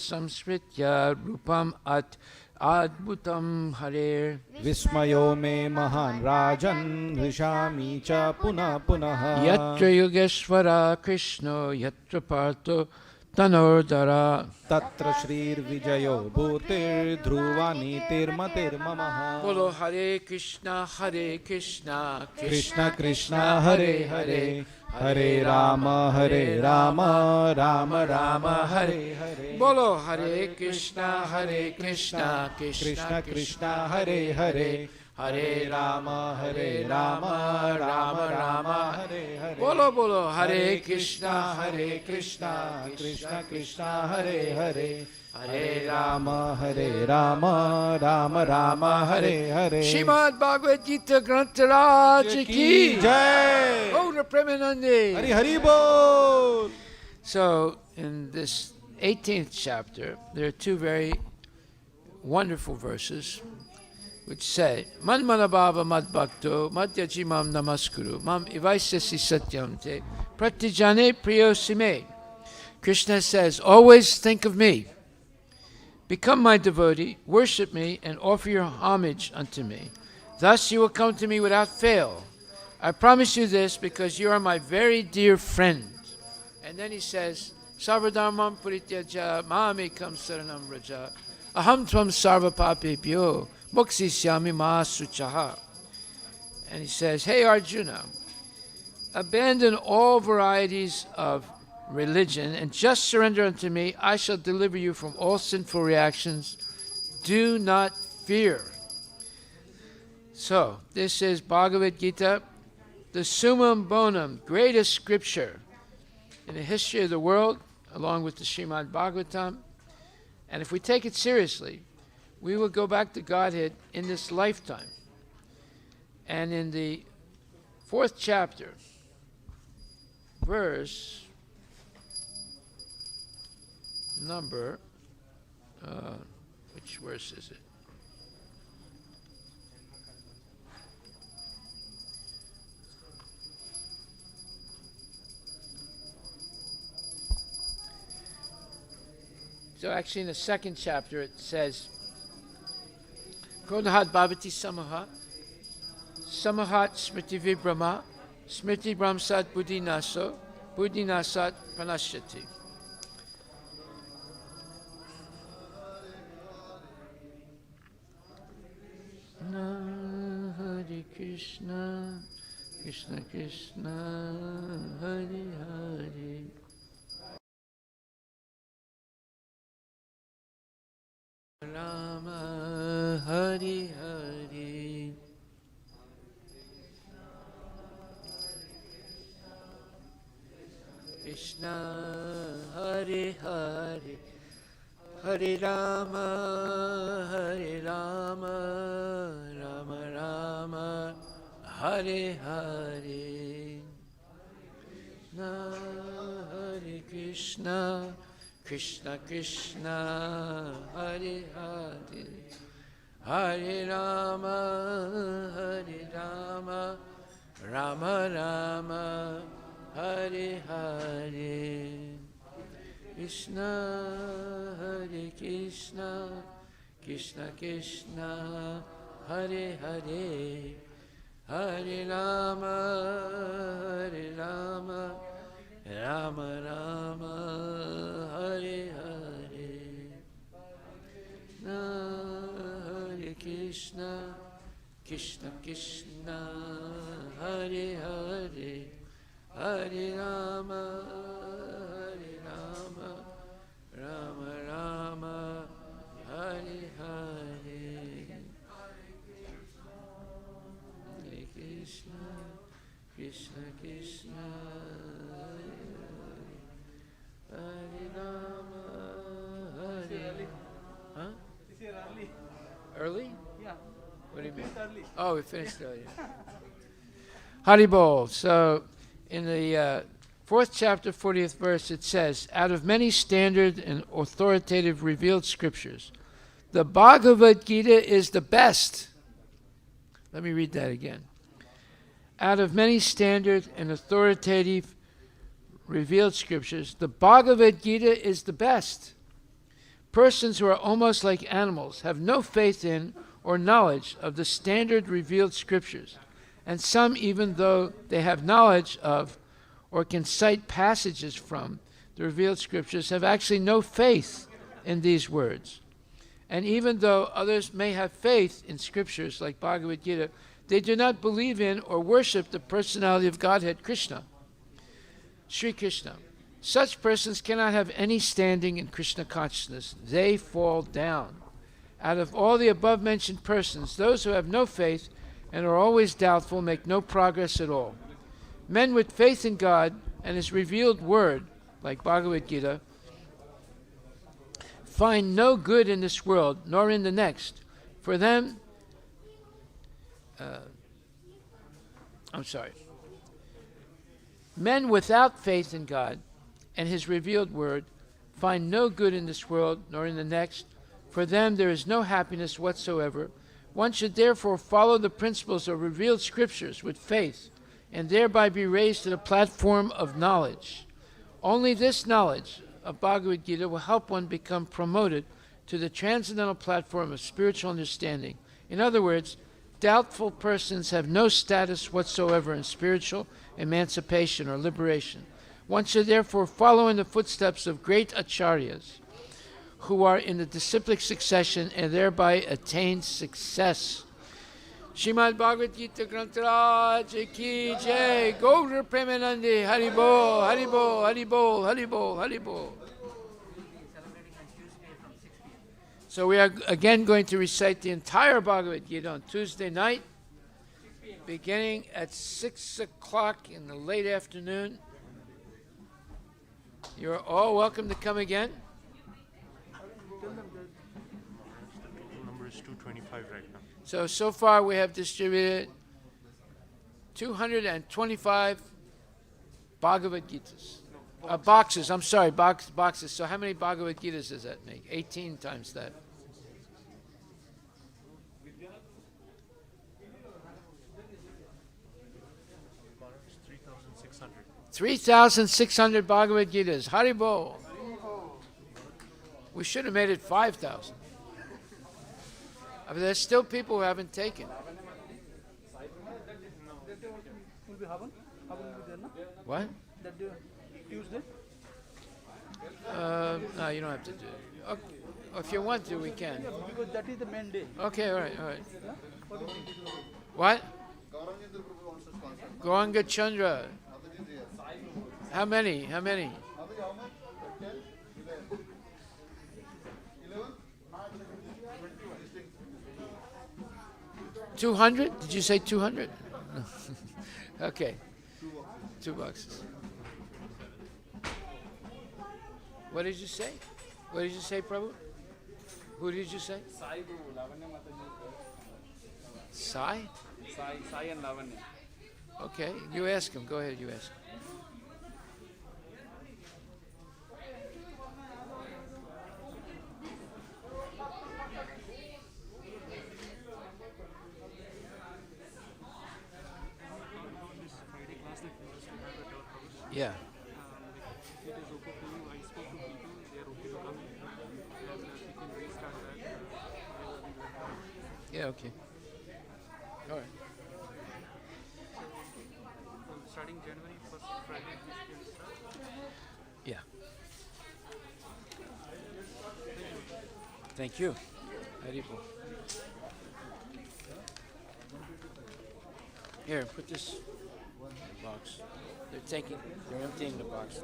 rupam at adbhutam harer विस्मयो मे महान् राजन् हृषामि च पुनः पुनः yatra yogeshwara krishno yatra partho tanordara तत्र श्रीर्विजयो भूतिर्ध्रुवा नीतिर्मतिर्ममः bolo hare krishna Krishna Krishna Hare Hare Hare Ram Ram Ram Hare Hare bolo hare krishna Krishna Krishna Hare Hare Hare Ram Ram Ram Hare Hare bolo hare krishna Krishna Krishna Hare Hare Hare Ram Ram Ram Hare Hare Srimad Bhagavad Gita Grantaraj ki जय Gaura Premanande. Hari Hari बोल. So in this 18th chapter there are two very wonderful verses which say Man manabhava mad bhakto madhyajimam namaskuru mam ivaisasi satyam te pratijane priyosime. Krishna says, always think of me. Become my devotee, worship me, and offer your homage unto me. Thus you will come to me without fail. I promise you this because you are my very dear friend. And then he says, Sarvadharmam purityaja mamekam saranam raja aham tvam sarva papebhyo moksisyami ma suchaha. And he says, hey Arjuna, abandon all varieties of religion and just surrender unto me. I shall deliver you from all sinful reactions. Do not fear. So this is Bhagavad Gita, the summum bonum, greatest scripture in the history of the world, along with the Srimad Bhagavatam. And if we take it seriously, we will go back to Godhead in this lifetime. And in the 4th chapter, verse number, which verse is it? So actually in the 2nd chapter it says, Krodhat bhavati samaha, samahat smriti vibrama, smriti brahmsat buddhi naso, buddhi nasat pranashyati. Hare Krishna, Krishna Krishna, Hare Hare. Rama, Hare Hare. Krishna, Hare Hare. Hare Rama, Rama Rama, Hare Hare. Hare Krishna, Krishna Krishna, Hare Hare. Hare Rama, Rama Rama, Hare Hare. Krishna, Hare Krishna, Krishna Krishna, Hare Hare. Hare Rama, Rama Rama, Hare Hare. Hare Krishna, Krishna Krishna, Hare Hare. Hare Rama, Rama Rama, Hare Hare. Hare Krishna, Krishna Krishna, Hare Rama, Hare. Huh? Oh, we finished earlier. Haribol. So, in the 4th chapter, 40th verse, it says, out of many standard and authoritative revealed scriptures, the Bhagavad Gita is the best. Let me read that again. Out of many standard and authoritative revealed scriptures, the Bhagavad Gita is the best. Persons who are almost like animals have no faith in or knowledge of the standard revealed scriptures, and some, even though they have knowledge of or can cite passages from the revealed scriptures, have actually no faith in these words. And even though others may have faith in scriptures like Bhagavad Gita, they do not believe in or worship the personality of Godhead Krishna, Sri Krishna. Such persons cannot have any standing in Krishna consciousness. They fall down. Out of all the above-mentioned persons, those who have no faith and are always doubtful make no progress at all. Men with faith in God and His revealed word, like Bhagavad Gita, find no good in this world, nor in the next. For them, men without faith in God and His revealed word find no good in this world, nor in the next. For them there is no happiness whatsoever. One should therefore follow the principles of revealed scriptures with faith, and thereby be raised to the platform of knowledge. Only this knowledge of Bhagavad Gita will help one become promoted to the transcendental platform of spiritual understanding. In other words, doubtful persons have no status whatsoever in spiritual emancipation or liberation. One should therefore follow in the footsteps of great acharyas who are in the disciplic succession and thereby attain success. Srimad Bhagavad Gita Grantaraj Ki Jai, Gaura Premanandi, Haribol, Haribol, Haribol, Haribol, Haribol. So we are again going to recite the entire Bhagavad Gita on Tuesday night, beginning at 6 o'clock in the late afternoon. You're all welcome to come again. Number is 225 right now. So far we have distributed 225 Bhagavad Gitas. Boxes, I'm sorry, boxes. So how many Bhagavad Gitas does that make? 18 times that. 3,600 Bhagavad Gitas. Haribol. We should have made it 5,000. But there's still people who haven't taken. What? Tuesday? No, you don't have to do it. Okay. If you want to, we can. Yeah, because that is the main day. Okay, all right. What? Gauranga Chandra. How many? 200? Did you say 200? Okay. 2 boxes. What did you say? What did you say, Prabhu? Who did you say? Sai Prabhu, Lavanya Mataji. Sai? Sai and Lavanya. Okay, you ask him. Go ahead, you ask him. Yeah. It is okay for you. I spoke to people. They are okay to come. And we can restart that. Yeah, okay. All right. Starting January 1st Friday, we can start. Yeah. Thank you. Haribol. Here, put this in the box. They're emptying the box.